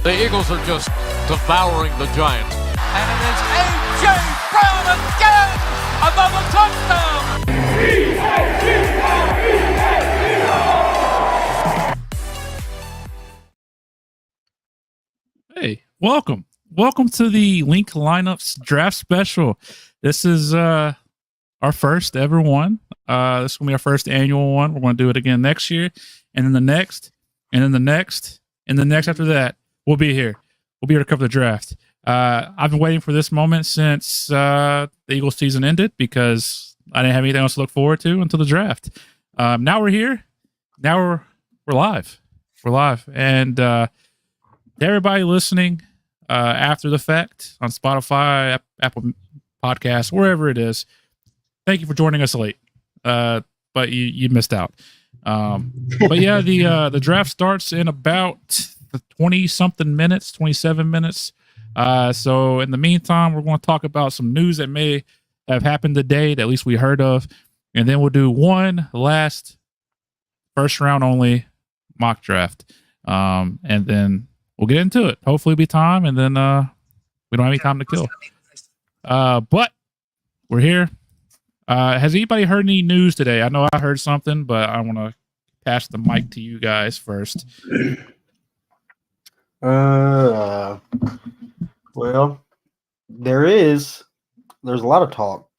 The Eagles are just devouring the Giants. And it is A.J. Brown again! Another touchdown! Hey, welcome. Welcome to the Linc Lineups Draft Special. This is our first ever one. This is going to be our first annual one. We're going to do it again next year, and then the next, and then the next, and the next after that. We'll be here. We'll be here to cover the draft. I've been waiting for this moment since the Eagles season ended because I didn't have anything else to look forward to until the draft. Now we're here. Now we're live. We're live. And to everybody listening after the fact on Spotify, Apple Podcasts, wherever it is, thank you for joining us late. But you missed out. But yeah, the draft starts in about 20-something minutes, 27 minutes. So in the meantime, we're going to talk about some news that may have happened today that at least we heard of. And then we'll do one last first round only mock draft. And then we'll get into it. Hopefully it'll be time. And then we don't have any time to kill. But we're here. Has anybody heard any news today? I know I heard something, but I want to pass the mic to you guys first. Well, there's a lot of talk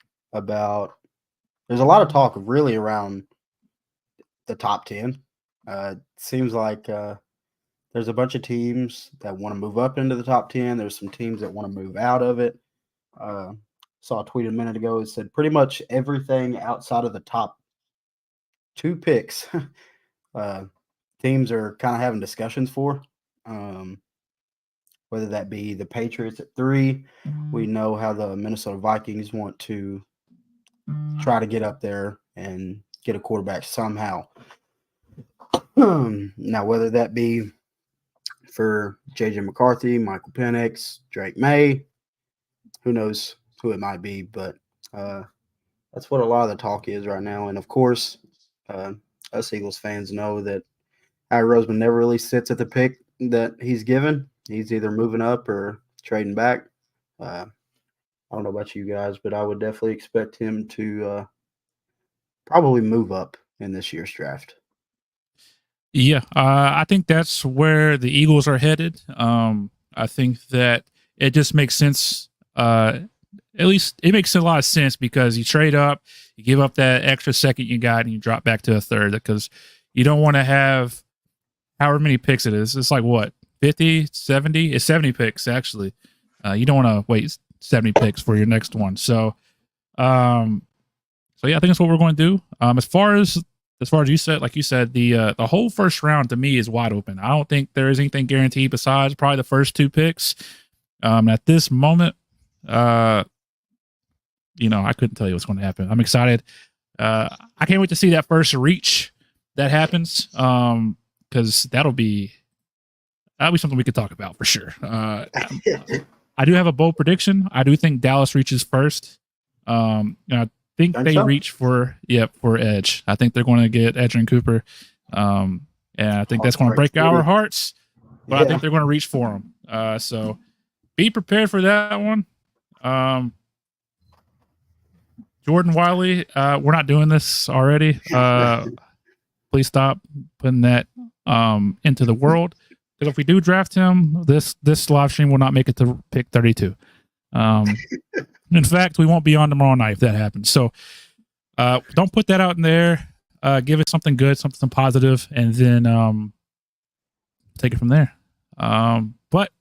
really around the top 10. It seems like there's a bunch of teams that want to move up into the top 10. There's some teams that want to move out of it. Saw a tweet a minute ago. It said pretty much everything outside of the top 2 picks, teams are kind of having discussions for. Whether that be the Patriots at 3, we know how the Minnesota Vikings want to try to get up there and get a quarterback somehow. Now, whether that be for J.J. McCarthy, Michael Penix, Drake May, who knows who it might be, but that's what a lot of the talk is right now. And of course, us Eagles fans know that Harry Roseman never really sits at the pick that he's given. He's either moving up or trading back. I don't know about you guys, but I would definitely expect him to probably move up in this year's draft. Yeah, I think that's where the Eagles are headed. I think that it just makes sense. At least it makes a lot of sense because you trade up, you give up that extra second you got, and you drop back to a third because you don't want to have however many picks it is. It's like what, 50, 70? It's 70 picks, actually. You don't want to wait 70 picks for your next one. So yeah, I think that's what we're going to do. As far as you said, like you said, the whole first round to me is wide open. I don't think there is anything guaranteed besides probably the first 2 picks. At this moment, I couldn't tell you what's going to happen. I'm excited. I can't wait to see that first reach that happens. Because that'll be something we could talk about for sure. I do have a bold prediction. I do think Dallas reaches first. I think they reach for edge. I think they're going to get Edgerrin Cooper. And I think that's going to break our hearts. But I think they're going to reach for him. So be prepared for that one. Jordan Wiley, we're not doing this already. Please stop putting that into the world. Because if we do draft him, this live stream will not make it to pick 32. In fact, we won't be on tomorrow night if that happens. So don't put that out in there. Give it something good, something positive, and then take it from there. But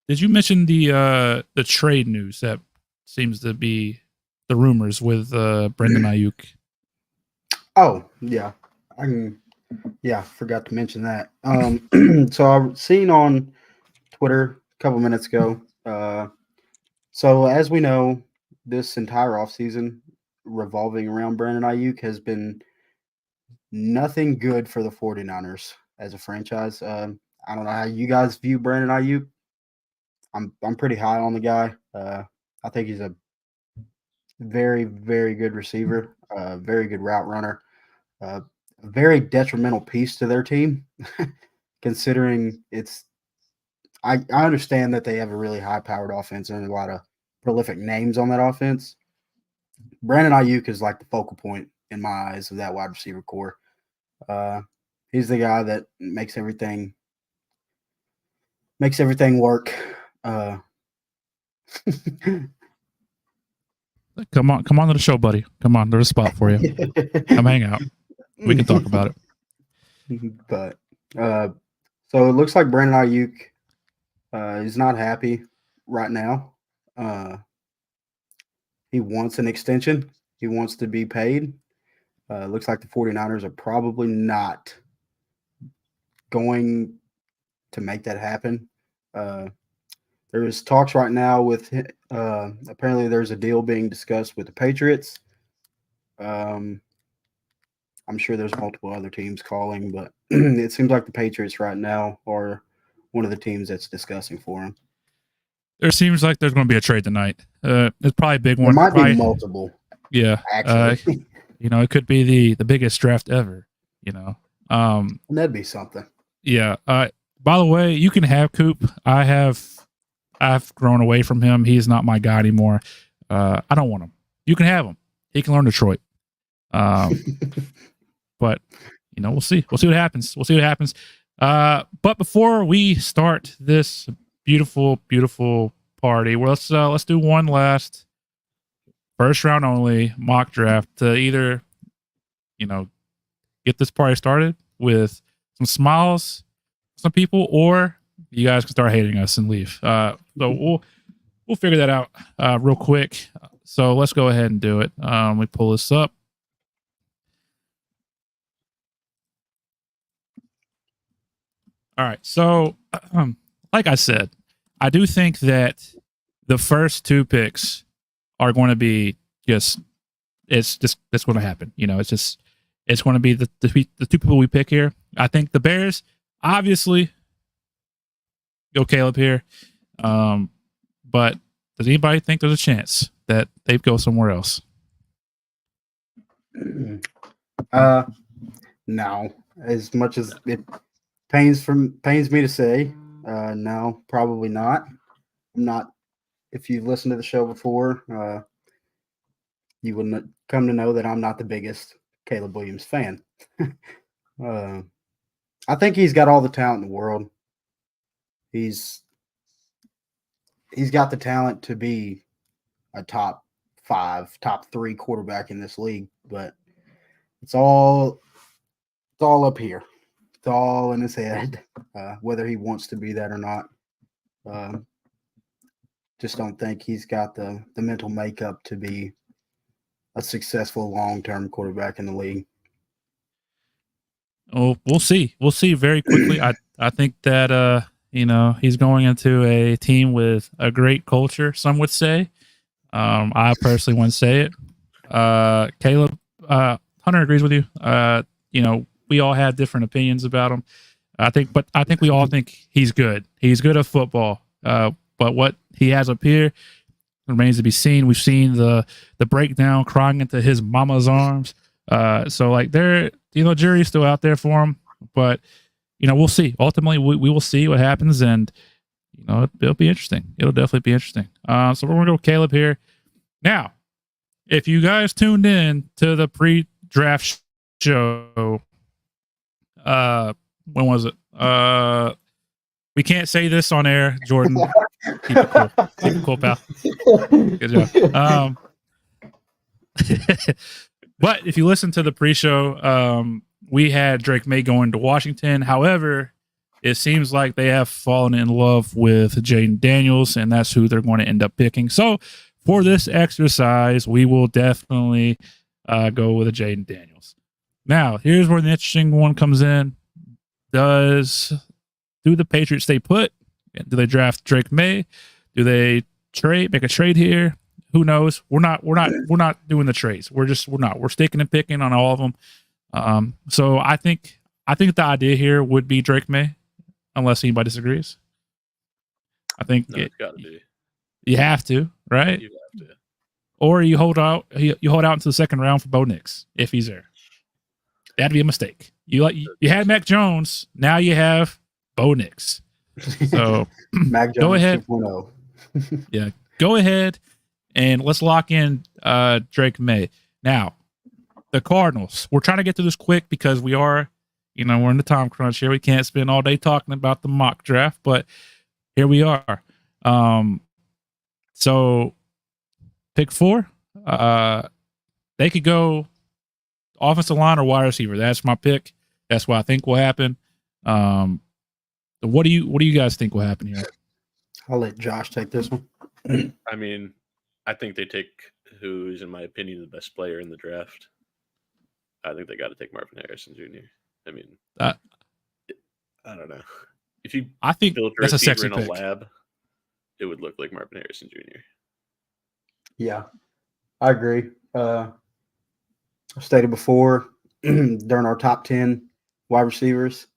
did you mention the trade news that seems to be the rumors with Brendan Ayuk? Oh, yeah. Forgot to mention that. So I've seen on Twitter a couple minutes ago. So as we know, this entire offseason revolving around Brandon Ayuk has been nothing good for the 49ers as a franchise. I don't know how you guys view Brandon Ayuk. I'm pretty high on the guy. I think he's a very, very good receiver, very good route runner, a very detrimental piece to their team, considering it's I understand that they have a really high-powered offense and a lot of prolific names on that offense. Brandon Ayuk is like the focal point in my eyes of that wide receiver core. He's the guy that makes everything work. Come on to the show, buddy. Come on, there's a spot for you. Come hang out. We can talk about it. But so it looks like Brandon Ayuk is not happy right now. He wants an extension. He wants to be paid. Looks like the 49ers are probably not going to make that happen. There's talks right now with apparently there's a deal being discussed with the Patriots. I'm sure there's multiple other teams calling, but it seems like the Patriots right now are one of the teams that's discussing for him. There seems like there's going to be a trade tonight. It's probably a big one. There might be multiple. Yeah, actually, it could be the biggest draft ever. That'd be something. Yeah. By the way, you can have Coop. I've grown away from him. He's not my guy anymore. I don't want him. You can have him. He can learn Detroit. But we'll see. We'll see what happens. But before we start this beautiful, beautiful party, let's do one last first round only mock draft to either, get this party started with some smiles, some people, or you guys can start hating us and leave. So we'll figure that out real quick. So let's go ahead and do it. Let me pull this up. All right. So, like I said, I do think that the first two picks are going to be that's going to happen. It's going to be the two people we pick here. I think the Bears, obviously, go Caleb here. But does anybody think there's a chance that they go somewhere else? No. As much as it pains me to say, no, probably not. I'm not. If you've listened to the show before, you would come to know that I'm not the biggest Caleb Williams fan. I think he's got all the talent in the world. He's got the talent to be a top 5, top 3 quarterback in this league, but it's all up here. It's all in his head, whether he wants to be that or not. Just don't think he's got the mental makeup to be a successful long-term quarterback in the league. Oh, we'll see. We'll see very quickly. I think that he's going into a team with a great culture, some would say. I personally wouldn't say it. Caleb, Hunter agrees with you. We all have different opinions about him. I think we all think he's good. He's good at football. But what he has up here remains to be seen. We've seen the breakdown, crying into his mama's arms. So like jury's still out there for him. But we'll see. Ultimately, we will see what happens, and it'll be interesting. It'll definitely be interesting. So we're gonna go with Caleb here. Now, if you guys tuned in to the pre-draft show, when was it? We can't say this on air, Jordan. Keep it cool. Keep it cool, pal. Good job. But if you listen to the pre-show, we had Drake May going to Washington. However, it seems like they have fallen in love with Jaden Daniels, and that's who they're going to end up picking. So for this exercise, we will definitely go with a Jaden Daniels. Now, here's where the interesting one comes in. Do the Patriots stay put? Do they draft Drake May? Do they make a trade here? Who knows? We're not doing the trades. We're not. We're sticking and picking on all of them. So I think the idea here would be Drake May, unless anybody disagrees. I think it's got to be. You have to, right? You have to. Or you hold out. You hold out into the second round for Bo Nix if he's there. That'd be a mistake. You had Mac Jones. Now you have Bo Nix. So Mac go Jones ahead. 2.0. Yeah, go ahead and let's lock in Drake May. Now, the Cardinals. We're trying to get through this quick because we are, we're in the time crunch here. We can't spend all day talking about the mock draft, but here we are. So pick 4. They could go offensive line or wide receiver. That's my pick. That's what I think will happen. What do you guys think will happen here? I'll let Josh take this one. I mean, I think they take who's, in my opinion, the best player in the draft. I think they got to take Marvin Harrison Jr. I mean, I don't know. If you I think built a that's a receiver sexy in a pick. lab, it would look like Marvin Harrison Jr. Yeah, I agree. I stated before during our top 10 wide receivers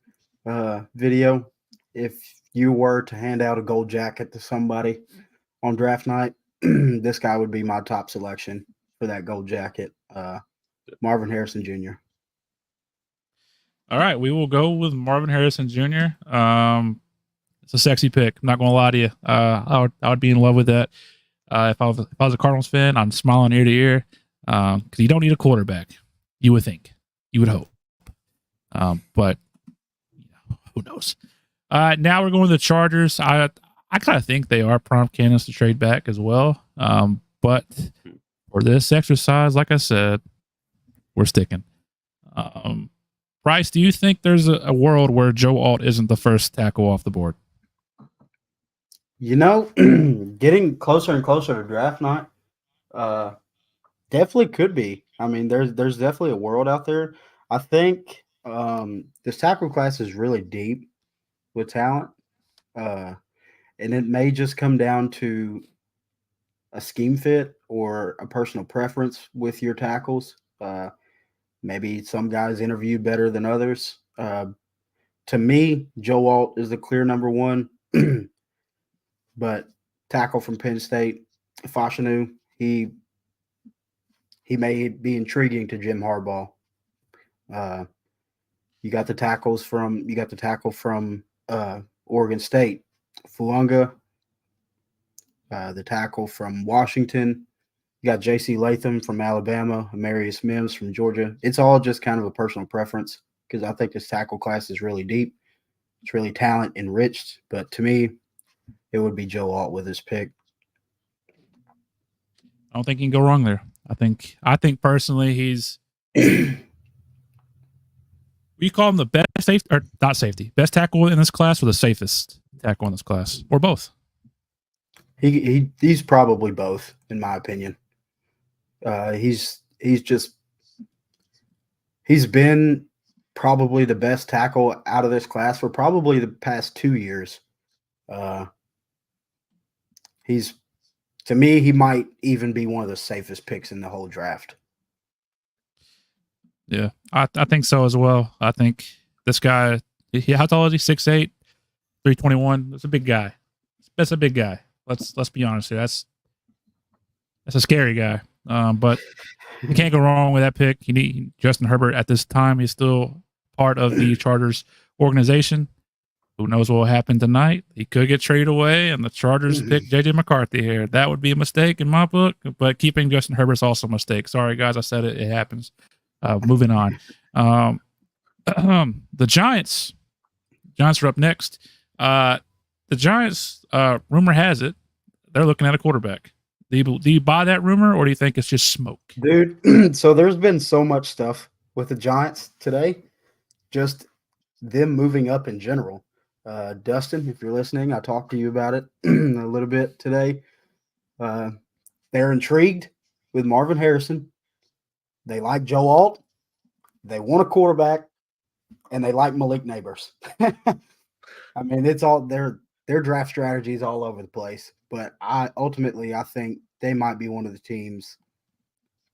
video, if you were to hand out a gold jacket to somebody on draft night, this guy would be my top selection for that gold jacket. Marvin Harrison Jr. All right, we will go with Marvin Harrison Jr. It's a sexy pick. I'm not going to lie to you. I would be in love with that. If I was a Cardinals fan, I'm smiling ear to ear because you don't need a quarterback. You would think, you would hope, but who knows? Now we're going to the Chargers. I kind of think they are prime candidates to trade back as well. But for this exercise, like I said, we're sticking. Bryce, do you think there's a world where Joe Alt isn't the first tackle off the board? Getting closer and closer to draft night, definitely could be. I mean, there's definitely a world out there. I think this tackle class is really deep with talent, and it may just come down to a scheme fit or a personal preference with your tackles. Maybe some guys interview better than others. To me, Joe Alt is the clear number 1. But tackle from Penn State, Fashanu, he may be intriguing to Jim Harbaugh. You got the tackle from Oregon State, Fuanga, the tackle from Washington. You got J.C. Latham from Alabama, Amarius Mims from Georgia. It's all just kind of a personal preference because I think this tackle class is really deep. It's really talent enriched. But to me, it would be Joe Alt with his pick. I don't think you can go wrong there. I think personally he's we call him the best safety or not safety, best tackle in this class or the safest tackle in this class or both. He's probably both in my opinion. He's been probably the best tackle out of this class for probably the past 2 years. To me, he might even be one of the safest picks in the whole draft. Yeah, I think so as well. I think this guy, how tall is he? 6'8", 321. That's a big guy. That's a big guy. Let's be honest here. That's a scary guy. But you can't go wrong with that pick. You need Justin Herbert at this time. He's still part of the Chargers organization. Who knows what will happen tonight? He could get traded away, and the Chargers pick J.J. McCarthy here. That would be a mistake in my book, but keeping Justin Herbert's also a mistake. Sorry, guys. I said it. It happens. Moving on. The Giants. Giants are up next. The Giants, rumor has it, they're looking at a quarterback. Do you buy that rumor, or do you think it's just smoke? Dude, so there's been so much stuff with the Giants today, just them moving up in general. Dustin, if you're listening, I talked to you about it a little bit today. They're intrigued with Marvin Harrison. They like Joe Alt. They want a quarterback, and they like Malik Neighbors. I mean, it's all their draft strategy is all over the place. But I think they might be one of the teams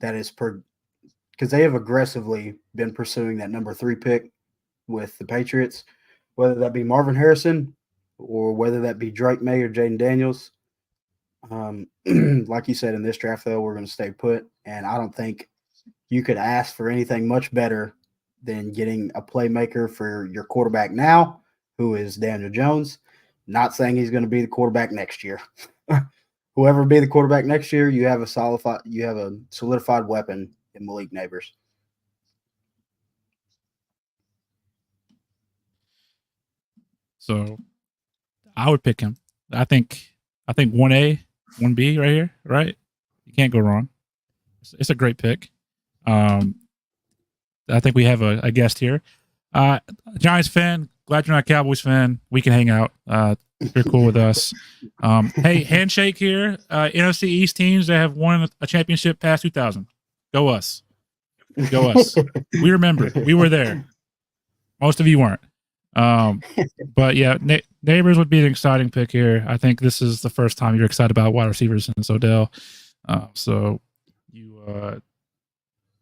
that is because they have aggressively been pursuing that number 3 pick with the Patriots, whether that be Marvin Harrison or whether that be Drake May or Jaden Daniels. Like you said, in this draft, though, we're going to stay put. And I don't think you could ask for anything much better than getting a playmaker for your quarterback now, who is Daniel Jones. Not saying he's going to be the quarterback next year. Whoever be the quarterback next year, you have a solidified weapon in Malik Neighbors. So I would pick him. I think 1A, 1B right here, right? You can't go wrong. It's a great pick. I think we have a guest here. Giants fan, glad you're not a Cowboys fan. We can hang out. You're cool with us. Hey, handshake here. NFC East teams that have won a championship past 2000. Go us. Go us. We remember. We were there. Most of you weren't. But yeah, Neighbors would be an exciting pick here. I think this is the first time you're excited about wide receivers since Odell. So you,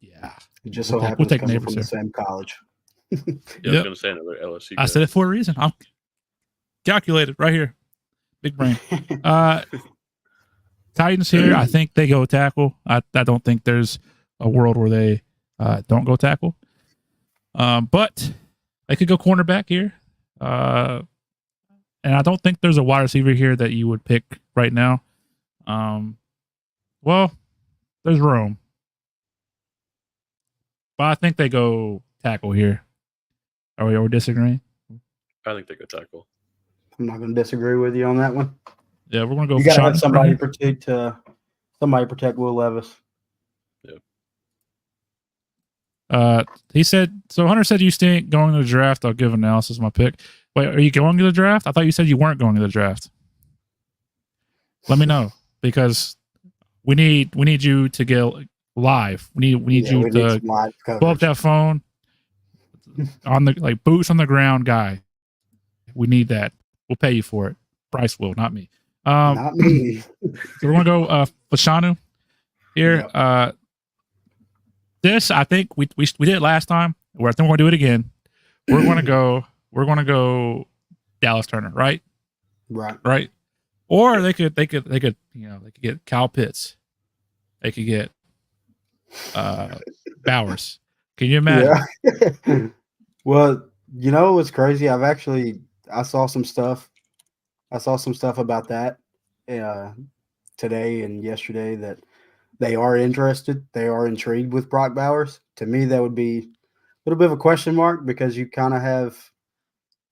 yeah. It just so happens to come from the same college. Yeah, I was going to say another LSU guy. I said it for a reason. I'm calculated right here. Big brain. Titans here. I think they go tackle. I don't think there's a world where they don't go tackle. But they could go cornerback here. And I don't think there's a wide receiver here that you would pick right now. Well, there's room. But I think they go tackle here. Are we disagreeing? I think they go tackle. I'm not going to disagree with you on that one. Yeah, we're going to go. You got to have somebody protect Will Levis. Yeah. He said. So Hunter said you stay going to the draft. I'll give analysis my pick. Wait, are you going to the draft? I thought you said you weren't going to the draft. Let me know because we need you to get live. We need you to pull up that phone on the boots on the ground guy. We need that. We'll pay you for it. Bryce will, not me. Not me. So we're gonna go Fashanu here. Yep. This I think we did it last time. I think we're gonna do it again. We're gonna go Dallas Turner, right? Right. Or they could get Kyle Pitts. They could get Bowers. Can you imagine? Yeah. Well, it's crazy. I saw some stuff about that today and yesterday that they are interested. They are intrigued with Brock Bowers. To me, that would be a little bit of a question mark because you kind of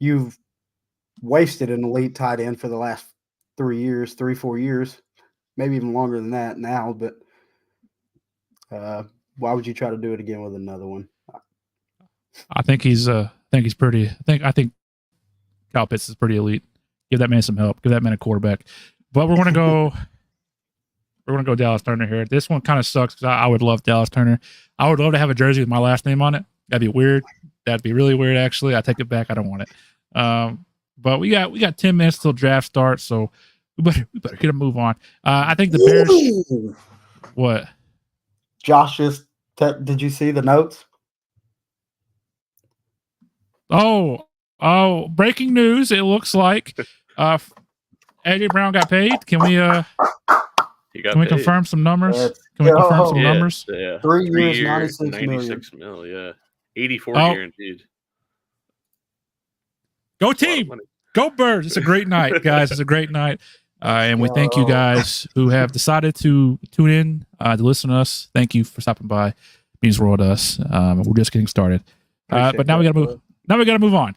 you've wasted an elite tight end for the last 4 years, maybe even longer than that now. But why would you try to do it again with another one? I think he's pretty. I think Kyle Pitts is pretty elite. Give that man some help. Give that man a quarterback. But we're gonna go Dallas Turner here. This one kind of sucks because I would love Dallas Turner. I would love to have a jersey with my last name on it. That'd be weird. That'd be really weird. Actually, I take it back. I don't want it. But we got 10 minutes till draft starts, so we better get a move on. I think the Bears. Ooh. What? Josh did you see the notes? Oh, breaking news. It looks like AJ Brown got paid. Can we confirm some numbers? Can we confirm some numbers? Yeah. 3 years, 96 mil, yeah. 84 guaranteed. Go team. Go Birds. It's a great night, guys. It's a great night. And we thank you guys who have decided to tune in to listen to us. Thank you for stopping by. It means the world to us. We're just getting started. But now we got to move. Now we got to move on.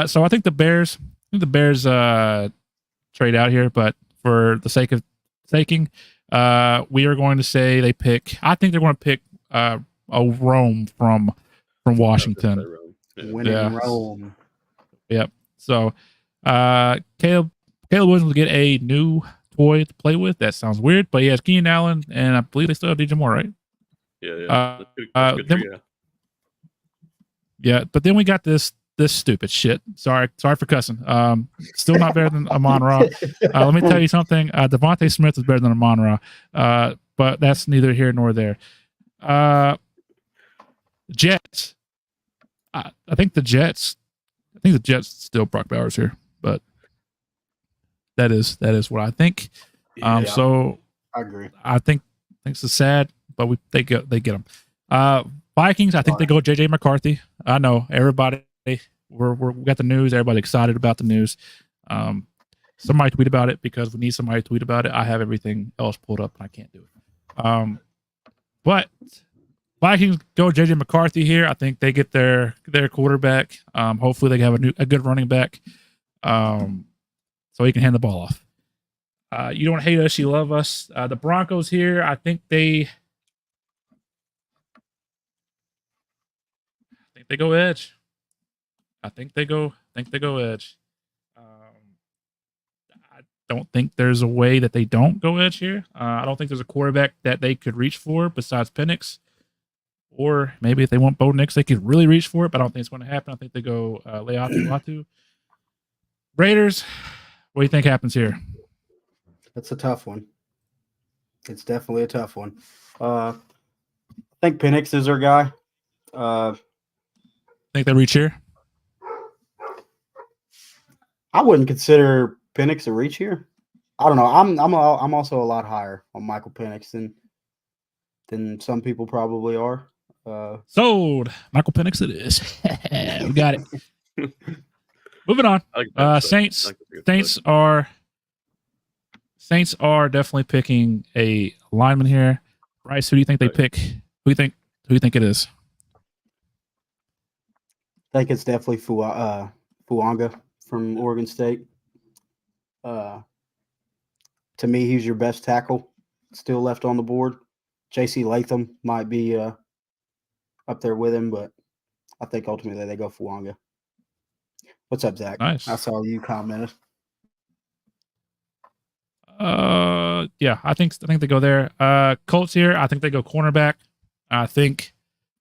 So I think the Bears trade out here, but for the sake of taking, we are going to say they pick. I think they're going to pick a Rome from Washington. Winning Rome. Yep. So Caleb Williams will get a new toy to play with. That sounds weird, but he has Keenan Allen, and I believe they still have DJ Moore, right? Yeah. That's good. Yeah, but then we got this stupid shit. Sorry for cussing. Still not better than Amon-Ra. Let me tell you something. Devontae Smith is better than Amon-Ra, but that's neither here nor there. Jets. I think the Jets still Brock Bowers here, but that is what I think. So I agree. I think this is sad, but they get them. Vikings, I think they go JJ McCarthy. I know everybody. We got the news. Everybody excited about the news. somebody tweet about it because we need somebody to tweet about it. I have everything else pulled up and I can't do it. But Vikings go JJ McCarthy here. I think they get their quarterback. Hopefully they have a good running back, so he can hand the ball off. You don't hate us, you love us. The Broncos here. I think they go edge. I think they go edge. I don't think there's a way that they don't go edge here. I don't think there's a quarterback that they could reach for besides Penix. Or maybe if they want Bo Nix, they could really reach for it, but I don't think it's going to happen. I think they go Leatu. Raiders, what do you think happens here? That's a tough one. It's definitely a tough one. I think Penix is their guy. Think they reach here? I wouldn't consider Penix a reach here. I don't know. I'm also a lot higher on Michael Penix than some people probably are. Sold. Michael Penix it is. We got it. Moving on. Saints are definitely picking a lineman here. Bryce, who do you think they pick? Who do you think it is? I think it's definitely Fuanga from Oregon State. To me, he's your best tackle still left on the board. J.C. Latham might be up there with him, but I think ultimately they go Fuanga. What's up, Zach? Nice. I saw you commented. Yeah, I think they go there. Colts here, I think they go cornerback. I think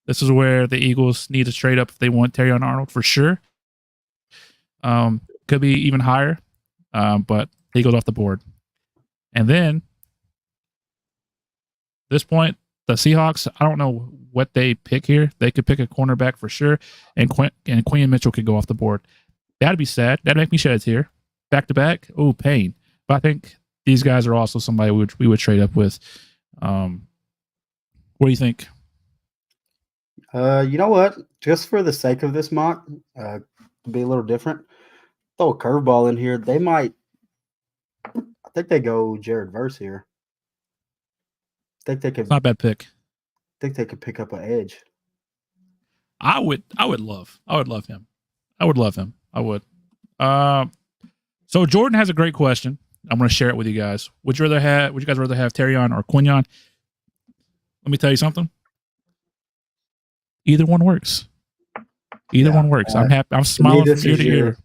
this is where the Eagles need to trade up if they want Terrion Arnold for sure. Could be even higher, but he goes off the board. And then this point, the Seahawks, I don't know what they pick here. They could pick a cornerback for sure, and Quinn Mitchell could go off the board. That'd be sad. That'd make me shed a tear. Back to back, oh, pain. But I think these guys are also somebody we would trade up with. What do you think? You know what? Just for the sake of this mock, to be a little different, throw a curveball in here. They might. I think they go Jared Verse here. I think they could. It's not a bad pick. I think they could pick up an edge. I would love him. I would. So Jordan has a great question. I'm going to share it with you guys. Would you guys rather have Terrion or Quinion? Let me tell you something. Either one works. Either one works. I'm happy. I'm smiling from ear to ear.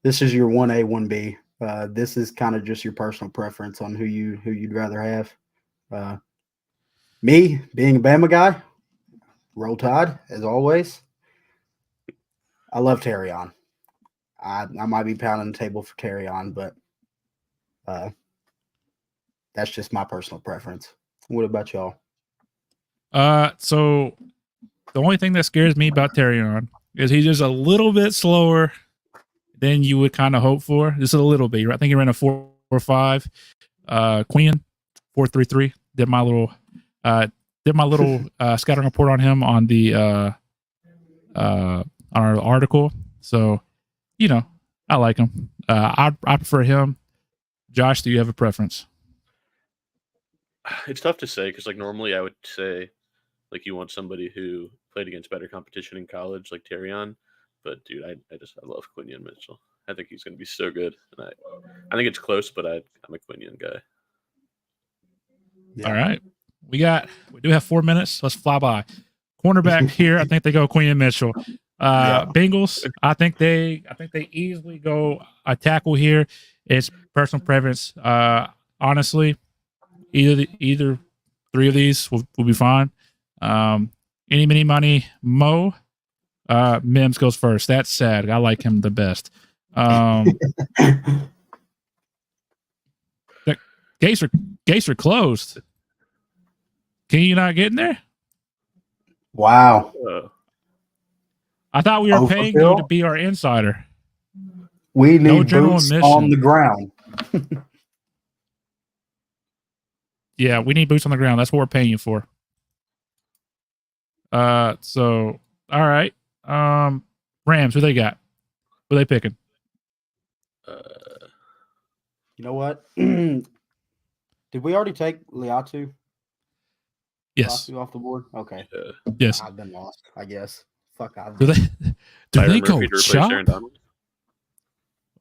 This is your 1A, 1B. This is kind of just your personal preference on who you'd rather have. Me, being a Bama guy, Roll Tide, as always. I love Terrion. I might be pounding the table for Terrion, but that's just my personal preference. What about y'all? So the only thing that scares me about Terrion is he's just a little bit slower than you would kind of hope for. Just a little bit. I think he ran a 4.45. Quinn 4.33. Did my little scouting report on him on the on our article. So, I like him. I prefer him. Josh, do you have a preference? It's tough to say because, normally I would say, you want somebody who played against better competition in college, like Terrion. But, dude, I love Quinion Mitchell. I think he's going to be so good. And I think it's close, but I'm a Quinion guy. Yeah. All right. We do have 4 minutes. Let's fly by. Cornerback here, I think they go Quinion Mitchell. Bengals, I think they easily go a tackle here. It's personal preference. Honestly, either three of these will be fine. Any, mini, money, Mo. Mims goes first. That's sad. I like him the best. The gates are closed. Can you not get in there? Wow. I thought we were paying you to be our insider. We need boots on the ground. Yeah, we need boots on the ground. That's what we're paying you for. So all right. Rams, who they got? Who they picking? You know what? Did we already take Liatu? Yes. Liatu off the board? Okay. Yes. I've been lost, I guess. Fuck, I've Do been. they Byron go Murphy to replace chop? Aaron Donald?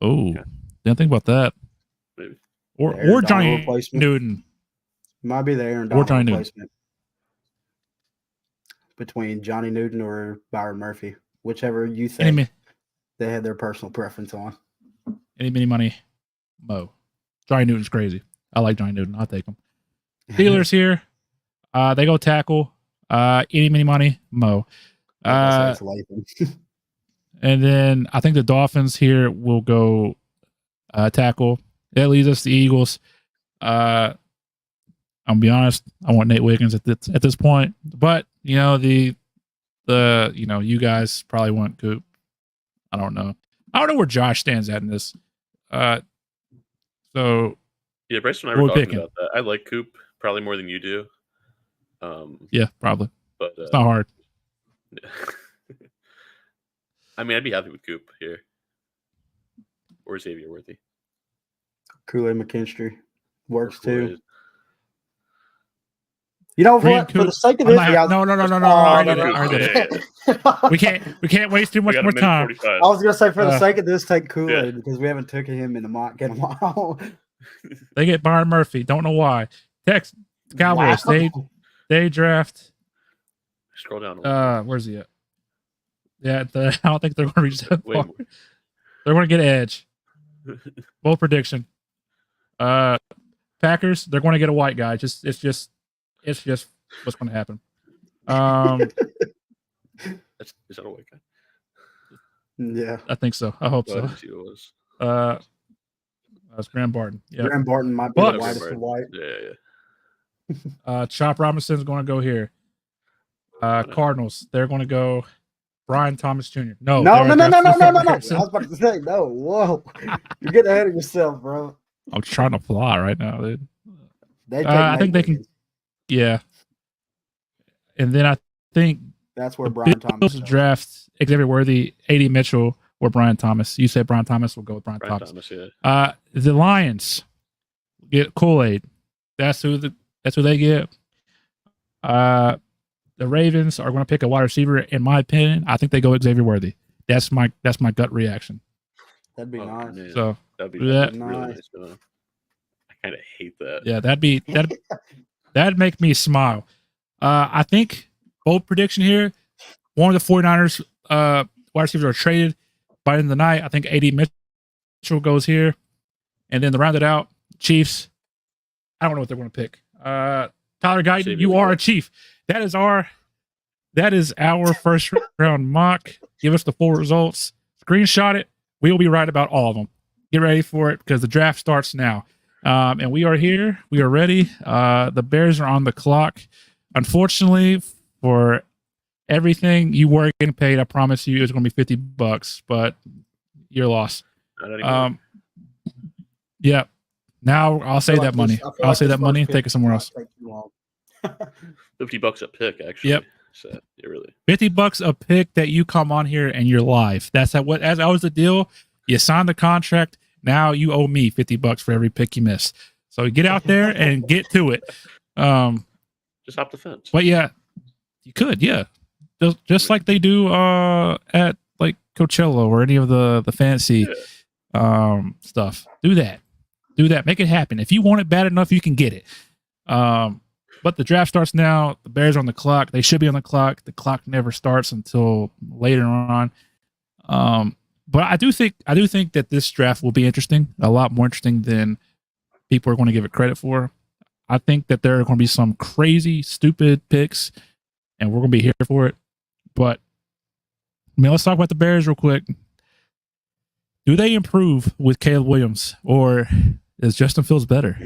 Oh, Okay. didn't think about that. Maybe. Or Donald Johnny replacement. Newton. Might be the Aaron Or Donald Johnny Newton. replacement between Johnny Newton or Byron Murphy, whichever you think they had their personal preference on. Any mini money, Mo. Johnny Newton's crazy. I like Johnny Newton. I'll take him. Steelers here. They go tackle. Any mini money, Mo. And then I think the Dolphins here will go tackle. That leads us to the Eagles. I'm gonna be honest. I want Nate Wiggins at this point, but the you guys probably want Coop. I don't know where Josh stands at in this. So yeah, Bryce and I were talking about that. I like Coop probably more than you do. Yeah, probably. But it's not hard. Yeah. I mean, I'd be happy with Coop here or Xavier Worthy. Kool-Aid McKinstry works too. For the sake of this, no. We can't waste too much more time. 45. I was gonna say for the sake of this, take Kool-Aid because we haven't taken him in the mock in a while. They get Byron Murphy. Don't know why. Cowboys. Wow. They draft. Scroll down. Where's he at? Yeah, I don't think they're going to reach that far. They're going to get Edge. Bold prediction. Packers. They're going to get a white guy. It's just what's going to happen. Is that a white guy? Yeah, I think so. I hope so. That's Graham Barton. Yeah, Graham Barton might be the whitest of white. Yeah. Chop Robinson's going to go here. Cardinals. They're going to go Brian Thomas Jr. No. I was about to say no. Whoa, you're getting ahead of yourself, bro. I'm trying to fly right now, dude. I think they can. Yeah. And then I think that's where Brian Thomas draft Xavier Worthy, A.D. Mitchell, or Brian Thomas. You said Brian Thomas. We'll go with Brian Thomas. Yeah. The Lions get Kool-Aid. That's who they get. The Ravens are going to pick a wide receiver. In my opinion, I think they go Xavier Worthy. That's my gut reaction. That'd be nice. Man. So that'd be nice. Really nice. I kind of hate that. Yeah, that'd make me smile. I think bold prediction here. One of the 49ers wide receivers are traded by the end of the night. I think A.D. Mitchell goes here, and then to round it out, Chiefs. I don't know what they're going to pick. Tyler Guyton, you are a Chief. That is our first round mock. Give us the full results. Screenshot it. We will be right about all of them. Get ready for it because the draft starts now. And we are here. We are ready. The Bears are on the clock. Unfortunately, for everything you were getting paid, I promise you it's going to be $50, but you're lost. Yeah. Now I'll save that money. I'll save that money and take it somewhere else. $50 a pick, actually. Yep. So yeah, really. $50 a pick that you come on here and you're live. That's that was the deal. You signed the contract. Now you owe me $50 for every pick you miss. So get out there and get to it. Just hop the fence. But yeah, you could, yeah. Just like they do at like Coachella or any of the fancy stuff. Do that. Make it happen. If you want it bad enough, you can get it. But the draft starts now. The Bears are on the clock. They should be on the clock. The clock never starts until later on. But I do think that this draft will be interesting, a lot more interesting than people are going to give it credit for. I think that there are going to be some crazy, stupid picks, and we're going to be here for it. But let's talk about the Bears real quick. Do they improve with Caleb Williams, or is Justin Fields better?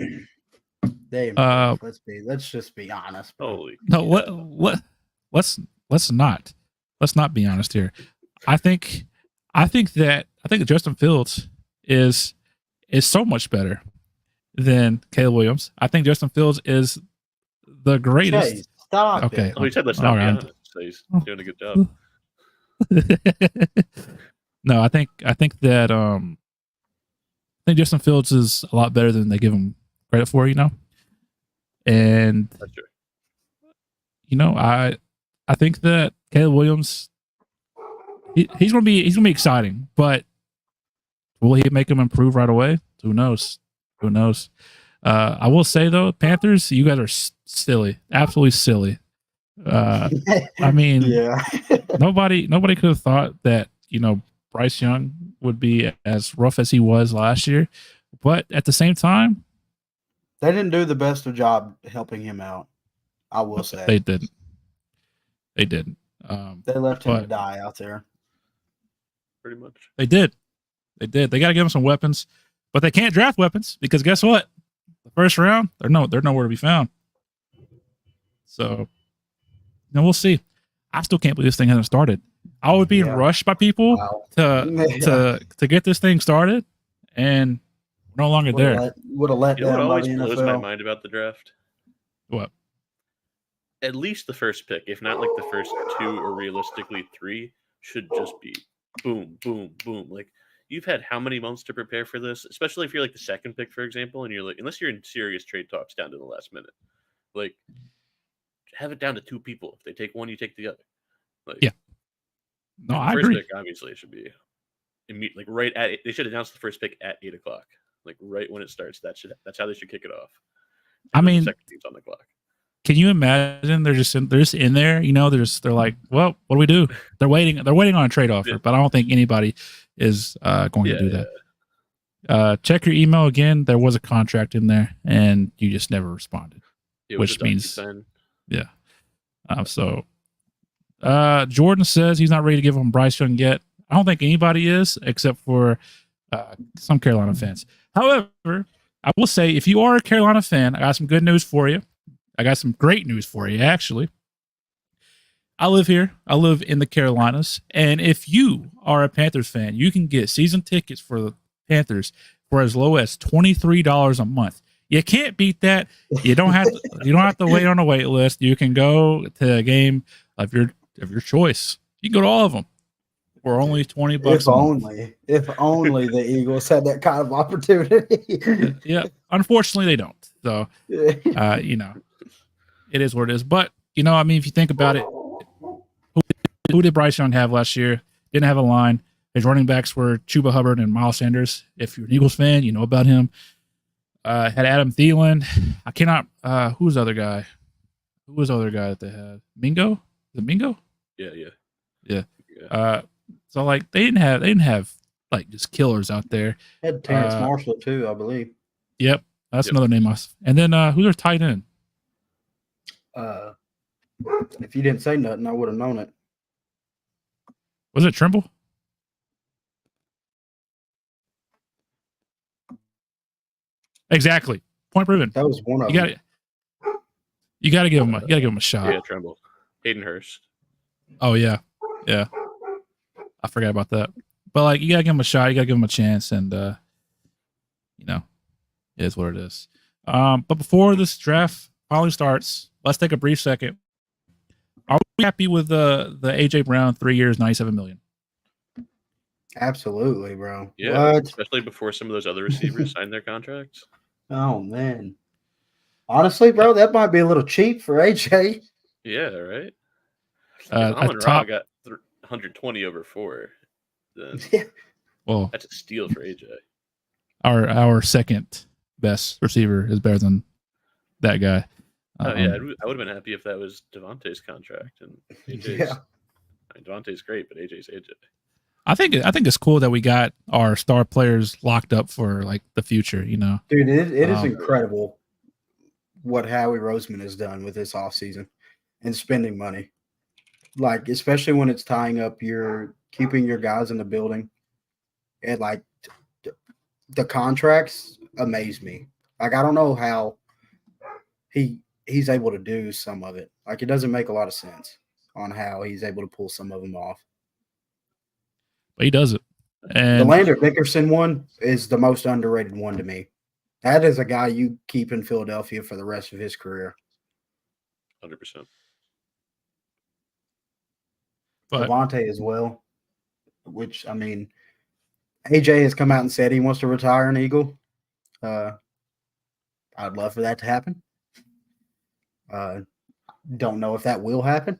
They improve. Let's just be honest. Holy let's not be honest here. I think that Justin Fields is so much better than Caleb Williams. I think Justin Fields is the greatest. Chase, stop okay. it. He said let's not be honest. So he's doing a good job. No, I think that think Justin Fields is a lot better than they give him credit for, And That's true. I think that Caleb Williams, he's gonna be exciting, but will he make him improve right away? Who knows? I will say though, Panthers, you guys are silly, absolutely silly. I mean, yeah. nobody could have thought that Bryce Young would be as rough as he was last year, but at the same time, they didn't do the best of job helping him out. I will say they didn't. They left him to die out there. Pretty much. They did. They got to give him some weapons, but they can't draft weapons because guess what? The first round, they're nowhere to be found. So, we'll see. I still can't believe this thing hasn't started. I was being rushed by people to get this thing started, and we're no longer there. Would have let what down by always the blows NFL. my mind about the draft? What? At least the first pick, if not like the first 2 or realistically 3, should just be boom, boom, boom. Like, you've had how many months to prepare for this? Especially if you're like the second pick, for example, and you're like, unless you're in serious trade talks down to the last minute, like, have it down to 2 people. If they take one, you take the other. Like, yeah. No, I first agree. Pick, obviously, it should be like right at. They should announce the first pick at 8:00, like right when it starts. That's how they should kick it off. And I mean, the second team's on the clock. Can you imagine? They're just in there. They're like, well, what do we do? They're waiting on a trade offer, but I don't think anybody is going to do that. Check your email again. There was a contract in there, and you just never responded, which means So Jordan says he's not ready to give him Bryce Young yet. I don't think anybody is, except for some Carolina fans. However, I will say, if you are a Carolina fan, I got some good news for you. I got some great news for you, actually. I live here. I live in the Carolinas. And if you are a Panthers fan, you can get season tickets for the Panthers for as low as $23 a month. You can't beat that. You don't have to wait on a wait list. You can go to a game of your choice. You can go to all of them for only $20 If only the Eagles had that kind of opportunity. Yeah. Unfortunately, they don't. So, it is what it is. But, if you think about it, who did Bryce Young have last year? Didn't have a line. His running backs were Chuba Hubbard and Miles Sanders. If you're an Eagles fan, you know about him. Had Adam Thielen. I cannot. Who was the other guy? Who was the other guy that they had? Mingo? Is it Mingo? Yeah. So like they didn't have like just killers out there. Had Terrence Marshall too, I believe. Yep, that's another name. And then who's their tight end? If you didn't say nothing, I would have known it. Was it Trimble? Exactly. Point proven. That was one of them. You got to give him a shot. Yeah, Trimble. Hayden Hurst. Oh yeah. I forgot about that. But like, you got to give him a shot. You got to give him a chance, and it is what it is. But before this draft finally starts, let's take a brief second. Are we happy with the AJ Brown 3 years, $97 million? Absolutely, bro. Yeah, what? Especially before some of those other receivers signed their contracts. Oh man, honestly, bro, that might be a little cheap for AJ. Yeah, right. Ra got 120 over 4. Then well, that's a steal for AJ. Our second best receiver is better than that guy. I would have been happy if that was Devontae's contract and AJ's. Yeah. Devontae's great, but AJ's AJ. I think it's cool that we got our star players locked up for like the future. Dude, it is incredible what Howie Roseman has done with this offseason and spending money. Like, especially when it's tying up keeping your guys in the building. And like the contracts amaze me. Like, I don't know how he's able to do some of it. Like, it doesn't make a lot of sense on how he's able to pull some of them off. But he does it. And the Landon Dickerson one is the most underrated one to me. That is a guy you keep in Philadelphia for the rest of his career. 100%. Devontae as well, which, I mean, AJ has come out and said he wants to retire an Eagle. I'd love for that to happen. Don't know if that will happen.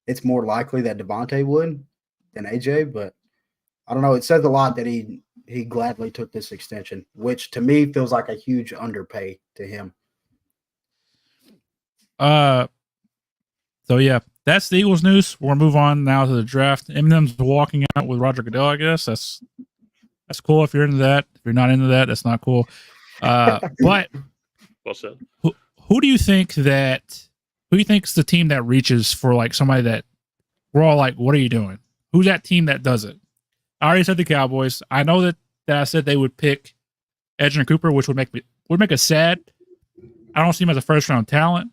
It's more likely that Devontae would than AJ, but I don't know. It says a lot that he gladly took this extension, which to me feels like a huge underpay to him. So yeah, that's the Eagles news. We'll move on now to the draft. Eminem's walking out with Roger Goodell. I guess that's cool if you're into that. If you're not into that, that's not cool. But well said. Who do you think that? Who do you think's the team that reaches for like somebody that we're all like, what are you doing? Who's that team that does it? I already said the Cowboys. I know that I said they would pick Edgerrin Cooper, which would make us sad. I don't see him as a first round talent.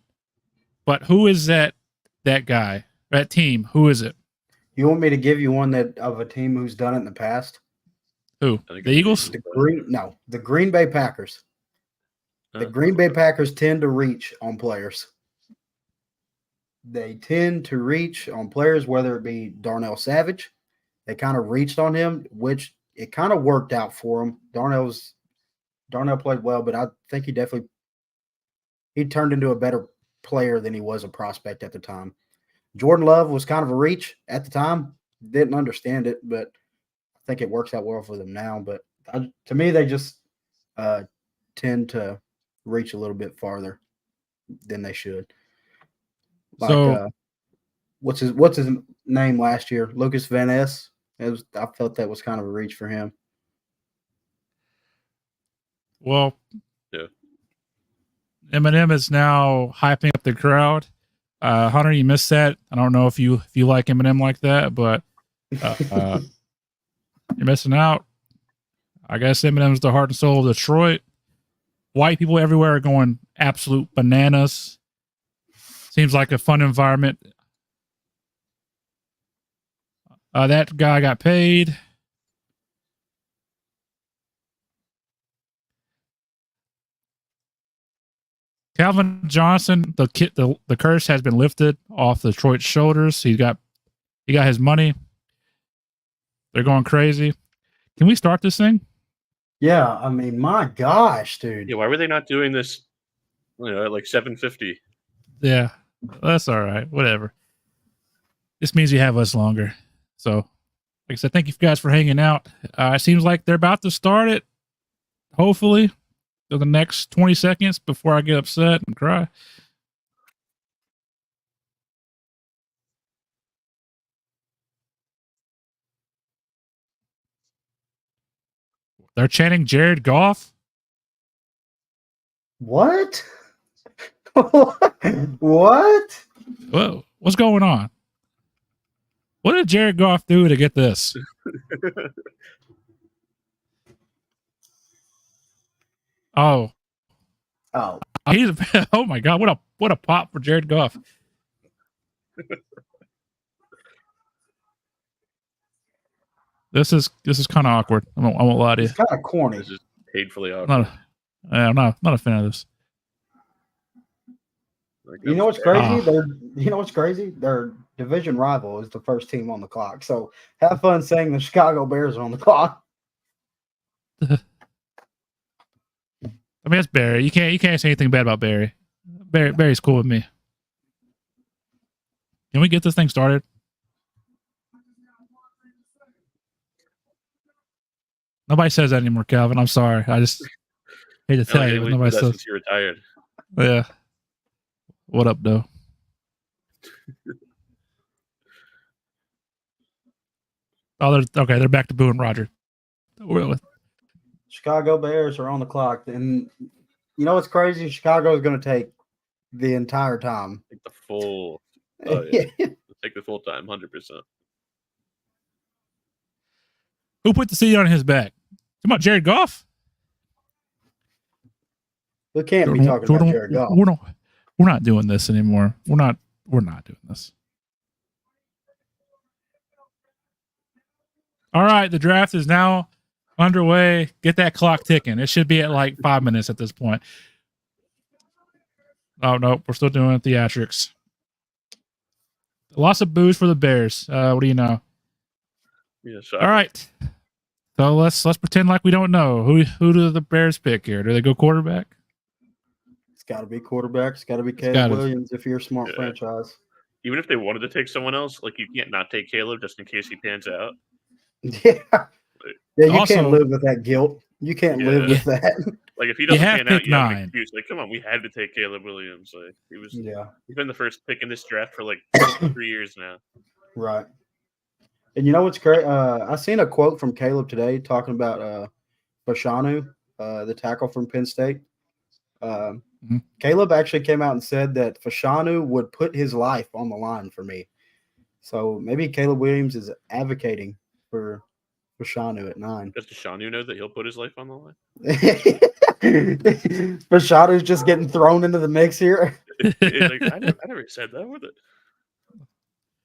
But who is that guy, that team? Who is it? You want me to give you one of a team who's done it in the past? Who? The Eagles? The Green Bay Packers. The Green Bay Packers tend to reach on players. They tend to reach on players, whether it be Darnell Savage. They kind of reached on him, which it kind of worked out for him. Darnell played well, but I think he turned into a better player than he was a prospect at the time. Jordan Love was kind of a reach at the time. Didn't understand it, but I think it works out well for them now. But to me, they just tend to reach a little bit farther than they should. Like, so, what's his name last year? Lucas Van Ness. I felt that was kind of a reach for him. Well, yeah. Eminem is now hyping up the crowd. Hunter, you missed that. I don't know if you like Eminem like that, but you're missing out. I guess Eminem's the heart and soul of Detroit. White people everywhere are going absolute bananas. Seems like a fun environment. That guy got paid. Calvin Johnson, the curse has been lifted off Detroit's shoulders. He got his money. They're going crazy. Can we start this thing? Yeah, I mean, my gosh, dude. Yeah, why were they not doing this? At like 7:50. Yeah, that's all right. Whatever. This means you have us longer. So, like I said, thank you guys for hanging out. It seems like they're about to start it. Hopefully, for the next 20 seconds before I get upset and cry. They're chanting Jared Goff. What? What? Whoa, what's going on? What did Jared Goff do to get this? Oh, he's oh my god! What a pop for Jared Goff. This is kind of awkward. I won't lie to you. It's kind of corny. This is painfully awkward. I'm not a fan of this. You know what's crazy? You know what's crazy? Their division rival is the first team on the clock. So have fun saying the Chicago Bears are on the clock. I mean, it's Barry. You can't say anything bad about Barry. Barry's cool with me. Can we get this thing started? Nobody says that anymore, Calvin. I'm sorry. I just hate to tell you, but nobody says. Since you retired. Yeah. What up, though? They're back to booing Roger. Chicago Bears are on the clock, and you know what's crazy? Chicago is going to take the entire time. Take the full. Oh, yeah. Take the full time, 100%. Who put the CD on his back? Come on, Jared Goff. We can't be talking about Jared Goff. We're not doing this anymore. We're not doing this. All right, the draft is now underway. Get that clock ticking. It should be at like 5 minutes at this point. Oh no, we're still doing theatrics. Lots of boos for the Bears. What do you know? Yeah, all right. So let's pretend like we don't know. Who do the Bears pick here? Do they go quarterback? It's got to be quarterback. It's got to be Caleb Williams if you're a smart franchise. Even if they wanted to take someone else, like you can't not take Caleb just in case he pans out. Yeah. Yeah, you can't live with that guilt. You can't live with that. Like if he doesn't pan out, you have an excuse. Like, come on, we had to take Caleb Williams. Like he's been the first pick in this draft for like 3 years now. Right. And you know what's great? I seen a quote from Caleb today talking about Fashanu, the tackle from Penn State. Caleb actually came out and said that Fashanu would put his life on the line for me. So maybe Caleb Williams is advocating for Fashanu at 9. Does Fashanu know that he'll put his life on the line? Fashanu's just getting thrown into the mix here. I never said that with it.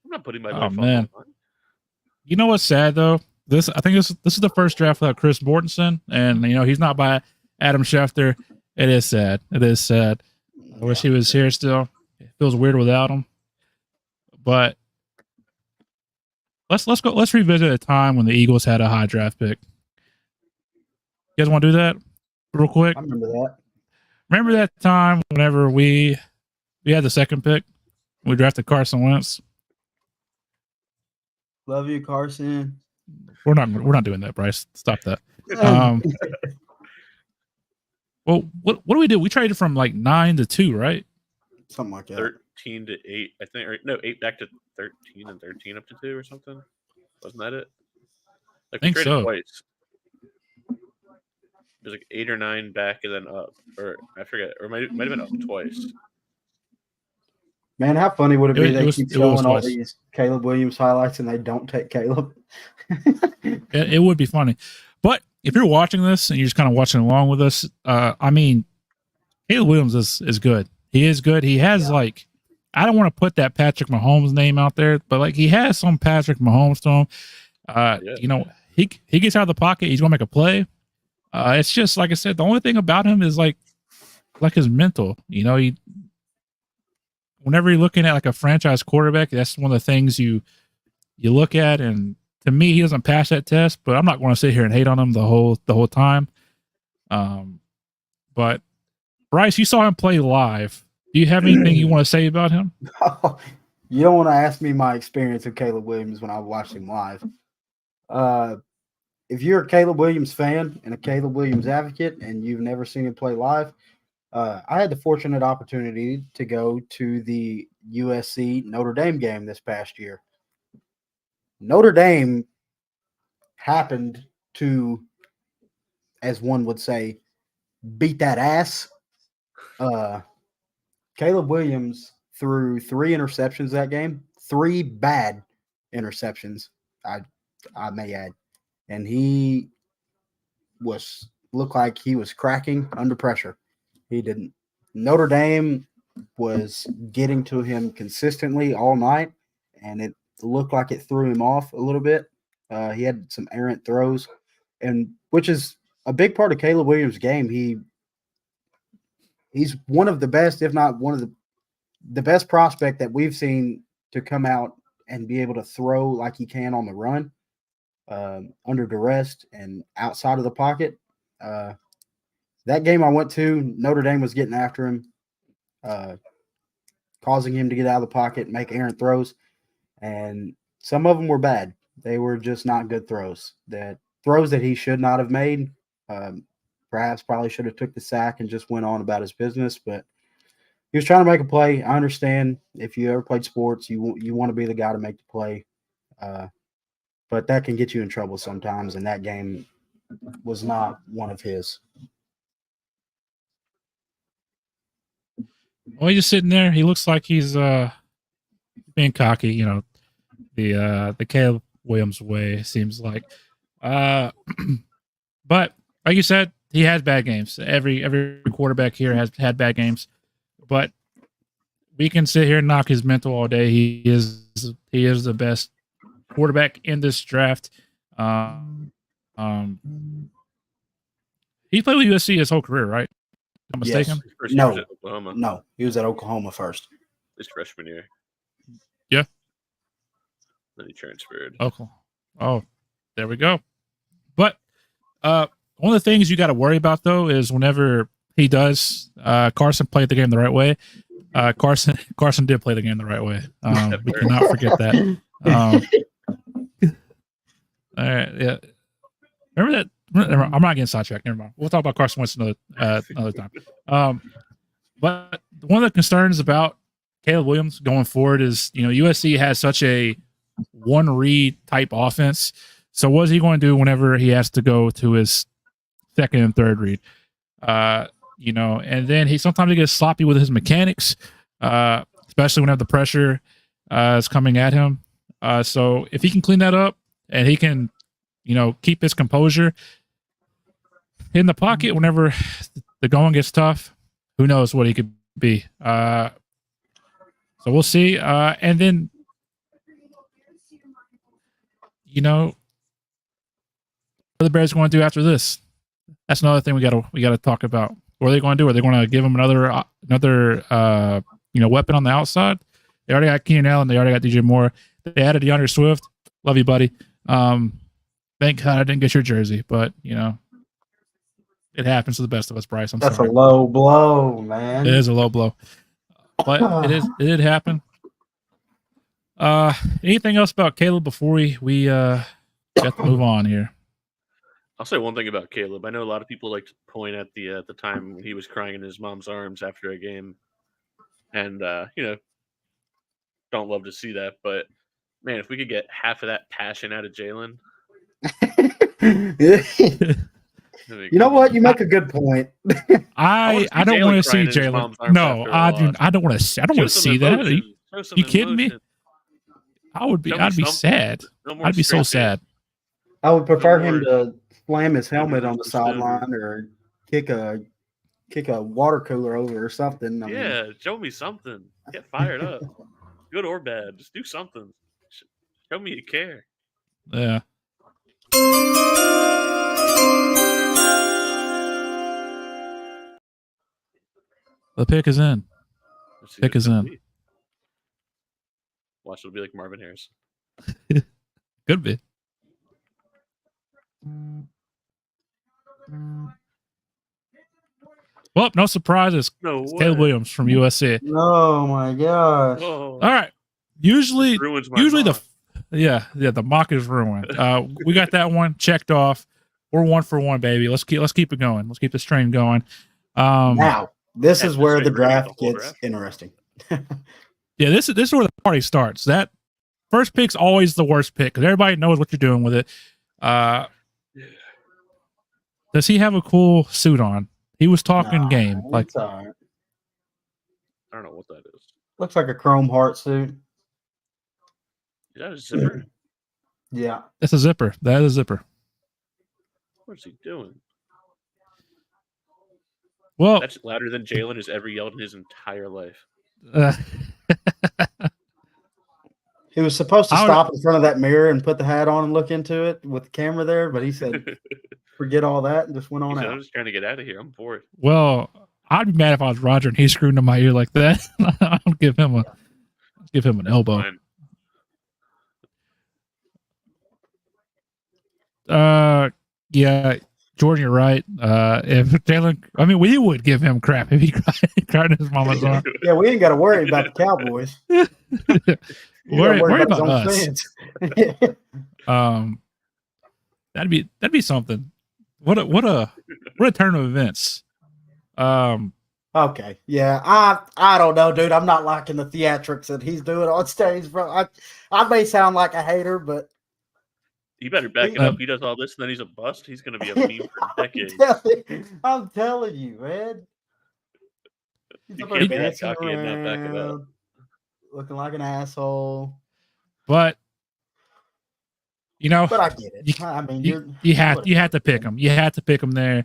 I'm not putting my life on the line. You know what's sad though? I think this is the first draft without Chris Mortensen, and he's not by Adam Schefter. It is sad. It is sad. I wish he was here still. It feels weird without him. But let's go. Let's revisit a time when the Eagles had a high draft pick. You guys want to do that real quick? I remember that. Remember that time whenever we had the second pick, we drafted Carson Wentz. Love you, Carson. We're not doing that, Bryce. Stop that. Well, what do we do? We traded from like 9 to 2, right? Something like that. 13 to 8, I think. Or no, 8 back to 13 and 13 up to 2 or something. Wasn't that it? Like I think so. Twice. It was like 8 or 9 back and then up, or I forget, or might have been up twice. Man, how funny would it be? They keep showing all these Caleb Williams highlights and they don't take Caleb. It would be funny. But if you're watching this and you're just kind of watching along with us, I mean, Caleb Williams is good. He is good. He has I don't want to put that Patrick Mahomes name out there, but he has some Patrick Mahomes to him. He gets out of the pocket. He's going to make a play. It's just, like I said, the only thing about him is like his mental, whenever you're looking at like a franchise quarterback, that's one of the things you look at. And to me, he doesn't pass that test, but I'm not going to sit here and hate on him the whole time. But Bryce, you saw him play live. Do you have anything you want to say about him? You don't want to ask me my experience of Caleb Williams when I watched him live. If you're a Caleb Williams fan and a Caleb Williams advocate and you've never seen him play live, I had the fortunate opportunity to go to the USC Notre Dame game this past year. Notre Dame happened to, as one would say, beat that ass. Caleb Williams threw 3 interceptions that game, 3 bad interceptions, I may add. And he looked like he was cracking under pressure. He didn't. Notre Dame was getting to him consistently all night, and it looked like it threw him off a little bit. He had some errant throws, and which is a big part of Caleb Williams' game. He's one of the best, if not one of the best prospect that we've seen to come out and be able to throw like he can on the run, under duress and outside of the pocket. That game I went to, Notre Dame was getting after him, causing him to get out of the pocket, make errant throws, and some of them were bad. They were just not good throws. Throws that he should not have made. Perhaps probably should have took the sack and just went on about his business, but he was trying to make a play. I understand if you ever played sports, you want to be the guy to make the play, but that can get you in trouble sometimes, and that game was not one of his. Well, he's just sitting there. He looks like he's being cocky, the Caleb Williams way, seems like. But like you said, he has bad games. Every quarterback here has had bad games. But we can sit here and knock his mental all day. He is the best quarterback in this draft. He played with USC his whole career, right? I'm mistaken. Yes. No, he was at Oklahoma first. His freshman year. Yeah. Then he transferred. Oklahoma. Oh, there we go. But One of the things you got to worry about though is whenever he does, Carson played the game the right way. Carson did play the game the right way. We cannot forget that. All right, yeah. Remember that? I'm not getting sidetracked. Never mind. We'll talk about Carson Wentz another time. But one of the concerns about Caleb Williams going forward is, USC has such a one read type offense. So what is he going to do whenever he has to go to his second and third read? And then sometimes he gets sloppy with his mechanics, especially whenever the pressure is coming at him. So if he can clean that up and he can, keep his composure in the pocket whenever the going gets tough, who knows what he could be. So we'll see. And then, what are the Bears going to do after this? That's another thing we got to talk about. What are they going to do? Are they going to give him another weapon on the outside? They already got Keenan Allen. They already got DJ Moore. They added DeAndre Swift. Love you, buddy. Thank God I didn't get your jersey, but it happens to the best of us, Bryce. That's sorry. A low blow, man. It is a low blow, but it did happen. Anything else about Caleb before we got to move on here? I'll say one thing about Caleb. I know a lot of people like to point at the time when he was crying in his mom's arms after a game, and don't love to see that. But man, if we could get half of that passion out of Jalen, you know what? You make a good point. I don't want to see Jalen. No, I don't want to. I don't want to see that. Are you kidding me? I'd be sad. I'd be so sad. I would prefer him to slam his helmet on the sideline or kick a water cooler over or something. Show me something. Get fired up. Good or bad. Just do something. Show me you care. Yeah. The pick is in. Pick is in. Watch, it'll be like Marvin Harris. Could be. Well, no surprises. No way. Caleb Williams from USC. Oh my gosh! Oh. All right. Usually mock. the mock is ruined. We got that one checked off. We're 1 for 1, baby. Let's keep it going. Let's keep this train going. Now this is where the draft gets interesting. Yeah, this is where the party starts. That first pick's always the worst pick because everybody knows what you're doing with it. Does he have a cool suit on? He was talking game. Like, I don't know what that is. Looks like a chrome heart suit. Is that a zipper? Yeah. That's a zipper. That is a zipper. What's he doing? Well, that's louder than Jalen has ever yelled in his entire life. He was supposed to stop in front of that mirror and put the hat on and look into it with the camera there, but he said, forget all that and just went on out. I'm just trying to get out of here. I'm bored. Well, I'd be mad if I was Roger and he screwed into my ear like that. I'll give him an elbow. Fine. Yeah, Jordan, you're right. If Jalen, we would give him crap if he cried in his mama's arm. Yeah, we ain't got to worry about the Cowboys. worry about us. That'd be something. What a turn of events. Okay, yeah, I don't know, dude. I'm not liking the theatrics that he's doing on stage, bro. I may sound like a hater, but you better back it up. He does all this, and then he's a bust. He's going to be a meme for decades. I'm telling you, man. You can't be that cocky and not back it up. Looking like an asshole. But but I get it. You have to pick him. You have to pick him there.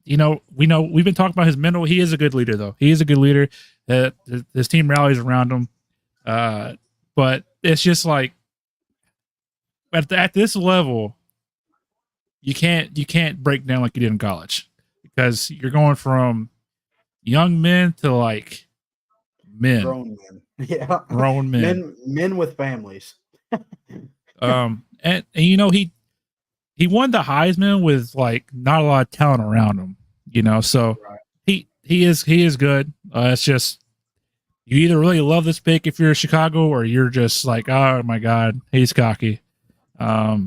We've been talking about his mental. He is a good leader, though. He is a good leader. His team rallies around him. But it's just like at this level, you can't break down like you did in college because you're going from young men to like men, grown men, yeah, grown men, men with families. And he he won the Heisman with like not a lot of talent around him, So he is good. It's just you either really love this pick if you're Chicago, or you're just like, oh my god, he's cocky. I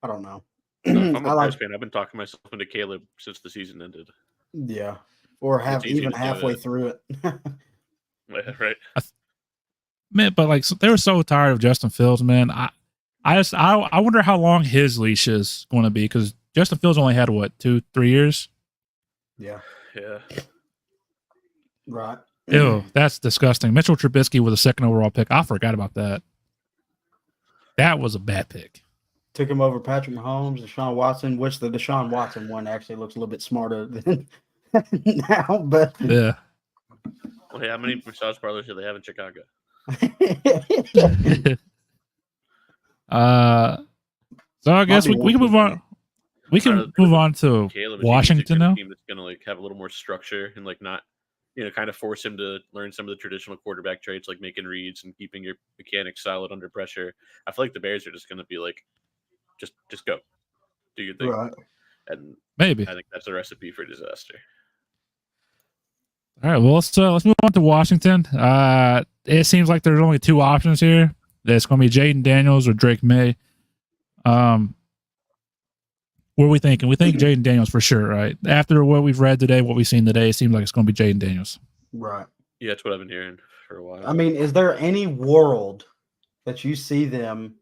don't know. If I'm a Bears fan, I've been talking myself into Caleb since the season ended. Yeah, or have even halfway through it. Right. Man, but like they were so tired of Justin Fields, man. I wonder how long his leash is going to be, because Justin Fields only had what 2-3 years. Yeah. Yeah. Right. Ew, that's disgusting. Mitchell Trubisky was a second overall pick. I forgot about that. That was a bad pick. Took him over Patrick Mahomes, Deshaun Watson, which the Deshaun Watson one actually looks a little bit smarter than now. But yeah. Well, hey, how many massage parlors do they have in Chicago? So I guess we can move on. We can move on to Washington now. Team that's going to like have a little more structure and like not, kind of force him to learn some of the traditional quarterback traits, like making reads and keeping your mechanics solid under pressure. I feel like the Bears are just going to be like, just go, do your thing, right. And maybe I think that's a recipe for disaster. All right, well let's move on to Washington. It seems like there's only two options here. It's going to be Jaden Daniels or Drake May. What are we thinking? We think Jaden Daniels for sure, right? After what we've read today, what we've seen today, it seems like it's going to be Jaden Daniels. Right. Yeah, that's what I've been hearing for a while. I mean, is there any world that you see them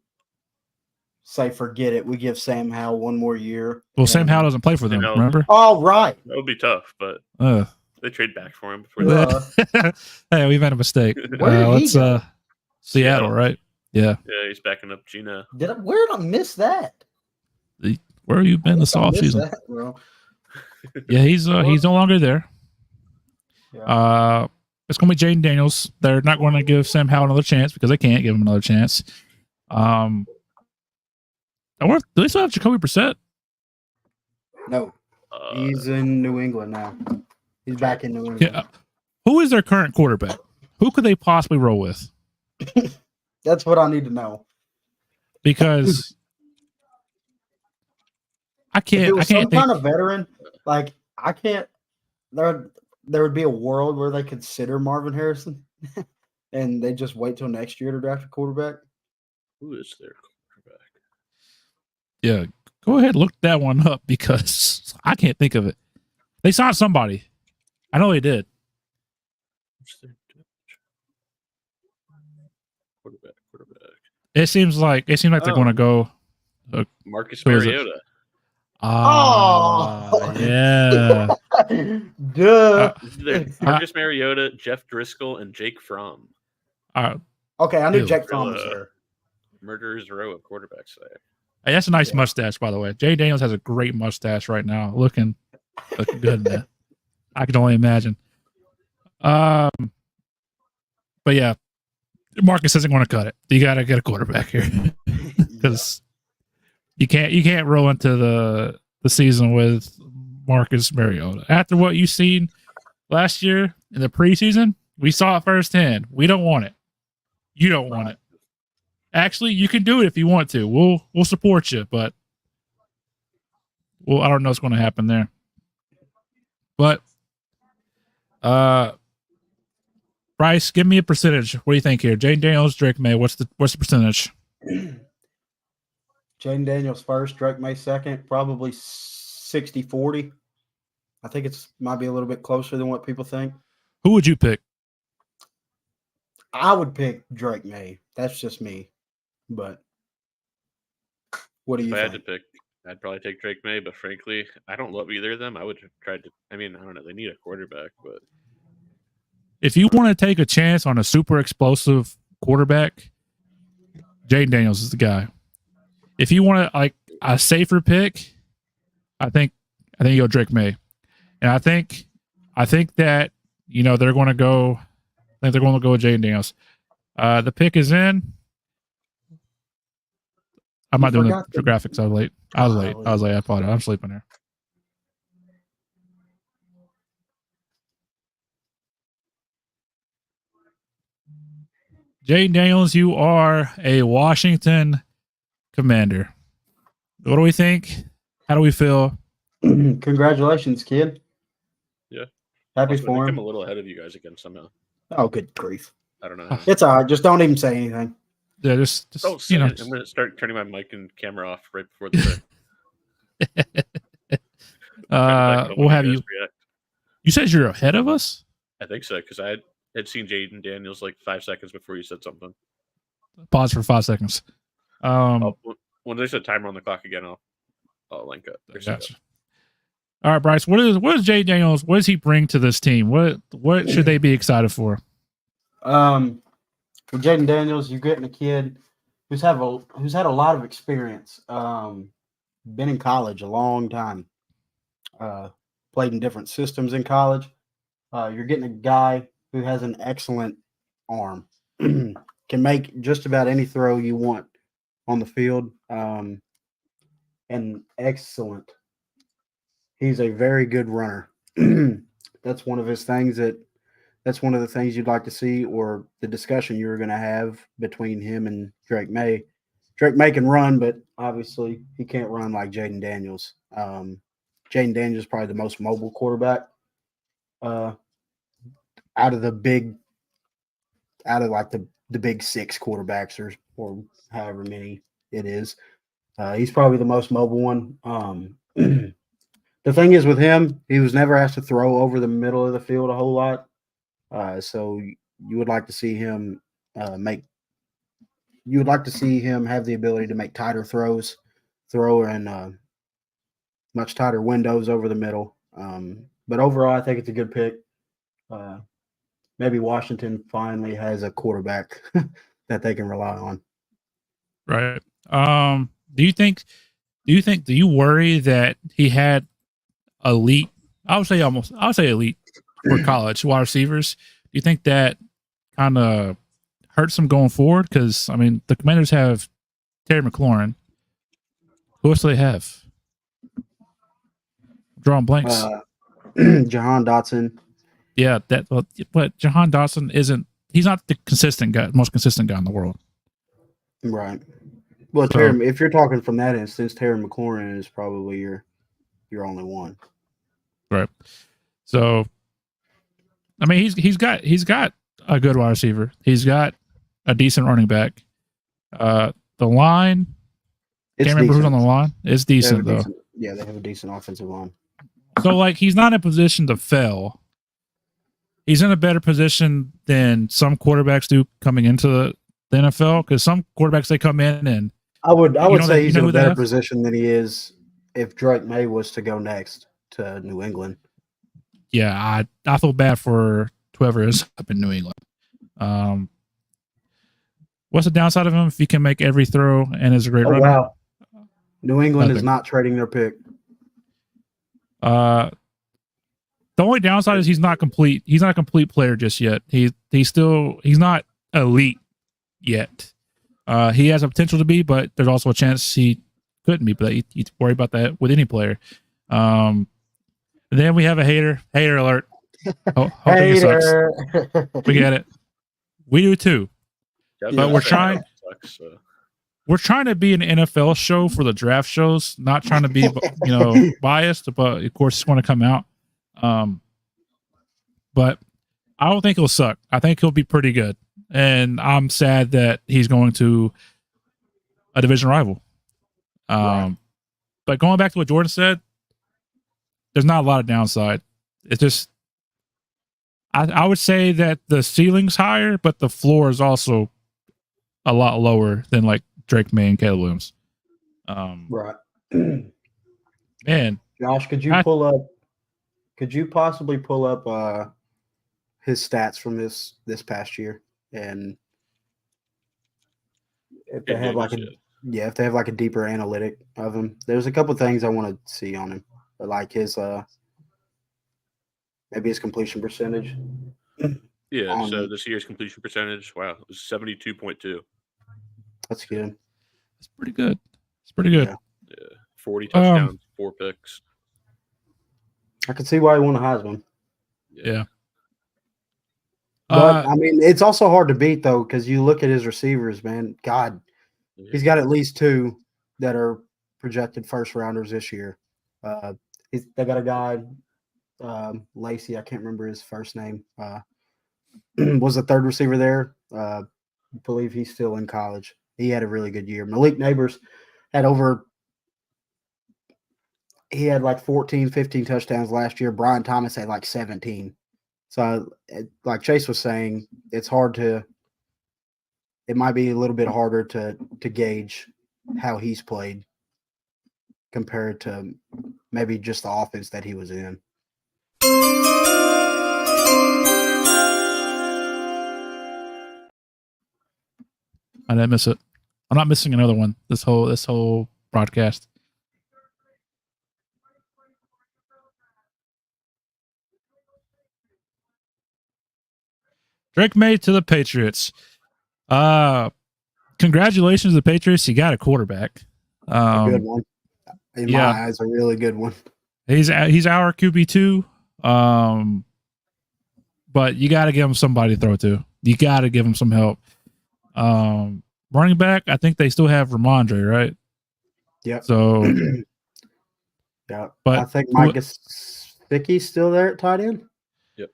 say, forget it, we give Sam Howell one more year? Well, Sam Howell doesn't play for them, remember? Oh, right. That would be tough, but they trade back for him. Hey, we've had a mistake. Where did he go? Seattle, right? Yeah. Yeah, he's backing up Gino. Where did I miss that? Where have you been this offseason? Yeah, he's no longer there. Yeah. It's going to be Jaden Daniels. They're not going to give Sam Howell another chance because they can't give him another chance. I wonder, do they still have Jacoby Brissett? No. He's in New England now. He's back in New England. Yeah. Who is their current quarterback? Who could they possibly roll with? That's what I need to know. Because I can't think kind of veteran. Like I can't. There would be a world where they consider Marvin Harrison, and they just wait till next year to draft a quarterback. Who is their quarterback? Yeah, go ahead, look that one up because I can't think of it. They signed somebody. I know they did. Quarterback. It seems like they're going to go Marcus Mariota. Yeah. Duh. Marcus Mariota, Jeff Driscoll, and Jake Fromm. Okay, I knew Jake Fromm was there. Murderer's row of quarterbacks there. Hey, that's a nice mustache, by the way. Jay Daniels has a great mustache right now. Looking good, man. I can only imagine. But yeah, Marcus isn't going to cut it. You got to get a quarterback here because you can't roll into the season with Marcus Mariota. After what you've seen last year in the preseason, we saw it firsthand. We don't want it. You don't want it. Actually, you can do it if you want to. We'll support you, but I don't know what's going to happen there. But Bryce, give me a percentage. What do you think here? Jaden Daniels, Drake May. What's the percentage? Jaden Daniels first, Drake May second, probably 60-40. I think it's might be a little bit closer than what people think. Who would you pick? I would pick Drake May. That's just me. But what do you think? If I had to pick, I'd probably take Drake May, but frankly, I don't love either of them. I would try to. I mean, I don't know. They need a quarterback, but if you want to take a chance on a super explosive quarterback, Jaden Daniels is the guy. If you want to like a safer pick, I think you go Drake May, and I think that they're going to go. I think they're going to go with Jaden Daniels. The pick is in. I'm not doing the graphics. I was late. I apologize. I'm sleeping here. Jaden Daniels, you are a Washington Commander. What do we think? How do we feel? Congratulations, kid. Yeah. Happy Also, I for think him. I'm a little ahead of you guys again somehow. Oh, good grief. I don't know how. It's all right. Just don't even say anything. Yeah, just Don't you say know. it. I'm going to start turning my mic and camera off right before the pick. We'll have you. React. You said you're ahead of us? I think so, because I had seen Jaden Daniels like 5 seconds before you said something. Pause for 5 seconds. When there's a timer on the clock again, I'll link up. Gotcha. All right, Bryce. What is Jaden Daniels? What does he bring to this team? What should they be excited for? With Jaden Daniels, you're getting a kid who's had a lot of experience. Been in college a long time. Played in different systems in college. You're getting a guy who has an excellent arm. Can make just about any throw you want on the field. And excellent. He's a very good runner. That's one of his things that's one of the things you'd like to see, or the discussion you're going to have between him and Drake May. Drake May can run, but obviously he can't run like Jaden Daniels. Jaden Daniels is probably the most mobile quarterback out of the big six quarterbacks or however many it is. He's probably the most mobile one. The thing is with him, he was never asked to throw over the middle of the field a whole lot. So you would like to see him have the ability to make tighter throws, throw in much tighter windows over the middle. But overall, I think it's a good pick. Maybe Washington finally has a quarterback that they can rely on. Right. Do you worry that he had elite? I would say elite for college wide receivers. Do you think that kind of hurts them going forward? Because I mean, the Commanders have Terry McLaurin. Who else do they have? Drawing blanks. Jahan Dotson. Yeah, but Jahan Dotson isn't. He's not the most consistent guy in the world. Right. Well, Terry, if you're talking from that instance, Terry McLaurin is probably your only one. Right. So, I mean, he's got a good wide receiver. He's got a decent running back. The line, can't remember who's on the line. It's decent though. They have a decent offensive line. So, like, he's not in a position to fail. He's in a better position than some quarterbacks do coming into the NFL, because some quarterbacks, they come in and I would say he's in a better position than he is if Drake May was to go next to New England. Yeah, I feel bad for whoever is up in New England. What's the downside of him if he can make every throw and is a great runner? Wow. New England is not trading their pick. The only downside is he's not complete. He's not a complete player just yet. He's not elite yet. He has a potential to be, but there's also a chance he couldn't be. But you worry about that with any player. And then we have a hater alert. Hoping he sucks. We get it. We do too. But we're trying. We're trying to be an NFL show for the draft shows, not trying to be, biased, but of course it's going to come out. But I don't think he'll suck. I think he'll be pretty good. And I'm sad that he's going to a division rival. Right. But going back to what Jordan said, there's not a lot of downside. It's just, I would say that the ceiling's higher, but the floor is also a lot lower than like Drake May and Caleb Williams. Right. Man. Josh, could you possibly pull up his stats from this past year? And if they have if they have like a deeper analytic of him, there's a couple things I want to see on him, like his maybe his completion percentage. Yeah. So this year's completion percentage, wow, it was 72.2. That's good. That's pretty good. It's pretty good. Yeah. 40 touchdowns, 4 picks. I can see why he won a Heisman. Yeah. But I mean, it's also hard to beat though, because you look at his receivers, man. God, he's got at least 2 that are projected first rounders this year. They got a guy, Lacey. I can't remember his first name. Was the 3rd receiver there. I believe he's still in college. He had a really good year. Malik Neighbors had he had like 14, 15 touchdowns last year. Brian Thomas had like 17. So, like Chase was saying, it might be a little bit harder to gauge how he's played compared to maybe just the offense that he was in. I didn't miss it. I'm not missing another one this whole broadcast. Drake May to the Patriots. Congratulations to the Patriots. You got a quarterback. A good one. In my eyes, a really good one. He's our QB2. But you got to give him somebody to throw to. You got to give him some help. Running back, I think they still have Ramondre, right? Yep. So, yeah. But I think Mike Gesicki's still there at tight end. Yep.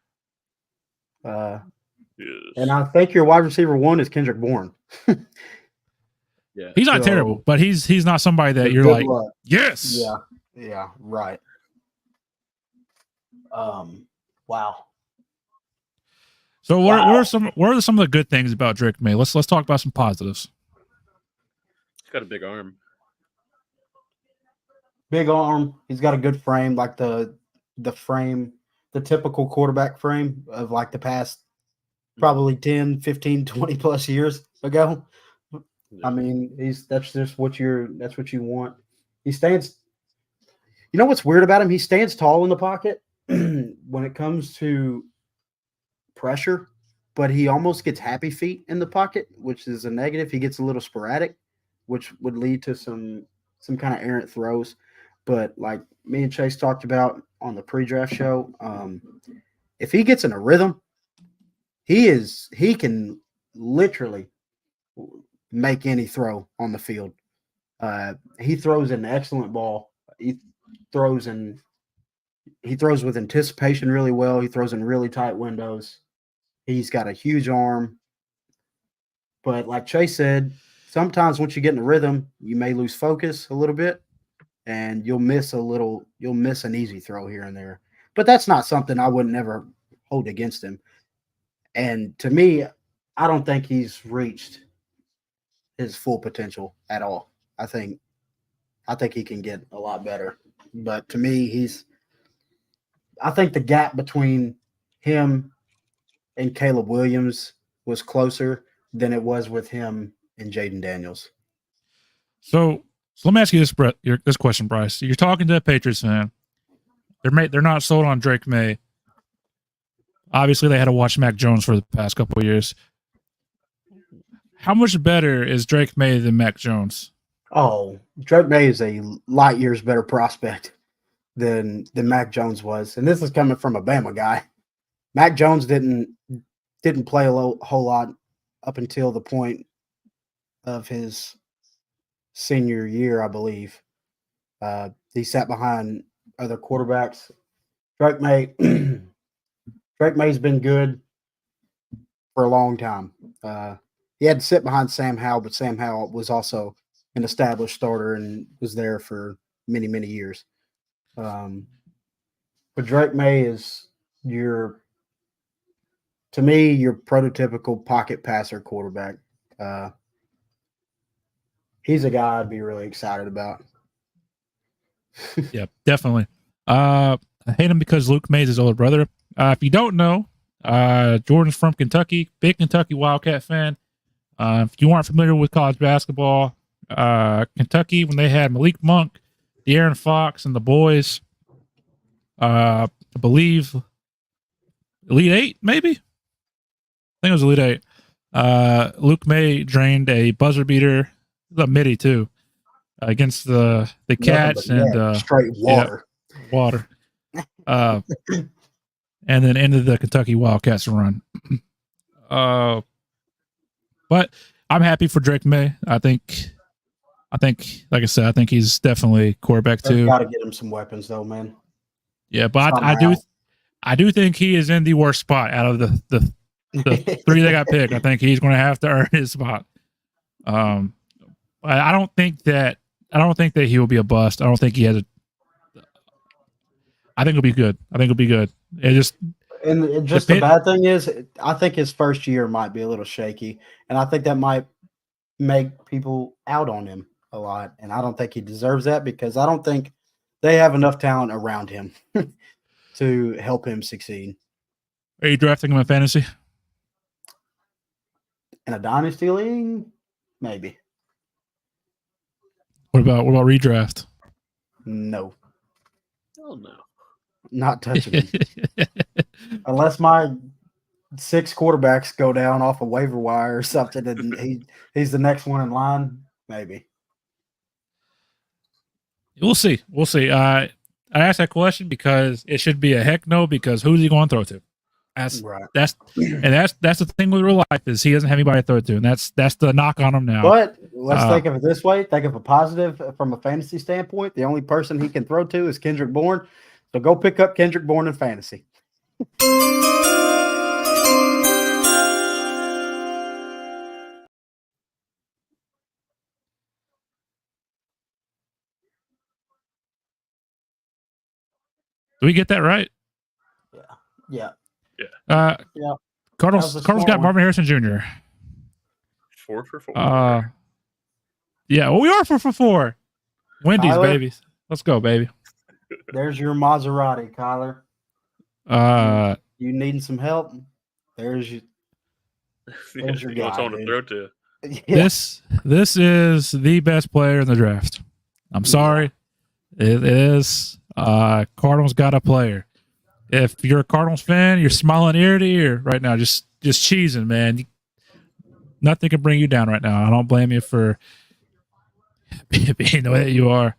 Yes. And I think your wide receiver 1 is Kendrick Bourne. Yeah. He's not terrible, but he's not somebody that you're like, luck. Yes. Yeah. Yeah. Right. Wow. So what are some of the good things about Drake May? Let's talk about some positives. He's got a big arm. Big arm. He's got a good frame, like the frame, the typical quarterback frame of like the past probably 10, 15, 20 plus years ago. Yeah. I mean, that's what you want. He stands. You know what's weird about him? He stands tall in the pocket when it comes to pressure, but he almost gets happy feet in the pocket, which is a negative. He gets a little sporadic, which would lead to some kind of errant throws. But like me and Chase talked about on the pre-draft show, if he gets in a rhythm, he can literally make any throw on the field. He throws an excellent ball. He throws with anticipation really well. He throws in really tight windows. He's got a huge arm. But like Chase said, sometimes once you get in a rhythm, you may lose focus a little bit and you'll miss an easy throw here and there. But that's not something I would never hold against him. And to me, I don't think he's reached his full potential at all. I think he can get a lot better. But to me, I think the gap between him and Caleb Williams was closer than it was with him and Jaden Daniels. So let me ask you this question, Bryce. You're talking to a Patriots fan. They're not sold on Drake May. Obviously, they had to watch Mac Jones for the past couple of years. How much better is Drake May than Mac Jones? Oh, Drake May is a light years better prospect than Mac Jones was, and this is coming from a Bama guy. Mac Jones didn't play a whole lot up until the point of his senior year, I believe. He sat behind other quarterbacks. Drake May's been good for a long time. He had to sit behind Sam Howell, but Sam Howell was also an established starter and was there for many, many years. But Drake May is your prototypical pocket passer quarterback. He's a guy I'd be really excited about. Yeah, definitely. I hate him because Luke May is his older brother. If you don't know, Jordan's from Kentucky, big Kentucky Wildcat fan. If you aren't familiar with college basketball, Kentucky, when they had Malik Monk, De'Aaron Fox, and the boys, I believe Elite Eight, maybe? I think it was Elite Eight. Luke May drained a buzzer beater, the midi too, against the Cats and straight water. Yeah, water. And then ended the Kentucky Wildcats run. But I'm happy for Drake May. I think, like I said, I think he's definitely quarterback too. Got to get him some weapons, though, man. Yeah, but I do think he is in the worst spot out of the three that got picked. I think he's going to have to earn his spot. I don't think that he will be a bust. I don't think he has a. I think it'll be good. It just the bad thing is, I think his first year might be a little shaky, and I think that might make people out on him a lot. And I don't think he deserves that because I don't think they have enough talent around him to help him succeed. Are you drafting him in fantasy? In a dynasty league, maybe. What about redraft? No. Oh no. Not touching him. Unless my 6 quarterbacks go down off a waiver wire or something, and he's the next one in line, maybe. We'll see. I asked that question because it should be a heck no, because who's he going to throw to? That's the thing with real life is he doesn't have anybody to throw to, and that's the knock on him now. But let's think of it this way. Think of a positive from a fantasy standpoint. The only person he can throw to is Kendrick Bourne. So go pick up Kendrick Bourne in fantasy. Do we get that right? Yeah. Cardinals got Marvin Harrison Jr. 4 for 4. Yeah, well, we are 4 for 4. Wendy's, Kyler, baby. Let's go, baby. There's your Maserati, Kyler. You needing some help? There's your guy. Want someone to throw to. Yeah. This is the best player in the draft. I'm sorry. It is. Cardinals got a player. If you're a Cardinals fan, you're smiling ear to ear right now, just cheesing, man. Nothing can bring you down right now. I don't blame you for being the way that you are.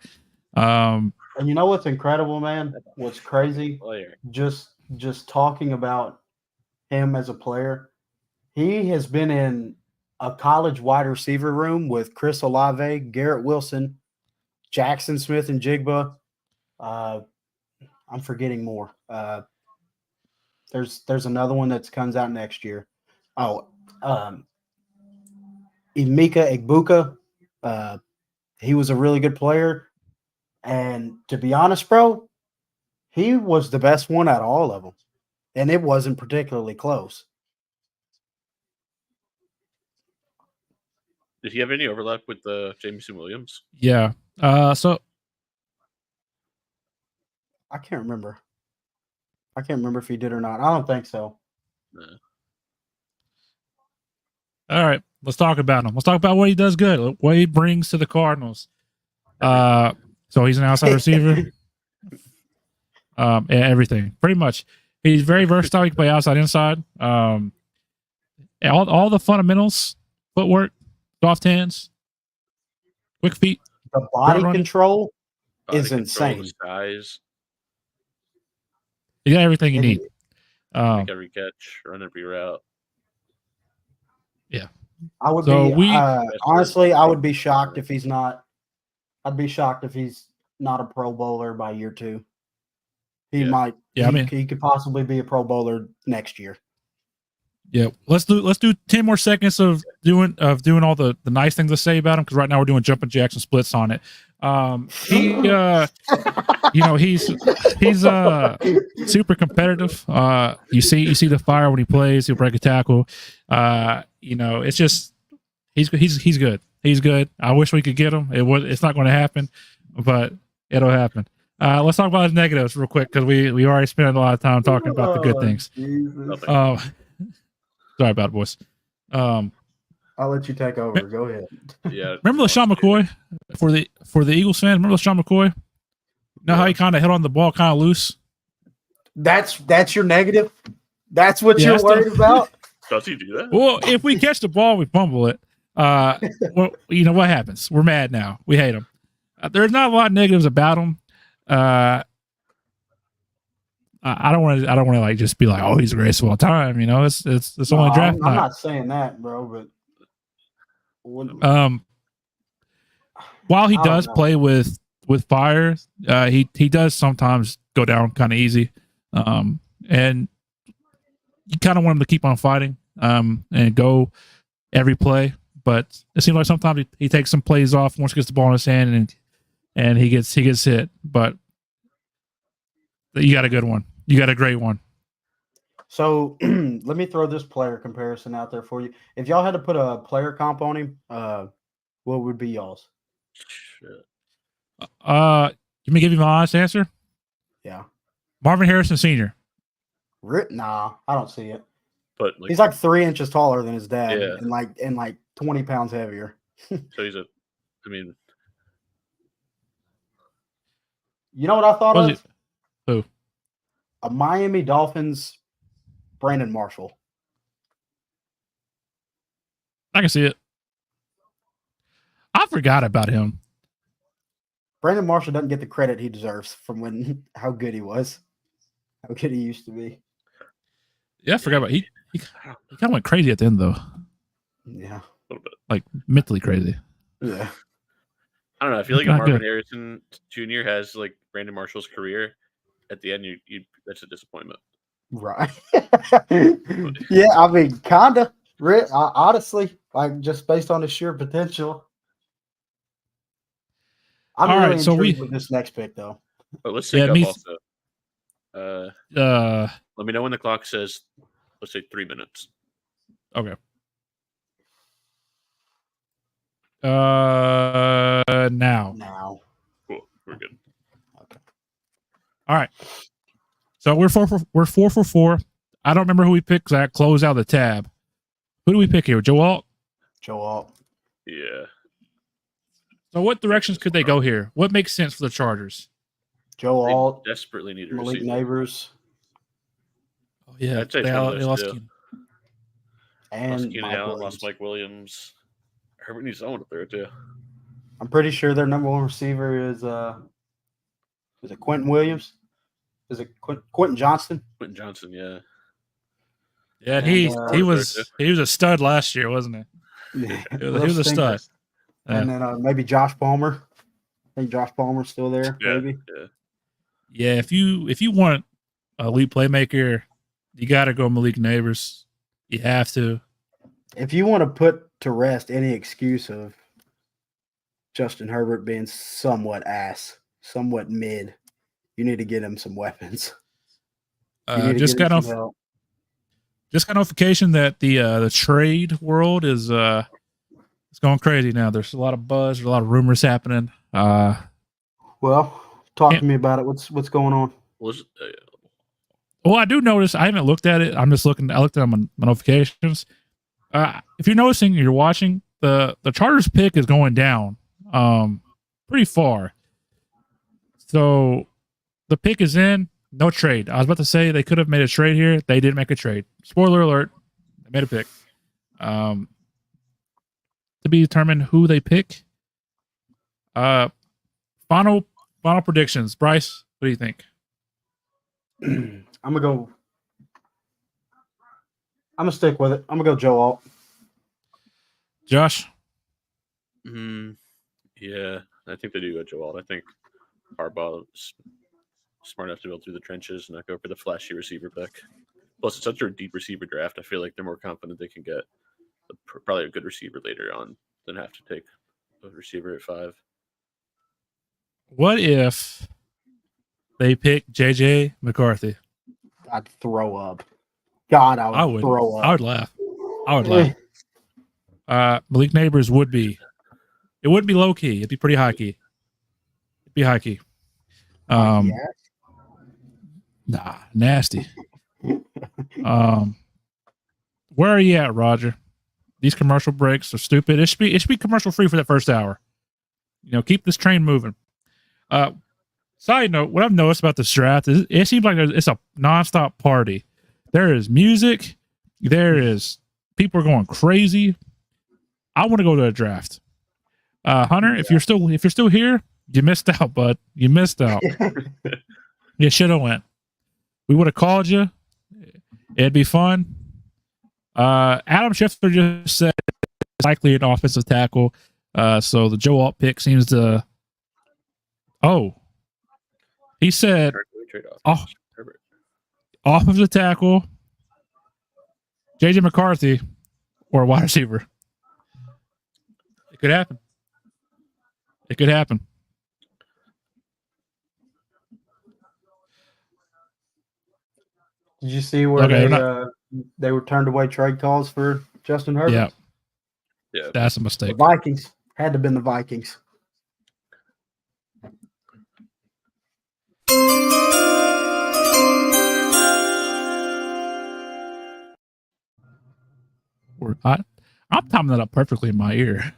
And you know what's incredible, man? What's crazy? Just talking about him as a player. He has been in a college wide receiver room with Chris Olave, Garrett Wilson, Jackson Smith and Jigba. I'm forgetting more. There's another one that comes out next year. Emeka Egbuka. He was a really good player. And to be honest, bro, he was the best one out of all of them. And it wasn't particularly close. Did he have any overlap with Jameson Williams? Yeah. So I can't remember. If he did or not. I don't think so. No. All right, let's talk about him. Let's talk about what he does good, what he brings to the Cardinals. So he's an outside receiver. Everything, pretty much. He's very versatile. He can play outside, inside. All the fundamentals, footwork, soft hands, quick feet. The body control is insane. Size. You got everything you need. Make every catch, run every route. Yeah. I would honestly, I would be shocked if he's not. I'd be shocked if he's not a Pro Bowler by year 2. He might. Yeah, he could possibly be a Pro Bowler next year. Yeah, let's do 10 more seconds of doing all the nice things to say about him, because right now we're doing jumping jacks and splits on it. He's super competitive. You see the fire when he plays. He'll break a tackle. It's just he's good. He's good. I wish we could get him. It's not going to happen, but it'll happen. Let's talk about his negatives real quick, because we already spent a lot of time talking about the good things. Sorry about it, boys. I'll let you take over. Go ahead. Yeah. Remember LaShawn McCoy for the Eagles fans? Remember LaShawn McCoy? Know how he kind of hit on the ball kind of loose? That's your negative? That's what you're worried about? Does he do that? Well, if we catch the ball, we fumble it. Well, you know what happens? We're mad now. We hate him. There's not a lot of negatives about him. I don't want to like just be like, oh, he's the greatest of all time. You know, it's only draft night. I'm not saying that, bro. But while he does play with fire, he does sometimes go down kind of easy, and you kind of want him to keep on fighting, and go every play. But it seems like sometimes he takes some plays off once he gets the ball in his hand, and he gets hit. But you got a good one. You got a great one. So let me throw this player comparison out there for you. If y'all had to put a player comp on him, what would be y'all's? Shit. Let me give you my honest answer. Yeah. Marvin Harrison Sr. Nah, I don't see it. But he's like 3 inches taller than his dad, Yeah. and like 20 pounds heavier. So he's you know what I thought of? Who? A Miami Dolphins Brandon Marshall. I can see it. I forgot about him. Brandon Marshall doesn't get the credit he deserves from how good he was, how good he used to be. Yeah, I forgot about he kind of went crazy at the end though. Yeah, a little bit. Like mentally crazy. Yeah. I don't know. I feel like if Marvin Harrison Jr. has like Brandon Marshall's career, at the end, you that's a disappointment. Right. Yeah, I mean, kinda. Honestly, like just based on the sheer potential. I'm really intrigued with this next pick, though. But let's sync up also. Let me know when the clock says, let's say 3 minutes. Okay. Now. Cool. We're good. Okay. All right. So we're 4 for 4. I don't remember who we picked because I closed out the tab. Who do we pick here? Joe Alt? Joe Alt. Yeah. So what directions could they go here? What makes sense for the Chargers? Joe Alt. Desperately need a Malik receiver. Neighbors. Oh, yeah. I'd say they lost Keenan. And Keenan Allen lost Mike Williams. Herbert needs someone up there too. I'm pretty sure their number one receiver is it Quentin Williams? Is it Quentin Johnston? Quentin Johnson, yeah. Yeah, he was a stud last year, wasn't he? Yeah, he was a stud. And then maybe Josh Palmer. I think Josh Palmer's still there. Yeah, maybe. Yeah. If you want an elite playmaker, you got to go Malik Neighbors. You have to. If you want to put to rest any excuse of Justin Herbert being somewhat mid, you need to get him some weapons. Just got notification that the trade world is it's going crazy now. There's a lot of buzz, there's a lot of rumors happening. Well, talk to me about it. What's going on? Well, I do notice. I haven't looked at it. I looked at my notifications. If you're noticing, you're watching, the Chargers pick is going down pretty far. So the pick is in, no trade. I was about to say they could have made a trade here. They didn't make a trade. Spoiler alert, they made a pick. To be determined who they pick. Final predictions. Bryce, what do you think? I'm gonna stick with it. I'm gonna go Joe Alt. Josh? Yeah, I think they do go Joe Alt. I think Harbaugh is smart enough to go through the trenches and not go for the flashy receiver pick. Plus, it's such a deep receiver draft. I feel like they're more confident they can get probably a good receiver later on than have to take a receiver at 5. What if they pick JJ McCarthy? I'd throw up. God, I would throw up. I would laugh. Malik Neighbors would be. It wouldn't be low key. It'd be pretty high key. It'd be high key. Nah, nasty. Where are you at, Roger? These commercial breaks are stupid. It should be commercial free for that first hour. Keep this train moving. Side note, what I've noticed about this draft is it seems like it's a nonstop party. There is music. There is people are going crazy. I want to go to a draft. Hunter, if you're still here, you missed out, bud. You missed out. You should have went. we would have called you. It'd be fun. Adam Schefter just said it's likely an offensive tackle. So the Joe Alt pick seems to. Oh, he said offensive tackle, JJ McCarthy, or wide receiver. It could happen. It could happen. Did you see where they were turned away trade calls for Justin Herbert? Yeah, that's a mistake. The Vikings had to have been the Vikings. I'm timing that up perfectly in my ear.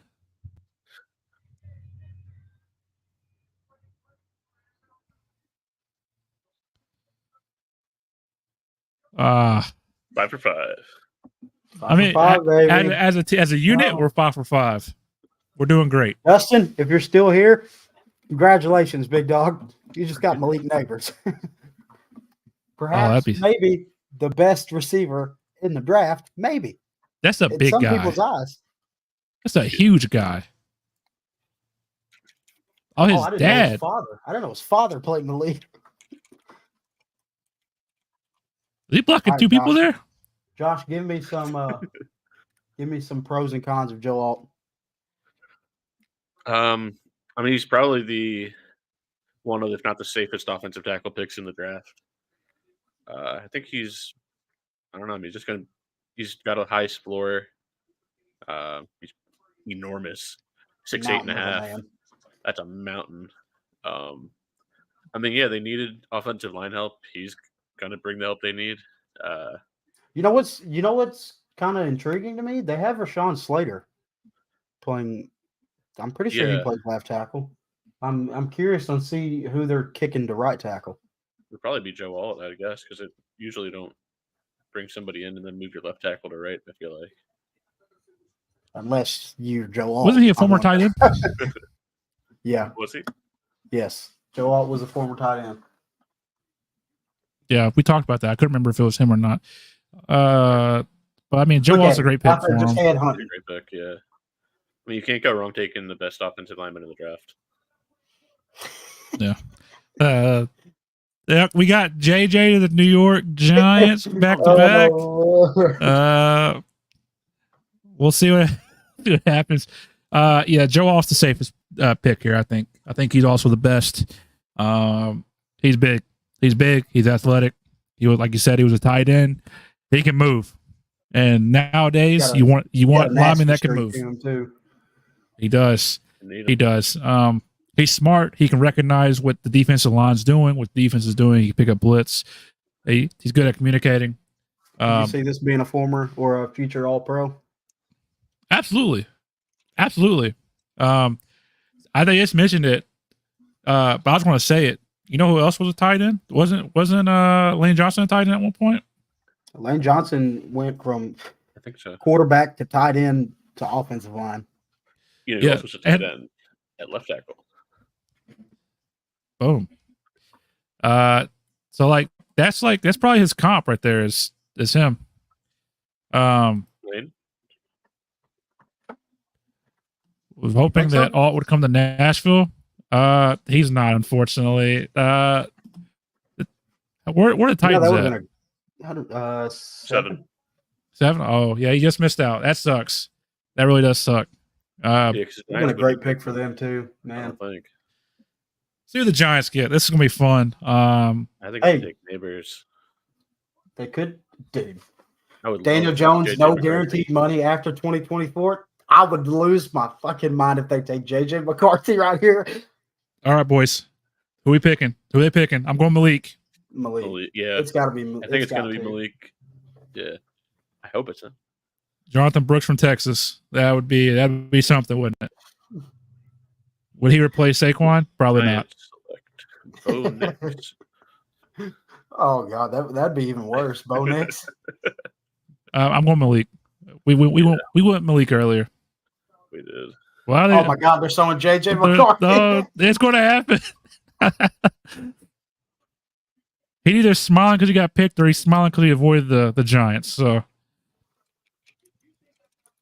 $5 for $5. I mean, as a unit, we're 5 for 5. We're doing great. Justin, if you're still here, congratulations, big dog. You just got Malik Neighbors. Perhaps maybe the best receiver in the draft. Maybe. That's a big guy. In some people's eyes. That's a huge guy. Oh, his dad. I didn't know his father played in the league. Is he blocking two people there? Josh, give me some pros and cons of Joe Alt. I mean, he's probably the one of, if not the safest offensive tackle picks in the draft. I think he's got a high floor. He's enormous, 6'8.5". That's a mountain. I mean, yeah, they needed offensive line help. He's gonna bring the help they need. You know what's kind of intriguing to me? They have Rashawn Slater playing. I'm pretty sure he plays left tackle. I'm curious to see who they're kicking to right tackle. It'll probably be Joe Alt, I guess, because it usually don't bring somebody in and then move your left tackle to right. I feel like, unless you're Joe Alt. Wasn't he a former tight end? Yeah. Was he? Yes, Joe Alt was a former tight end. Yeah, we talked about that. I couldn't remember if it was him or not. But I mean, Joe Alt's a great pick for him. Great pick, yeah. I mean, you can't go wrong taking the best offensive lineman in the draft. Yeah. Yeah, we got JJ to the New York Giants back to back. We'll see what happens. Yeah, Joe Alt's the safest pick here. I think he's also the best. He's big. He's athletic. He was, like you said, he was a tight end. He can move. And nowadays, you want linemen that can move. He does. He does. He's smart. He can recognize what the defensive line's doing, what the defense is doing. He can pick up blitz. He's good at communicating. Do you see this being a former or a future All-Pro? Absolutely. I think I just mentioned it, but I was going to say it. You know who else was a tight end? Wasn't Lane Johnson a tight end at one point? Lane Johnson went from I think so. quarterback to tight end to offensive line. You know, he also was a tight end at left tackle. Boom. So that's probably his comp right there is him. Lane? Was hoping that Alt would come to Nashville. He's not, unfortunately. Where the Titans at? 7. 7? Oh, yeah, he just missed out. That sucks. That really does suck. It's been a great pick for them too, man. I think. See what the Giants get. This is gonna be fun. I think they take Neighbors. They could, dude. Daniel Jones, no guaranteed money after 2024. I would lose my fucking mind if they take JJ McCarthy right here. All right, boys. Who we picking? Who are they picking? I'm going Malik. Yeah. It's got to be I think it's going to be Malik. Yeah. I hope it's him. Jonathan Brooks from Texas. That'd be something, wouldn't it? Would he replace Saquon? Probably not. Oh God, that'd be even worse. Bo Nix. I'm going Malik. We went Malik earlier. We did. Well, oh my God, they're showing JJ McCarthy. It's going to happen. He's either smiling because he got picked or he's smiling because he avoided the Giants. So,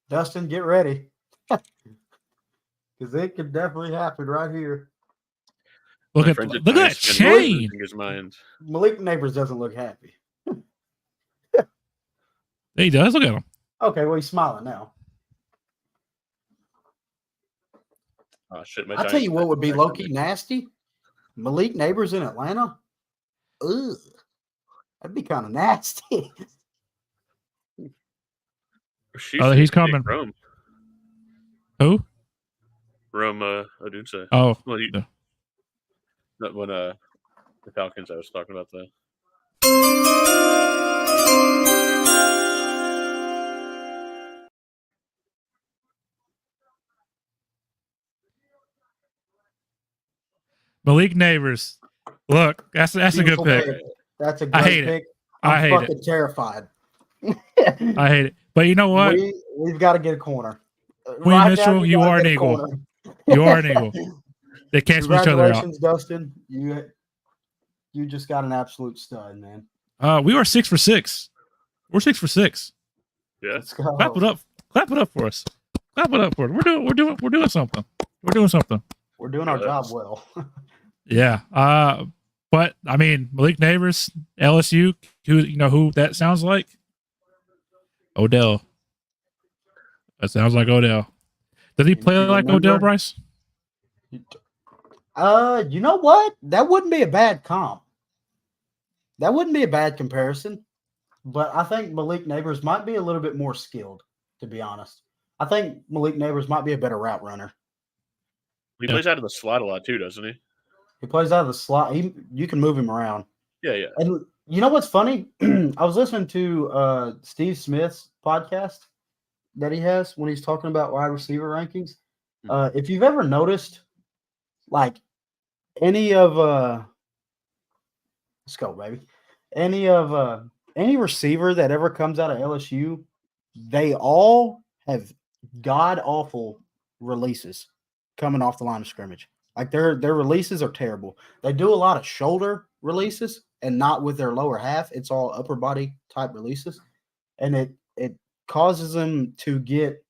Dustin, get ready. Because it could definitely happen right here. look at that chain. His mind. Malik Neighbors doesn't look happy. He does. Look at him. Okay, well, he's smiling now. Oh, shit, I'll tell you what would be low-key nasty. Malik Neighbors in Atlanta. Ugh. That'd be kind of nasty. He's coming. Rome. Who? Rome Odunze. Oh. Well, not when the Falcons I was talking about the. Malik Neighbors. Look, that's a good pick. That's a great pick. I'm fucking terrified. I hate it. But you know what? We've got to get a corner. Queen Mitchell, you are an Eagle. You are an Eagle. They cancel each other out. Congratulations, Dustin. You just got an absolute stud, man. We are 6 for 6. We're 6 for 6. Yeah. Let's go. Clap it up. Clap it up for us. Clap it up for us. We're doing something. We're doing something. We're doing our job well. Yeah. But I mean, Malik Neighbors, LSU, who that sounds like? Odell. That sounds like Odell. Does he play like Odell, Bryce? You know what? That wouldn't be a bad comp. That wouldn't be a bad comparison. But I think Malik Neighbors might be a little bit more skilled, to be honest. I think Malik Neighbors might be a better route runner. He plays out of the slot a lot too, doesn't he? He plays out of the slot. You can move him around. Yeah. And you know what's funny? I was listening to Steve Smith's podcast that he has when he's talking about wide receiver rankings. If you've ever noticed, like any of let's go, baby. Any receiver that ever comes out of LSU, they all have god awful releases coming off the line of scrimmage. Like their releases are terrible. They do a lot of shoulder releases and not with their lower half. It's all upper body type releases. And it causes them to get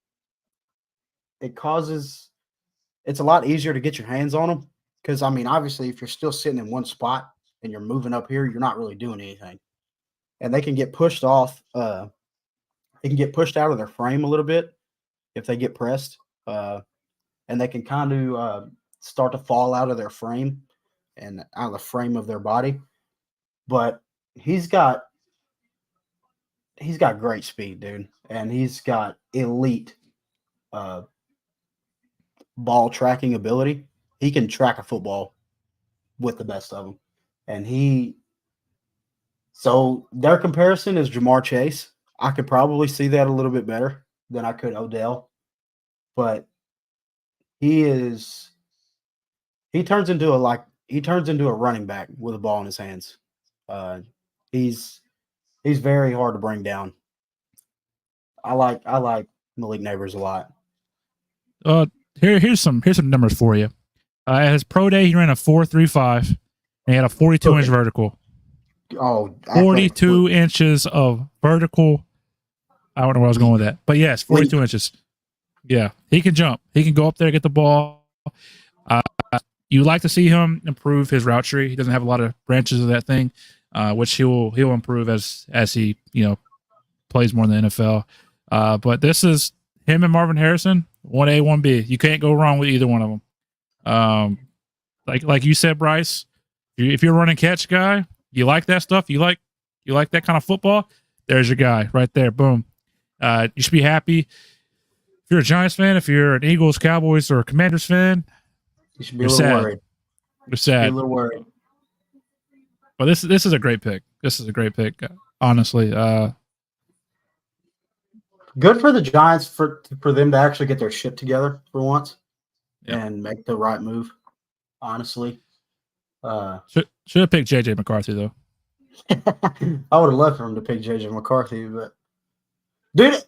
it's a lot easier to get your hands on them. Because I mean, obviously, if you're still sitting in one spot and you're moving up here, you're not really doing anything. And they can get pushed off. They can get pushed out of their frame a little bit if they get pressed. And they can kind of start to fall out of their frame and out of the frame of their body. But he's got great speed, dude. And he's got elite ball tracking ability. He can track a football with the best of them. And so their comparison is Jamar Chase. I could probably see that a little bit better than I could Odell. But he turns into a running back with a ball in his hands. He's very hard to bring down. I like Malik Neighbors a lot. Here's some numbers for you. At his pro day, he ran a 4.35, and he had a 42-inch vertical. Oh, 42 inches of vertical. I don't know where I was going with that, but yes, 42 inches. Yeah, he can jump. He can go up there, get the ball. You like to see him improve his route tree. He doesn't have a lot of branches of that thing, which he'll improve as he plays more in the NFL. But this is him and Marvin Harrison, 1A, 1B. You can't go wrong with either one of them. Like you said, Bryce, if you're a running catch guy, you like that stuff. You like that kind of football. There's your guy right there. Boom. You should be happy. If you're a Giants fan, if you're an Eagles, Cowboys, or Commanders fan, you should be a little worried. You're sad. Be a little worried. But this is a great pick. This is a great pick, honestly. Good for the Giants for them to actually get their shit together for once and make the right move. Honestly, should have picked JJ McCarthy though. I would have loved for him to pick JJ McCarthy, but dude,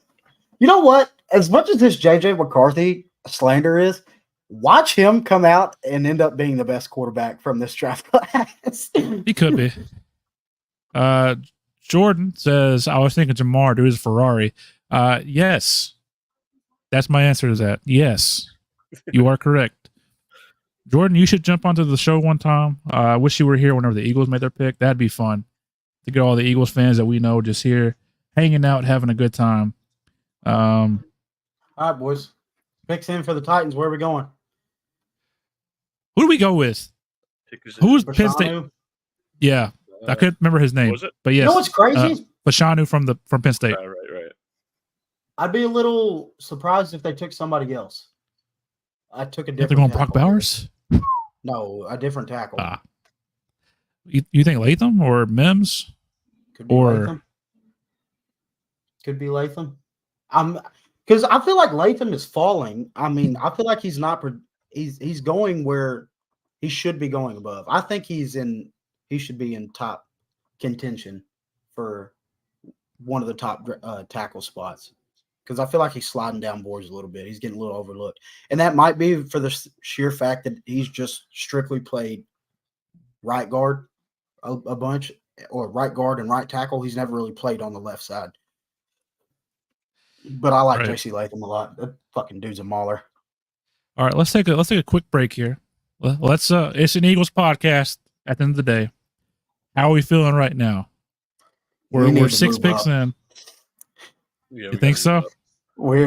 you know what? As much as this JJ McCarthy slander is, watch him come out and end up being the best quarterback from this draft class. He could be. Jordan says, I was thinking Jamar, dude, is Ferrari. Yes. That's my answer to that. Yes. You are correct. Jordan, you should jump onto the show one time. I wish you were here whenever the Eagles made their pick. That'd be fun to get all the Eagles fans that we know just here hanging out, having a good time. All right, boys. Picks in for the Titans. Where are we going? Who do we go with? Who's Penn State? Fashanu? Yeah, I couldn't remember his name. Was it? But yes, You know what's crazy? Fashanu from Penn State. Right. I'd be a little surprised if they took somebody else. I took a They're different going Brock Bowers. No, a different tackle. You think Latham or Mims? Could be or- Latham. Could be Latham. Because I feel like Latham is falling. I mean, I feel like he's not. He's going where he should be going above. I think he should be in top contention for one of the top tackle spots. Because I feel like he's sliding down boards a little bit. He's getting a little overlooked. And that might be for the sheer fact that he's just strictly played right guard a bunch, or right guard and right tackle. He's never really played on the left side. But I like Right. JC Latham a lot. That fucking dude's a mauler. All right, let's take a quick break here. Let's it's an Eagles podcast at the end of the day. How are we feeling right now? We need We're to 6 move picks up. in. Yeah, You we think gotta so? move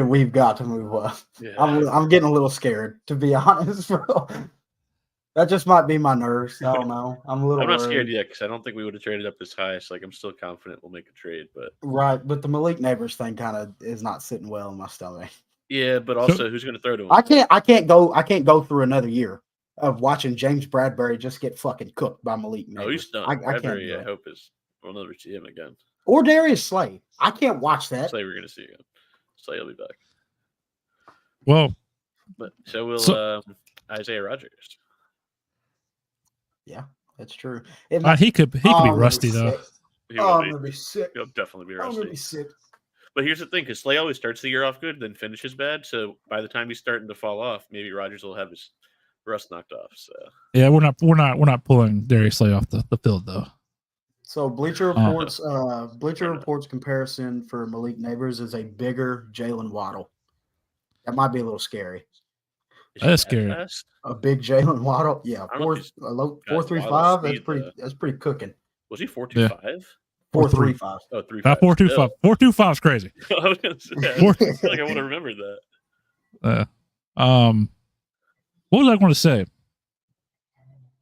up. We've got to move up. Yeah. I'm getting a little scared, to be honest, bro. That just might be my nerves. I don't know. I'm a little. I'm not worried. scared yet because I don't think we would have traded up this high. So I'm still confident we'll make a trade. But Right, but the Malik Neighbors thing kind of is not sitting well in my stomach. yeah, but also who's going to throw to him? I can't go through another year of watching James Bradbury just get fucking cooked by Malik Neighbors. Oh, he's done. I can't Bradbury, do I it. hope we'll never see him again. Or Darius Slay. I can't watch that. Slay we're going to see again. Slay will be back. Well, But so will Isaiah Rogers. Yeah, that's true. he could be rusty though. He Oh, will I'm be. gonna be sick. He'll definitely be I'm gonna be rusty. sick. But here's the thing, because Slay always starts the year off good, then finishes bad. So by the time he's starting to fall off, maybe Rogers will have his rust knocked off. So Yeah, we're not pulling Darius Slay off the field though. So Bleacher Reports comparison for Malik Neighbors is a bigger Jalen Waddle. That might be a little scary. That is scary. fast? A big Jalen Waddle, yeah, I don't know if he's 4.35. Waddle That's speed, pretty. That's pretty cooking. Was he 4.25? 4.35. Oh, 3.5. Not 4.25. 4.25 is crazy. I was gonna say, I Four- feel like I would have remembered that. What was I going to say?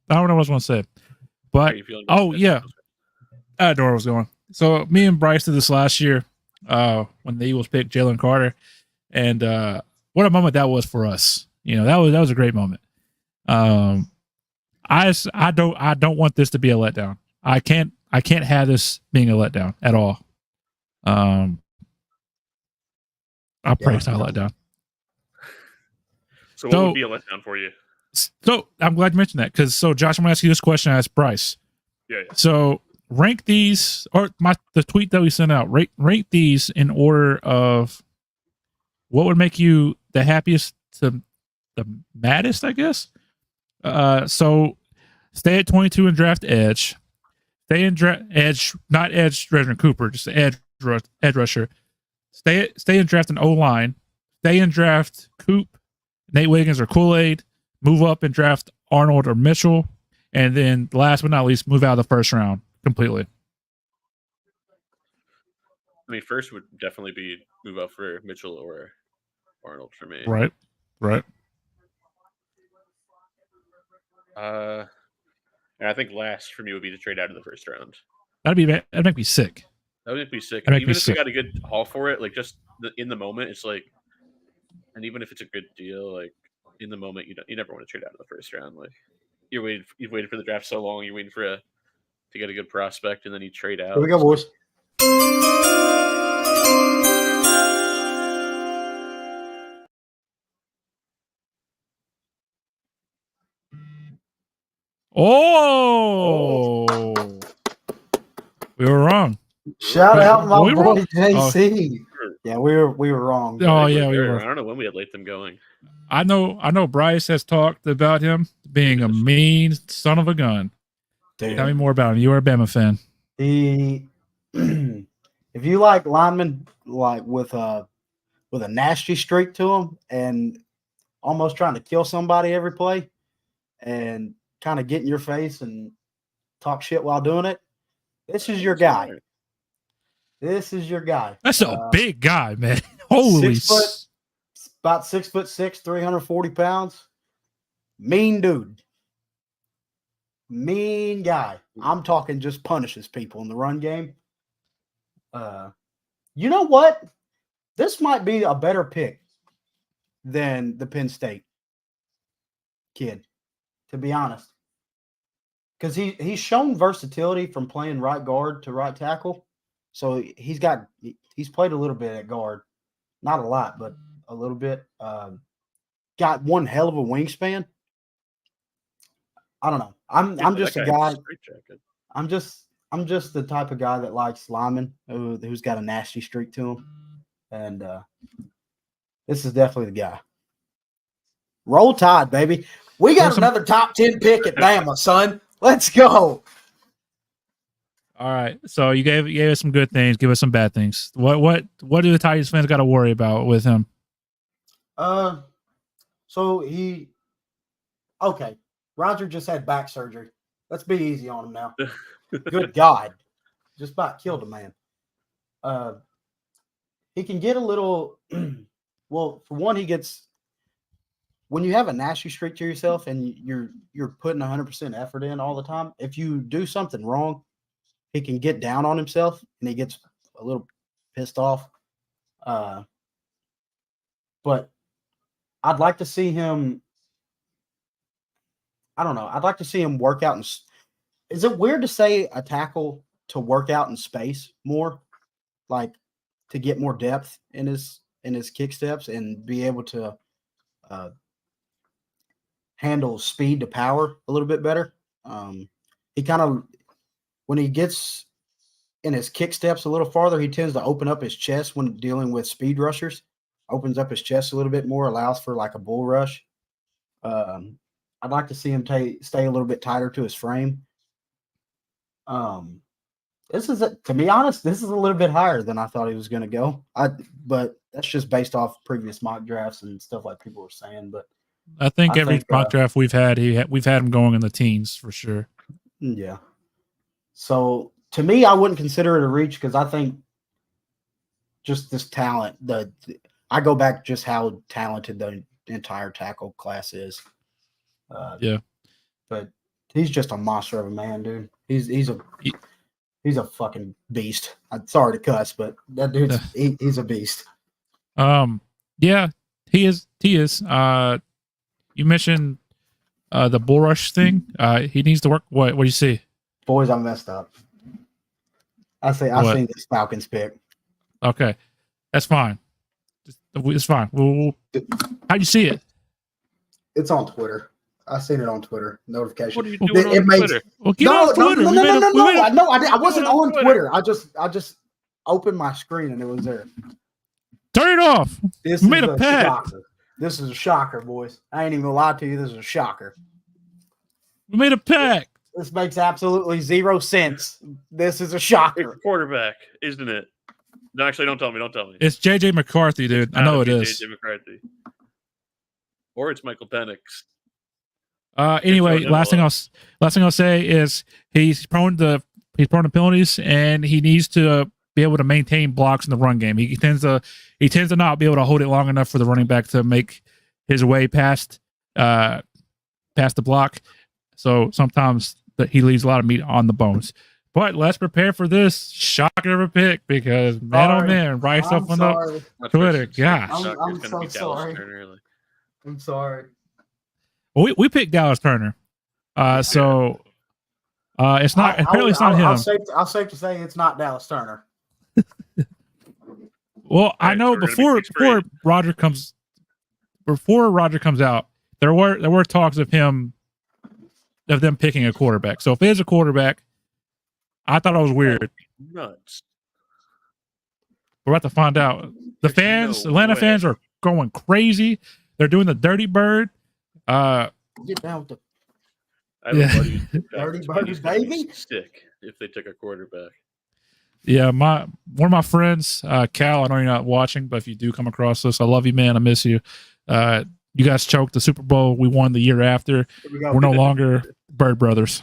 I don't know what I was going to say, How but are you feeling about oh that? yeah, I know where I was going. So me and Bryce did this last year when the Eagles picked Jalen Carter, and what a moment that was for us. You know, that was a great moment. I don't want this to be a letdown. I can't have this being a letdown at all. I pray it's not a letdown. So what would be a letdown for you? So I'm glad you mentioned that because Josh, I'm gonna ask you this question. I asked Bryce. Yeah. So rank these, or the tweet that we sent out. Rank these in order of what would make you the happiest to the maddest, I guess. So stay at 22 and draft edge. Stay in edge, not edge Reverend Cooper, just edge rusher. Stay in draft an O line. Stay in draft Coop, Nate Wiggins, or Kool-Aid. Move up and draft Arnold or Mitchell, and then last but not least, move out of the first round completely. I mean, first would definitely be move up for Mitchell or Arnold for me. Right. And I think last for me would be to trade out of the first round. That'd make me sick. That would be sick. That'd make Even me if sick. we got a good haul for it, like just in the moment, it's like, and even if it's a good deal, like in the moment, you never want to trade out of the first round. Like you've waited for the draft so long, you're waiting to get a good prospect, and then you trade out. Here we go, boys. Oh, we were wrong. Shout out my We were boy wrong. JC. Yeah, we were wrong. Oh yeah, we I were. don't know when we had them going. I know. Bryce has talked about him being a mean son of a gun. Dude. Tell me more about him. You are a Bama fan. He, if you like linemen like with a nasty streak to him and almost trying to kill somebody every play and kind of get in your face and talk shit while doing it, this is your guy. This is your guy. That's a big guy, man. Holy about 6'6", 340 pounds. Mean dude. Mean guy. I'm talking just punishes people in the run game. You know what? This might be a better pick than the Penn State kid, to be honest. Because he's shown versatility from playing right guard to right tackle. So he's played a little bit at guard. Not a lot, but a little bit. Got one hell of a wingspan. I don't know. I'm just a guy. I'm just the type of guy that likes linemen who's got a nasty streak to him. And this is definitely the guy. Roll Tide, baby. We got another top 10 pick at Bama, son. Let's go. All right. So you gave us some good things. Give us some bad things. What do the Titans fans got to worry about with him? So okay. Roger just had back surgery. Let's be easy on him now. Good God. Just about killed a man. He can get a little well, for one, when you have a nasty streak to yourself and you're putting 100% effort in all the time, if you do something wrong, he can get down on himself and he gets a little pissed off. But I'd like to see him. I don't know. I'd like to see him work out. Is it weird to say a tackle to work out in space more, like to get more depth in his kick steps and be able to handle speed to power a little bit better? He kind of, when he gets in his kick steps a little farther, he tends to open up his chest when dealing with speed rushers. Opens up his chest a little bit more, allows for like a bull rush. I'd like to see him stay a little bit tighter to his frame. To be honest, this is a little bit higher than I thought he was going to go. But that's just based off previous mock drafts and stuff like people were saying. But I think every mock draft we've had him going in the teens for sure. Yeah. So to me, I wouldn't consider it a reach because I think just this talent. I go back just how talented the entire tackle class is. Yeah, but he's just a monster of a man, dude. He's a fucking beast. I'm sorry to cuss, but that dude's he's a beast. Yeah, he is. You mentioned the bull rush thing. He needs to work. What do you see? Boys, I messed up. I've seen this Falcons pick. Okay, that's fine. It's fine. How'd you see it? It's on Twitter. I seen it on Twitter. Notification. What are you doing on Twitter? Well, get off Twitter. No, I wasn't on Twitter. I just opened my screen and it was there. Turn it off. This is made a pack. Shocker. This is a shocker, boys. I ain't even gonna lie to you. This is a shocker. We made a pack. This makes absolutely zero sense. This is a shocker. It's quarterback, isn't it? No, actually, don't tell me. Don't tell me. It's JJ McCarthy, dude. I know it is. JJ McCarthy. Or it's Michael Penix. Anyway, last thing I'll say is he's prone to penalties, and he needs to be able to maintain blocks in the run game. He tends to not be able to hold it long enough for the running back to make his way past the block. So sometimes he leaves a lot of meat on the bones. But let's prepare for this shocker of a pick because man, write something up on Twitter. Gosh, I'm so sorry. I'm sorry. Well, we picked Dallas Turner, so it's not. Apparently, it's not him. I'll safe to say it's not Dallas Turner. Well, I know before Roger comes out, there were talks of them picking a quarterback. So if it is a quarterback, I thought it was weird. Nuts. We're about to find out. Atlanta fans are going crazy. They're doing the dirty bird. Get down with the I have a buddy dirty bird, baby. Stick. if they took a quarterback. Yeah, one of my friends, Cal, I know you're not watching, but if you do come across this, I love you, man. I miss you. You guys choked the Super Bowl. We won the year after. We're no longer Bird Brothers.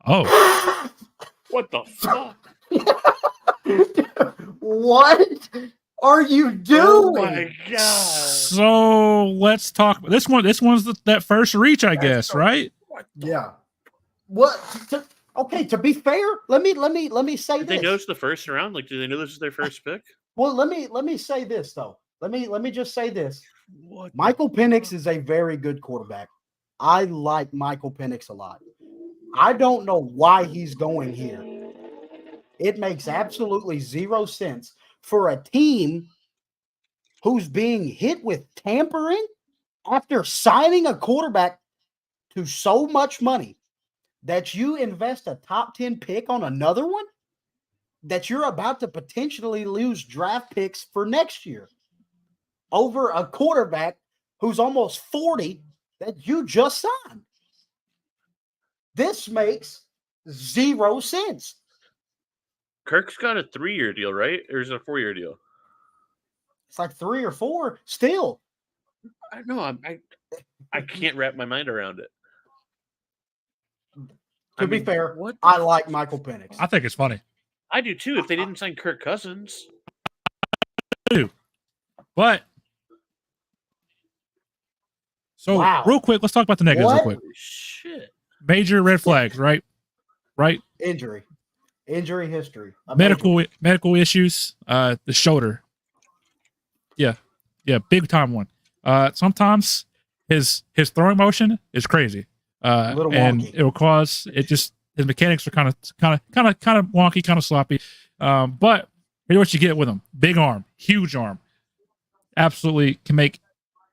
Oh, What the fuck? What are you doing? Oh my god! so let's talk. This one's that first reach, I guess, right? Yeah. What? Okay. To be fair, let me say Did this. they know it's the first round? Like, do they know this is their first pick? Well, let me say this though. Let me just say this. What? Michael Penix is a very good quarterback. I like Michael Penix a lot. I don't know why he's going here. It makes absolutely zero sense for a team who's being hit with tampering after signing a quarterback to so much money that you invest a top 10 pick on another one that you're about to potentially lose draft picks for next year over a quarterback who's almost 40 that you just signed. This makes zero sense. Kirk's got a 3-year deal, right? Or is it a 4-year deal? It's like 3 or 4 still. I know. I can't wrap my mind around it. To be fair, what I like Michael Penix. I think it's funny. I do too. If they didn't sign Kirk Cousins, But so Wow. real quick, let's talk about the negatives real quick. holy shit! Major red flags, right? Right. Injury history, Medical issues. The shoulder. Yeah, big time one. Sometimes his throwing motion is crazy. A little and wonky. it will cause it. Just his mechanics are kind of wonky, kind of sloppy. But here's what you get with him: big arm, huge arm. Absolutely can make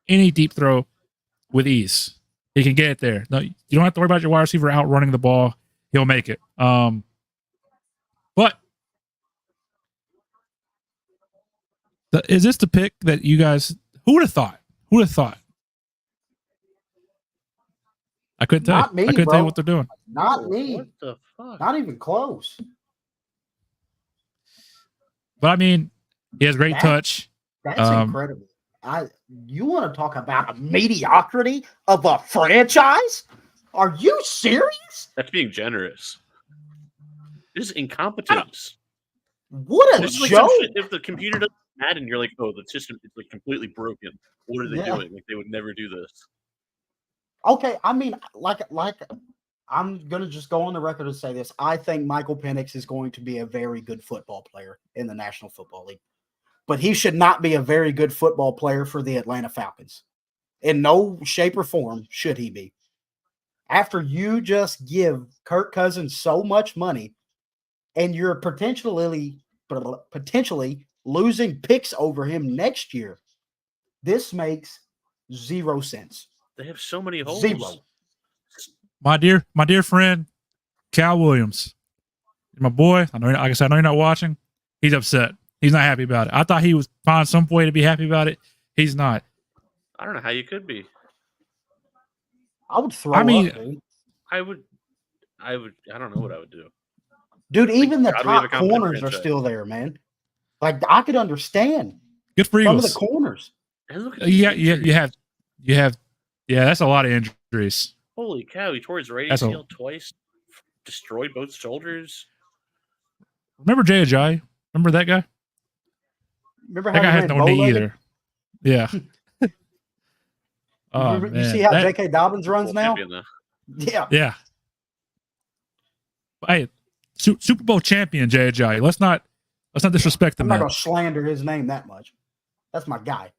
any deep throw with ease. He can get it there. No, you don't have to worry about your wide receiver outrunning the ball. He'll make it. But is this the pick that you guys? Who would have thought? Who would have thought? I couldn't tell. Not me, I couldn't tell you bro. what they're doing. Not me. What the fuck? Not even close. But I mean, he has great touch. That's incredible. You want to talk about a mediocrity of a franchise? Are you serious? That's being generous. This is incompetence. What a This is like joke! if the computer doesn't add and you're like, oh, the system is like completely broken. What are they doing? Like they would never do this. Okay, I mean, like I'm gonna just go on the record and say this. I think Michael Penix is going to be a very good football player in the National Football League. But he should not be a very good football player for the Atlanta Falcons. In no shape or form should he be. After you just give Kirk Cousins so much money and you're potentially losing picks over him next year, this makes zero sense. They have so many holes. Zero. My dear friend, Cal Williams, my boy. I know, like I said, I know you're not watching. He's upset. He's not happy about it. I thought he would find some way to be happy about it. He's not. I don't know how you could be. I would throw up, dude. I don't know what I would do. Dude, even the God, we have a top competent corners are franchise. still there, man. Like, I could understand Good for some of Eagles. the corners. And look at these You injuries. have. Yeah, that's a lot of injuries. Holy cow! He tore his right That's a- ACL twice, destroyed both shoulders. Remember Jay Ajayi? Remember that guy? Remember That how guy he has ran no knee bow-legged? either. Yeah. Oh, you man. see how That- J.K. Dobbins runs Super now? Bowl champion, though. Yeah. Yeah. Hey, Super Bowl champion Jay Ajayi. Let's not disrespect the I'm not man. going to slander his name that much. That's my guy.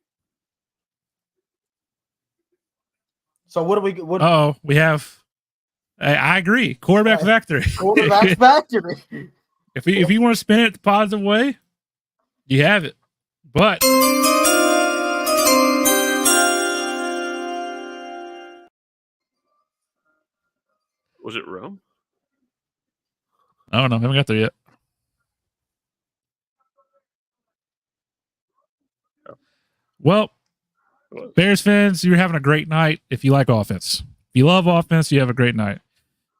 So what do we what Oh, we have. I agree. Quarterback factory. quarterback factory? If you want to spin it the positive way, you have it. But Was it Rome? I don't know. I haven't got there yet. Oh. Well, Bears fans, you're having a great night if you like offense. If you love offense, you have a great night.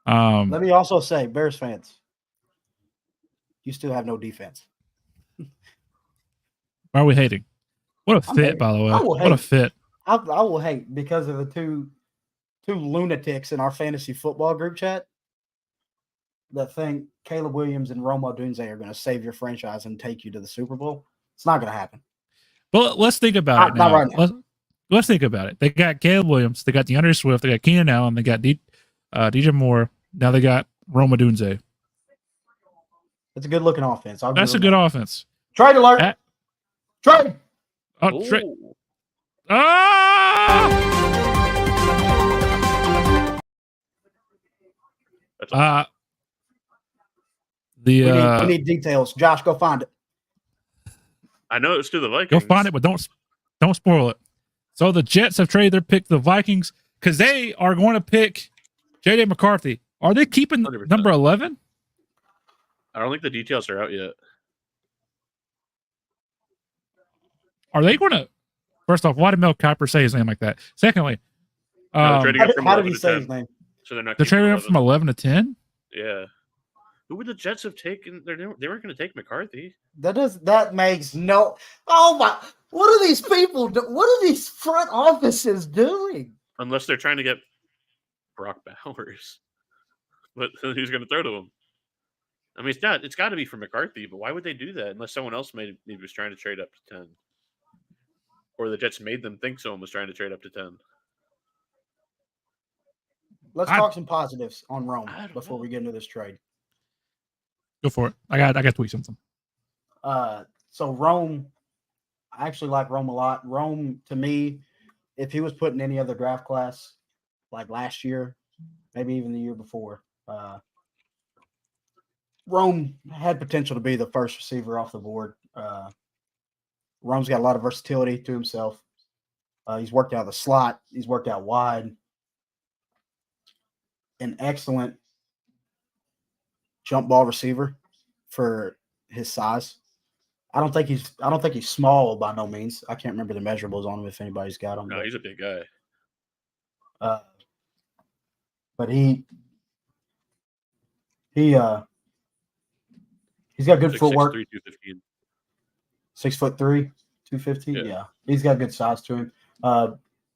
Let me also say, Bears fans, you still have no defense. Why are we hating? What a fit, by the way. What a fit. I will hate because of the two lunatics in our fantasy football group chat that think Caleb Williams and Rome Odunze are going to save your franchise and take you to the Super Bowl. It's not going to happen. Well, let's think about it now. Not right now. Let's think about it. They got Caleb Williams. They got DeAndre Swift. They got Keenan Allen. They got DJ Moore. Now they got Rome Odunze. It's a good-looking offense. That's a good offense. Trade alert. Trade. Oh, trade. Ah! We need details. Josh, go find it. I know it's to the Vikings. Go find it, but don't spoil it. So the Jets have traded their pick to the Vikings because they are going to pick J.J. McCarthy. Are they keeping 100%. Number 11? I don't think the details are out yet. Are they going to? First off, why did Mel Kiper say his name like that? Secondly, how did he say his name? So they're trading him from 11 to 10. Yeah. Who would the Jets have taken? They weren't going to take McCarthy. That makes no. Oh my! What are these people? What are these front offices doing? Unless they're trying to get Brock Bowers, but who's going to throw to him? I mean, it's got to be for McCarthy, but why would they do that unless someone else maybe was trying to trade up to 10, or the Jets made them think someone was trying to trade up to 10? Let's talk some positives on Rome before we get into this trade. Go for it. I got to tweet something. So Rome, I actually like Rome a lot. Rome, to me, if he was put in any other draft class, like last year, maybe even the year before, Rome had potential to be the first receiver off the board. Rome's got a lot of versatility to himself. He's worked out of the slot. He's worked out wide. An excellent jump ball receiver for his size. I don't think he's small by no means. I can't remember the measurables on him if anybody's got him. No, he's a big guy. But he's got good footwork. 6'3", 215. 6'3", 215. Yeah, he's got good size to him.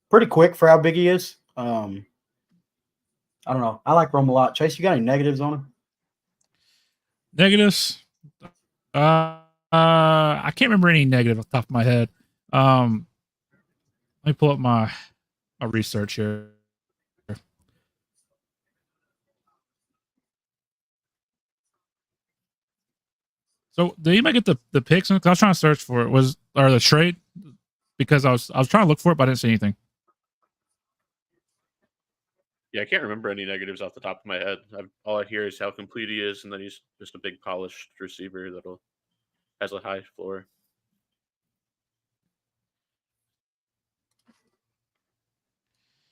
Pretty quick for how big he is. I don't know. I like Rome a lot. Chase, you got any negatives on him? Negatives? I can't remember any negative off the top of my head. Let me pull up my research here. So did anybody get the picks? I was trying to search for it. Or the trade? Because I was trying to look for it, but I didn't see anything. Yeah, I can't remember any negatives off the top of my head. All I hear is how complete he is, and then he's just a big polished receiver that has a high floor.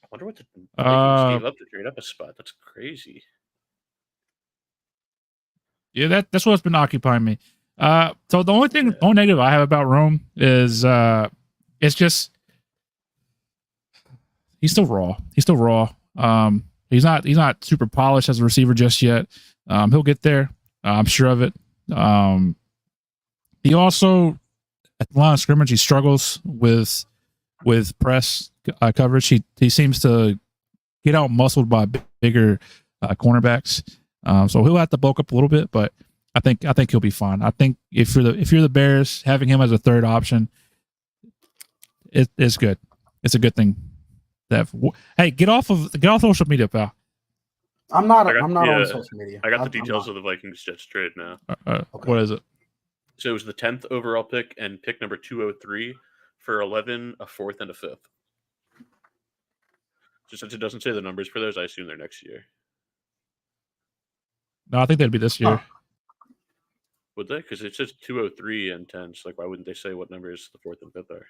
I wonder what the Vikings gave up to trade up a spot. That's crazy. Yeah, that's what's been occupying me. So the only negative I have about Rome is it's just he's still raw. He's still raw. He's not super polished as a receiver just yet. He'll get there. I'm sure of it. He also at the line of scrimmage he struggles with press coverage. He seems to get out muscled by bigger cornerbacks. So he'll have to bulk up a little bit, but I think he'll be fine. I think if you're the Bears, having him as a third option, it's good. It's a good thing. Hey, get off social media, pal. I'm not on social media. I got the details of the Vikings Jets trade now. Okay. What is it? So it was the 10th overall pick and pick number 203 for 11, a 4th, and a 5th. Just since it doesn't say the numbers for those, I assume they're next year. No, I think that'd be this year. Would they? Because it says 203 and 10. So why wouldn't they say what numbers the 4th and 5th are?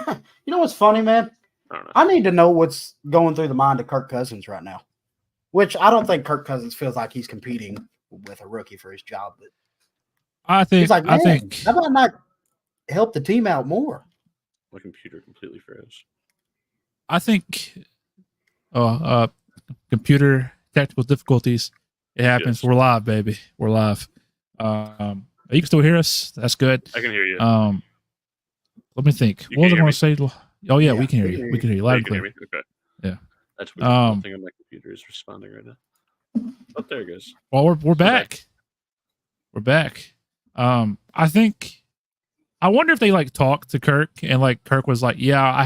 You know what's funny, man? I don't know. I need to know what's going through the mind of Kirk Cousins right now, which I don't think Kirk Cousins feels like he's competing with a rookie for his job. But he's like, man, how about not help the team out more? My computer completely froze. I think computer technical difficulties. It happens. Yes. We're live, baby. We're live. You can still hear us. That's good. I can hear you. Let me think. You what was I can going to say? Oh yeah, we can hear you. We can hear you loud and you can clear. hear me? Okay. Yeah. That's weird. I don't think my computer is responding right now. Oh, there it goes. Well, we're back. We're back. I think. I wonder if they like talked to Kirk and like Kirk was like, "Yeah, I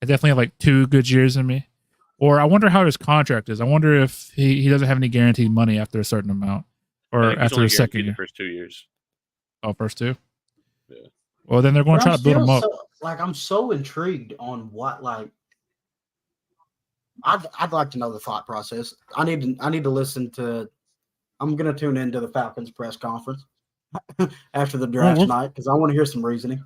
definitely have like 2 good years in me." Or I wonder how his contract is. I wonder if he doesn't have any guaranteed money after a certain amount, or after his second year. The first 2 years. Oh, first 2. Yeah. Well, then they're going to try to build him up. I'm so intrigued on what I'd like to know the thought process. I need to listen to. I'm going to tune into the Falcons press conference after the draft tonight because I want to hear some reasoning.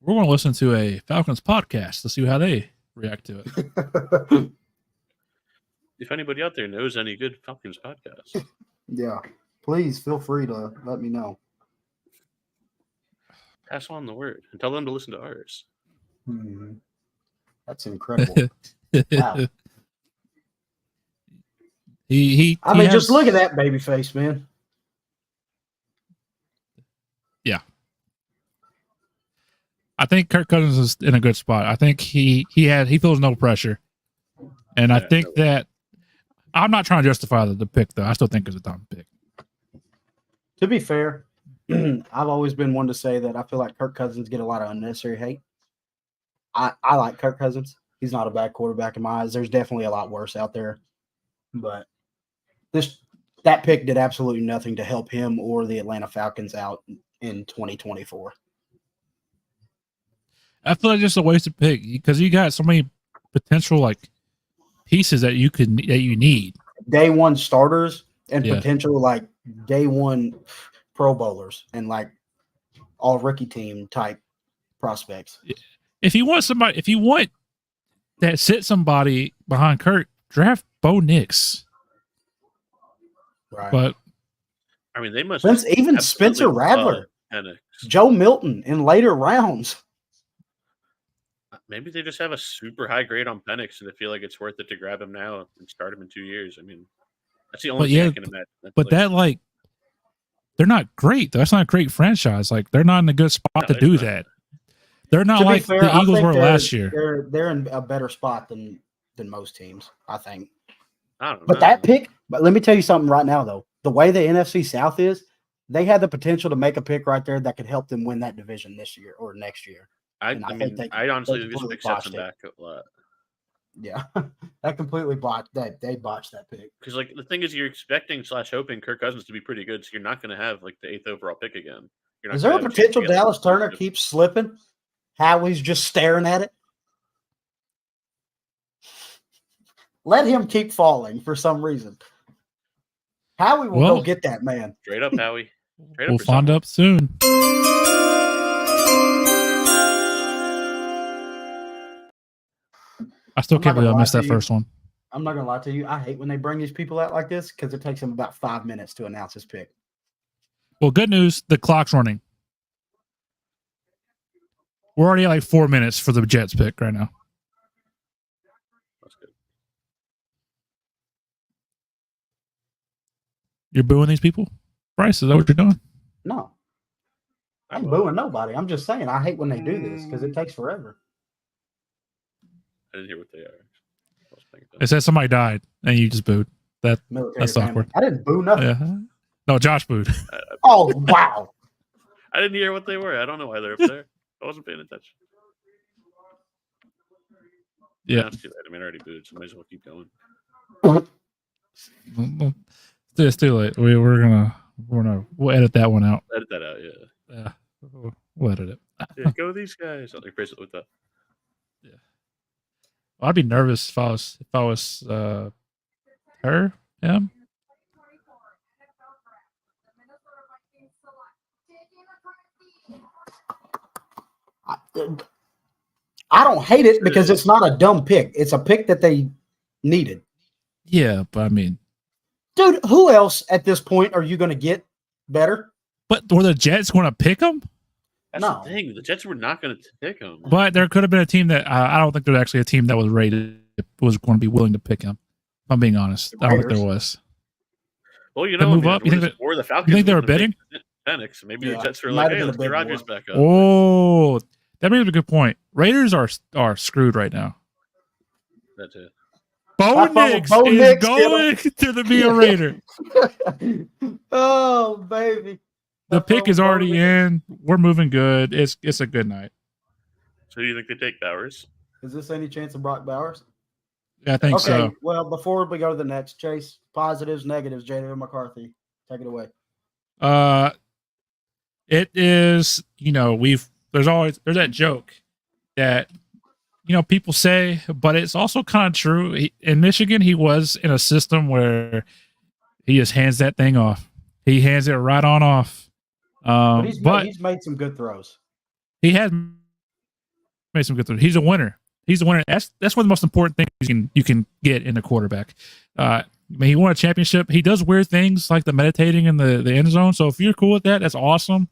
We're going to listen to a Falcons podcast to see how they react to it. If anybody out there knows any good Falcons podcasts, yeah, please feel free to let me know. Pass on the word and tell them to listen to ours. Mm-hmm. That's incredible. Wow. Just look at that baby face, man. Yeah. I think Kirk Cousins is in a good spot. I think he feels no pressure. And I think that I'm not trying to justify the pick, though. I still think it's a dumb pick. To be fair, I've always been one to say that I feel like Kirk Cousins get a lot of unnecessary hate. I like Kirk Cousins. He's not a bad quarterback in my eyes. There's definitely a lot worse out there. But that pick did absolutely nothing to help him or the Atlanta Falcons out in 2024. I feel like just a wasted pick because you got so many potential like pieces that you need. Day one starters and potential like day one Pro Bowlers and like all rookie team type prospects. If you want that sit somebody behind Kirk, draft Bo Nix. Right. But I mean, they must even Spencer Rattler, Joe Milton in later rounds. Maybe they just have a super high grade on Penix and they feel like it's worth it to grab him now and start him in 2 years. I mean, that's the only thing I can imagine. They're not great. That's not a great franchise. Like they're not in a good spot to do that. They're not like the Eagles were last year. They're in a better spot than most teams, I think. I don't know. But that pick, but let me tell you something right now, though. The way the NFC South is, they had the potential to make a pick right there that could help them win that division this year or next year. I honestly think this pick sets them back a lot. Yeah, that completely botched that. They botched that pick. Because like the thing is, you're expecting / hoping Kirk Cousins to be pretty good, so you're not going to have like the 8th overall pick again. Is there a potential Dallas Turner keeps slipping? Howie's just staring at it. Let him keep falling for some reason. Howie will go get that man. Straight up, Howie. We'll find out soon. I still can't believe I missed that first one. I'm not going to lie to you. I hate when they bring these people out like this because it takes them about 5 minutes to announce his pick. Well, good news. The clock's running. We're already at like 4 minutes for the Jets pick right now. That's good. You're booing these people? Bryce, is that what you're doing? No. I'm booing nobody. I'm just saying I hate when they do this because it takes forever. I didn't hear what they are. It said somebody died and you just booed. That's awkward. I didn't boo nothing. Yeah. No, Josh booed. Oh, wow. I didn't hear what they were. I don't know why they're up there. I wasn't paying attention. Yeah. That's too late. I mean, I already booed, so might as well keep going. It's too late. We'll edit that one out. Edit that out, yeah. Yeah. We'll edit it. Yeah, go these guys. I'll replace it with that. Yeah. Well, I'd be nervous if I was her, him. I don't hate it because it's not a dumb pick. It's a pick that they needed. Yeah, but I mean, dude, who else at this point are you going to get better? But were the Jets going to pick him? That's the thing. The Jets were not going to pick him. But there could have been a team that I don't think there's actually a team that was rated was going to be willing to pick him. If I'm being honest, I don't think there was. Well, you They know, move up. You think that, or the Falcons. You think they were bidding? Penix. Maybe the Jets were like, "Hey, let's get Rodgers back up." Oh, that brings up a good point. Raiders are screwed right now. That's it. Bo Nix is going to be a Raider. Oh, baby. The pick is already in. We're moving good. It's a good night. So do you think they take Bowers? Is this any chance of Brock Bowers? Yeah, I think so. Okay, well, before we go to the next, Chase, positives, negatives, J.J. McCarthy. Take it away. It is, there's that joke that, people say, but it's also kind of true. In Michigan, he was in a system where he just hands that thing off. He hands it right on off. But he's made some good throws. He has made some good throws. He's a winner. He's a winner. That's one of the most important things you can get in a quarterback. He won a championship. He does weird things like the meditating in the end zone. So if you're cool with that, that's awesome.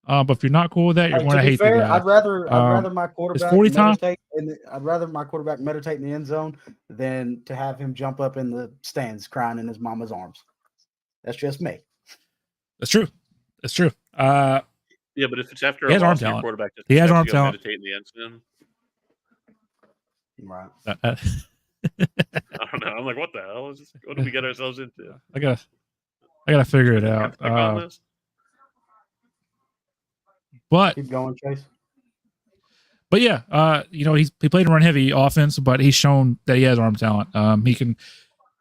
But if you're not cool with that, you're going to hate the guy. I'd rather my quarterback 40 times. I'd rather my quarterback meditate in the end zone than to have him jump up in the stands crying in his mama's arms. That's just me. That's true. That's true. Yeah, but if it's after he has arm talent. Quarterback, he has arm talent. Meditate in the end zone. Right. I don't know. I'm like, what the hell? What did we get ourselves into? I gotta figure it out. But keep going, Chase. But yeah, he played a run heavy offense, but he's shown that he has arm talent. He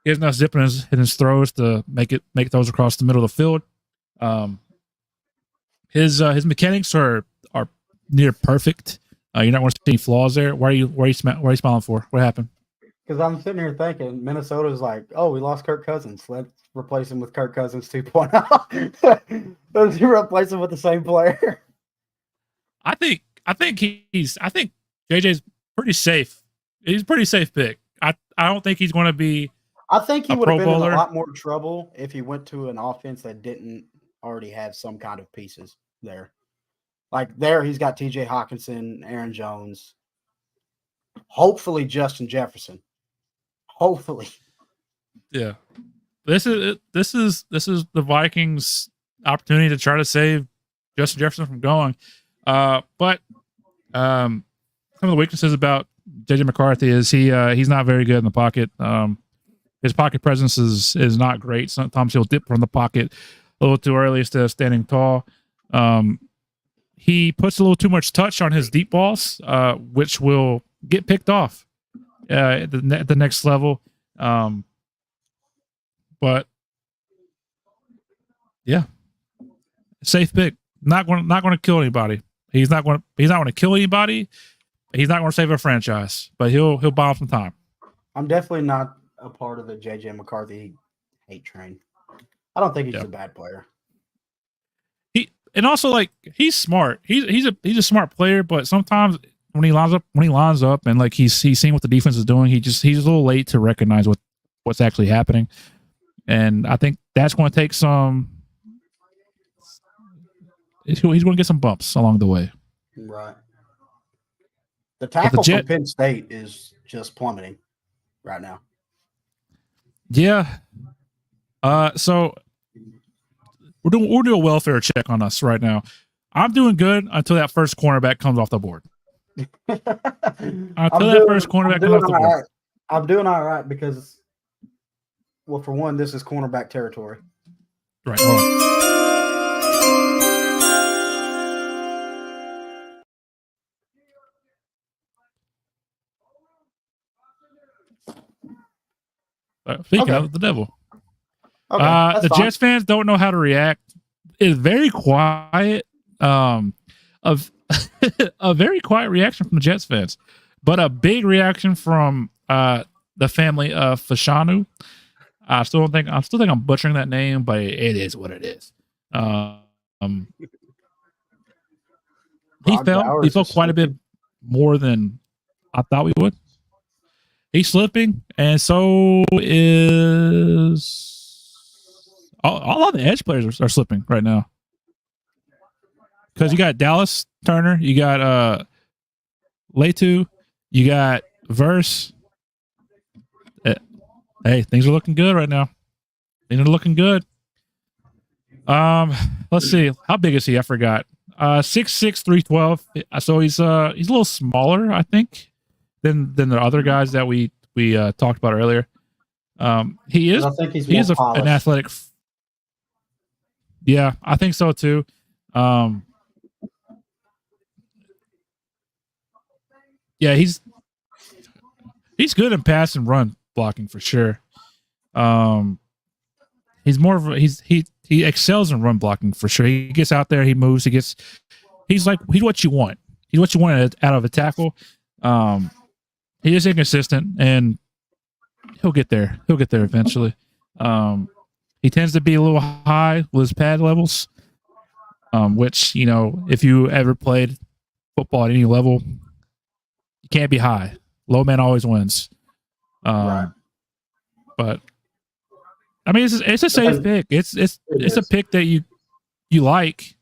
has enough zip in his throws to make those across the middle of the field. His mechanics are near perfect. You're not going to see any flaws there. Why are you smiling for? What happened? Because I'm sitting here thinking Minnesota's like, oh, we lost Kirk Cousins. Let's replace him with Kirk Cousins 2.0. Let's replace him with the same player. I think JJ's pretty safe. He's a pretty safe pick. I don't think he's going to be. I think he would have been bowler. in a lot more trouble if he went to an offense that didn't already have some kind of pieces there. Like there, he's got T.J. Hawkinson, Aaron Jones, hopefully Justin Jefferson. Hopefully, yeah. This is the Vikings' opportunity to try to save Justin Jefferson from going. But some of the weaknesses about J.J. McCarthy is he's not very good in the pocket. His pocket presence is not great. Sometimes he'll dip from the pocket a little too early instead of standing tall. He puts a little too much touch on his deep balls, which will get picked off at the next level. But yeah, safe pick. Not going to kill anybody. He's not going to kill anybody. He's not going to save a franchise, but he'll buy him some time. I'm definitely not a part of the J.J. McCarthy hate train. I don't think he's a bad player. And also, like, he's smart. He's a smart player, but sometimes when he lines up and like he's seeing what the defense is doing, he's a little late to recognize what's actually happening. And I think that's going to take some. He's going to get some bumps along the way. Right. The tackle from Penn State is just plummeting right now. Yeah. So we're doing a welfare check on us right now. I'm doing good until that first cornerback comes off the board. I'm doing all right because, well, for one, this is cornerback territory. Right. Hold on. Speaking of the devil. Okay, the Jets fans don't know how to react. It's very quiet. Of a very quiet reaction from the Jets fans, but a big reaction from the family of Fashanu. I still think I'm butchering that name, but it is what it is. He felt quite a bit more than I thought we would. He's slipping, and so is all of the edge players are slipping right now. Because you got Dallas Turner, you got Letu, you got Verse. Hey, things are looking good right now. Things are looking good. Let's see. How big is he? I forgot. 6'6", 312. So he's a little smaller, I think, than the other guys that we talked about earlier. He is. I think he is an athletic. Yeah, I think so too. Yeah, he's good in pass and run blocking for sure. He's more of he excels in run blocking for sure. He gets out there, he moves, he's what you want. He's what you want out of a tackle. He is inconsistent, and he'll get there. He'll get there eventually. He tends to be a little high with his pad levels, which, if you ever played football at any level, you can't be high. Low man always wins. Right. But I mean, it's a safe pick. It's a pick that you like.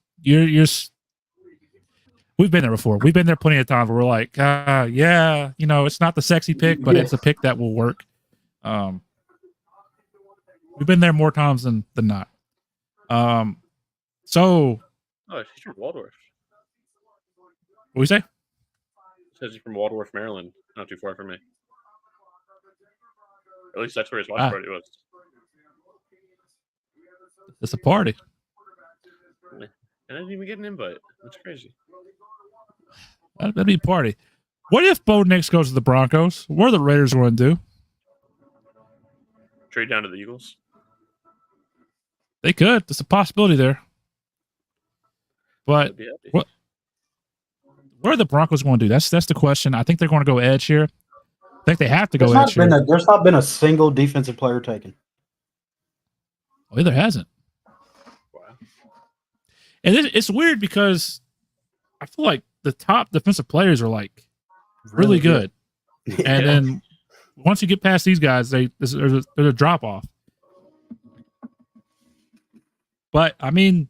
We've been there before. We've been there plenty of times where we're like, yeah, it's not the sexy pick, but it's a pick that will work. We've been there more times than not. So. Oh, he's from Waldorf. What we say? It says he's from Waldorf, Maryland. Not too far from me. At least that's where his watch party was. It's a party. And I didn't even get an invite. That's crazy. That'd be a party. What if Bo Nix goes to the Broncos? What are the Raiders going to do? Trade down to the Eagles? They could. There's a possibility there. But what are the Broncos going to do? That's the question. I think they're going to go edge here. I think they have to go edge here. There's not been a single defensive player taken. Well, there hasn't. Wow. And it's weird because I feel like the top defensive players are like really good. Yeah. And then once you get past these guys, there's a drop off. But I mean,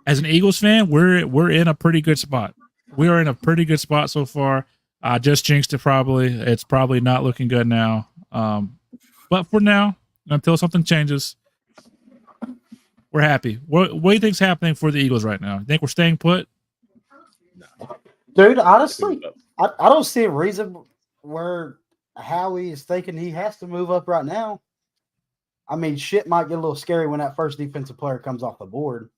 as an Eagles fan, we're in a pretty good spot. We are in a pretty good spot so far. I just jinxed it probably. It's probably not looking good now. But for now, until something changes, we're happy. What do you think's happening for the Eagles right now? You think we're staying put? Dude, honestly, I don't see a reason where Howie is thinking he has to move up right now. I mean, shit might get a little scary when that first defensive player comes off the board.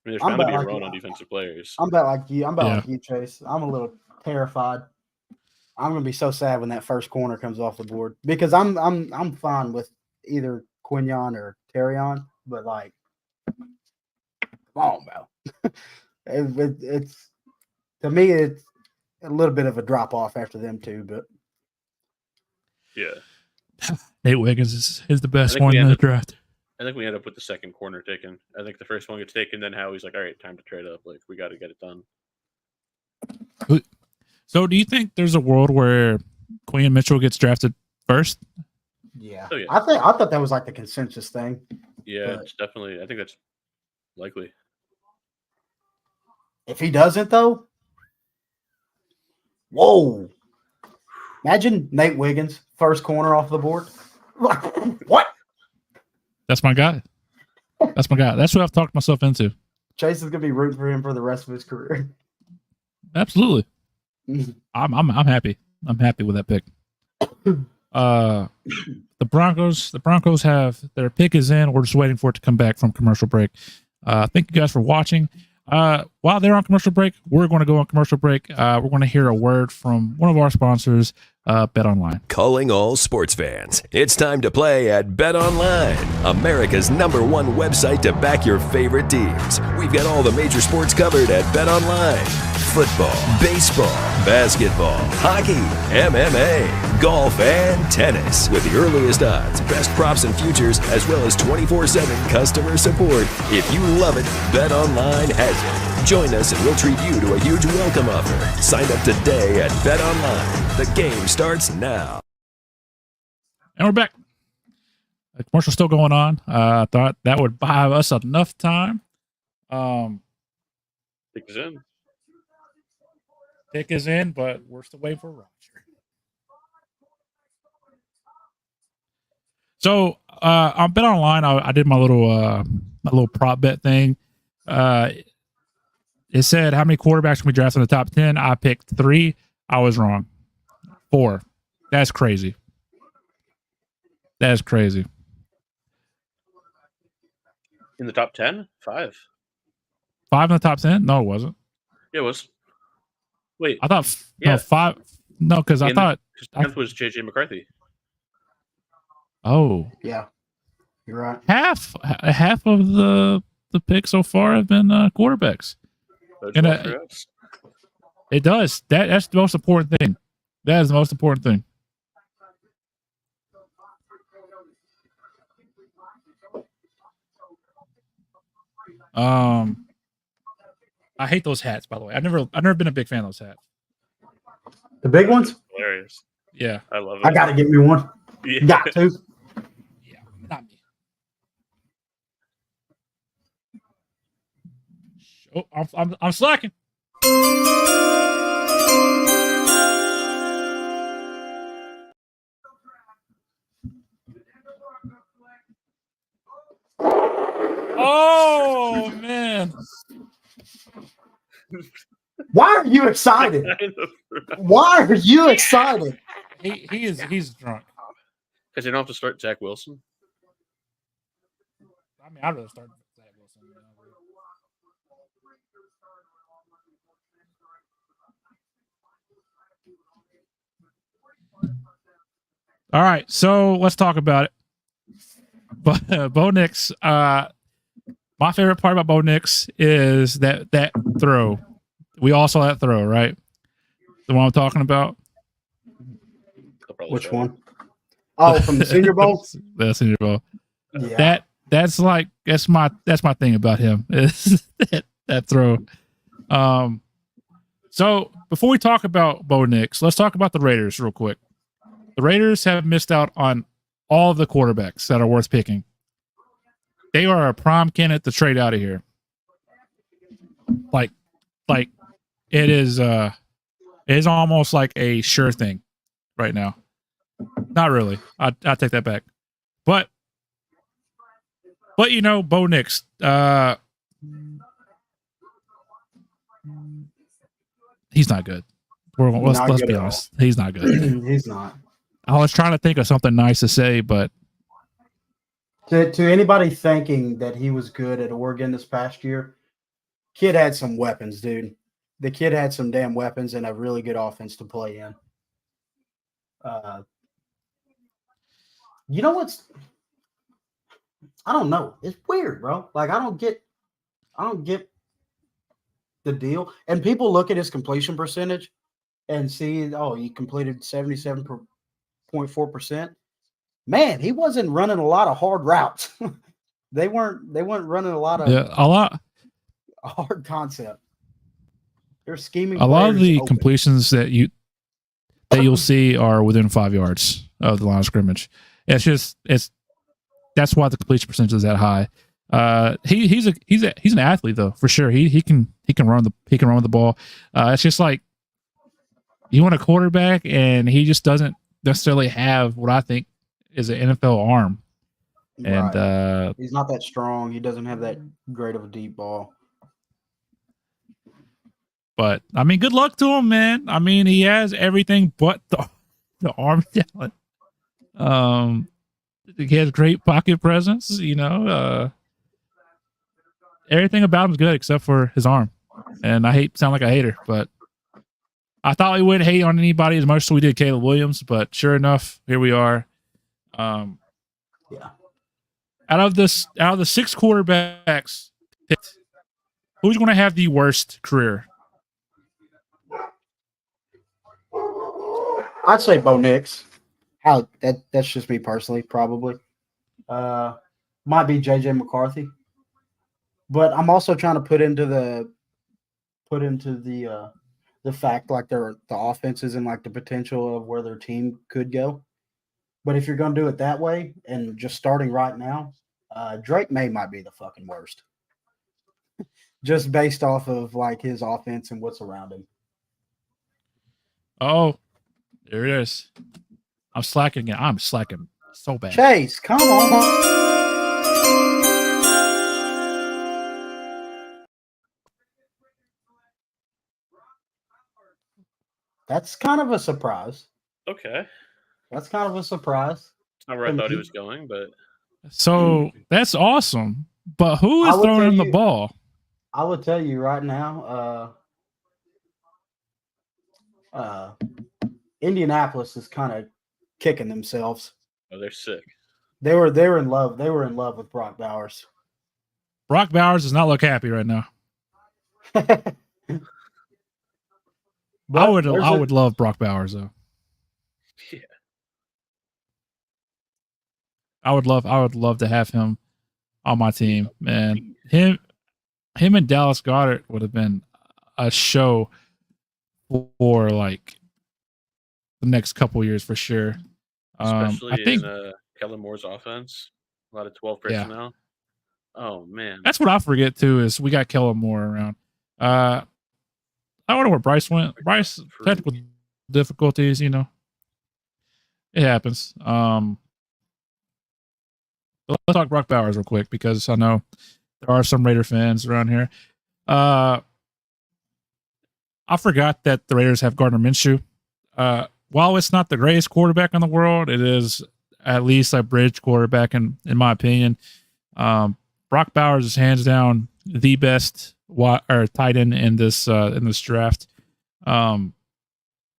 I mean, there's bound to be a run on defensive players. I'm about like you. Like you, Chase. I'm a little terrified. I'm gonna be so sad when that first corner comes off the board because I'm fine with either Quinyon or Terrion, but like, come on, bro. It's to me, it's a little bit of a drop off after them two, but yeah, Nate Wiggins is the best one in the draft. I think we end up with the second corner taken. I think the first one gets taken, then Howie's like, all right, time to trade up. Like, we got to get it done. So do you think there's a world where Quinn Mitchell gets drafted first? Yeah. Oh, yeah. I thought that was like the consensus thing. Yeah, it's definitely. I think that's likely. If he doesn't, though, whoa. Imagine Nate Wiggins, first corner off the board. What? That's my guy. That's my guy. That's what I've talked myself into. Chase is gonna be rooting for him for the rest of his career. Absolutely. I'm happy. I'm happy with that pick. The Broncos have their pick is in. We're just waiting for it to come back from commercial break. Thank you guys for watching. While they're on commercial break, we're going to go on commercial break. We're going to hear a word from one of our sponsors, BetOnline. Calling all sports fans. It's time to play at BetOnline, America's #1 website to back your favorite teams. We've got all the major sports covered at BetOnline. football, baseball, basketball, hockey, MMA, golf, and tennis. With the earliest odds, best props and futures, as well as 24/7 customer support. If you love it, BetOnline has it. Join us and we'll treat you to a huge welcome offer. Sign up today at BetOnline. The game starts now. And we're back. The commercial's still going on. I thought that would buy us enough time. Pick is in. Pick is in, but we're still waiting for Roger. So on Bet Online, I did my little prop bet thing. It said how many quarterbacks can we draft in the top 10. I picked 3. I was wrong. 4. That's crazy. That's crazy. In the top 10? 5. 5 in the top 10? No, it wasn't. Yeah, it was. Wait. I thought Yeah. no 5. No, because I thought 10th was JJ McCarthy. Oh, Yeah, you're right. half of the picks so far have been quarterbacks. And it does. That's the most important thing. That is the most important thing. I hate those hats, by the way. I've never been a big fan of those hats. The big ones? Hilarious. Yeah. I love it. I got to get me one. Yeah. Got to. Yeah, not me. Oh, I'm slacking. Oh man. Why are you excited? Why are you excited? He's drunk. Because you don't have to start Zach Wilson. I mean, I'd rather start Zach Wilson. All right, so let's talk about it. But Bo Nix, my favorite part about Bo Nix is that throw. We all saw that throw, right? The one I'm talking about. Which one? Oh, from the Senior Bowl. The Senior Bowl. Yeah. That's my thing about him is that throw. So before we talk about Bo Nix, let's talk about the Raiders real quick. The Raiders have missed out on all of the quarterbacks that are worth picking. They are a prime candidate to trade out of here. Like it is almost like a sure thing right now. Not really. I take that back. But you know, Bo Nix, he's not good. Let's be honest. He's not good. He's not. I was trying to think of something nice to say, but to anybody thinking that he was good at Oregon this past year, kid had some weapons, dude. The kid had some damn weapons and a really good offense to play in. You know what's? I don't know. It's weird, bro. Like I don't get the deal. And people look at his completion percentage and see, oh, he completed 77.4%. Man, he wasn't running a lot of hard routes. they weren't running a lot of hard concept. They're scheming. A lot of the open. completions that you'll see are within 5 yards of the line of scrimmage. That's why the completion percentage is that high. He's an athlete though, for sure. He can run with the ball. It's just like you want a quarterback and he just doesn't necessarily have what I think is an NFL arm. And right. He's not that strong. He doesn't have that great of a deep ball. But I mean, good luck to him, man. I mean, he has everything but the arm talent. He has great pocket presence, you know. Everything about him is good except for his arm. And I sound like a hater, but I thought we wouldn't hate on anybody as much as we did Caleb Williams, but sure enough, here we are. Yeah. Out of the 6 quarterbacks picked, who's going to have the worst career? I'd say Bo Nix. That's just me personally, probably. Might be JJ McCarthy, but I'm also trying to put into the fact like the offenses and like the potential of where their team could go. But if you're going to do it that way and just starting right now, Drake May might be the fucking worst, just based off of like his offense and what's around him. Oh, there it is. I'm slacking again. I'm slacking so bad. Chase, come on. That's kind of a surprise. Okay. That's kind of a surprise. It's not where I thought he was going, but So that's awesome. But who is throwing him the ball? I would tell you right now, Indianapolis is kind of kicking themselves. oh, they're sick. They were in love. They were in love with Brock Bowers. Brock Bowers does not look happy right now. I would love Brock Bowers though. Yeah. I would love to have him on my team, man. Him and Dallas Goedert would have been a show for like the next couple years for sure. Especially I think in Kellen Moore's offense, a lot of 12 personnel. Yeah. Oh man, that's what I forget too. Is we got Kellen Moore around. I wonder where Bryce went. Bryce technical difficulties, you know, it happens. Let's talk Brock Bowers real quick because I know there are some Raider fans around here. I forgot that the Raiders have Gardner Minshew. While it's not the greatest quarterback in the world, it is at least a bridge quarterback in my opinion. Brock Bowers is hands down the best tight end in this draft. Yeah,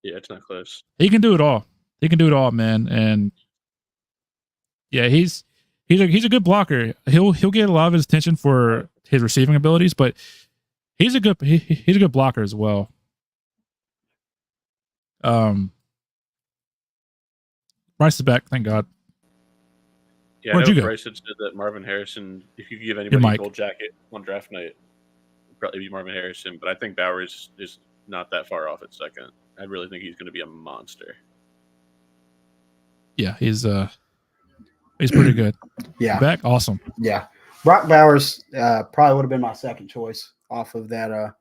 it's not close. He can do it all. He can do it all, man. And yeah, he's a good blocker. He'll get a lot of his attention for his receiving abilities, but he's a good blocker as well. Bryce is back, thank God. Yeah, I know Bryce had said that Marvin Harrison, if you could give anybody a gold jacket on draft night, it'd probably be Marvin Harrison. But I think Bowers is not that far off at second. I really think he's going to be a monster. Yeah, he's pretty good. Yeah, back, awesome. Yeah, Brock Bowers probably would have been my second choice off of that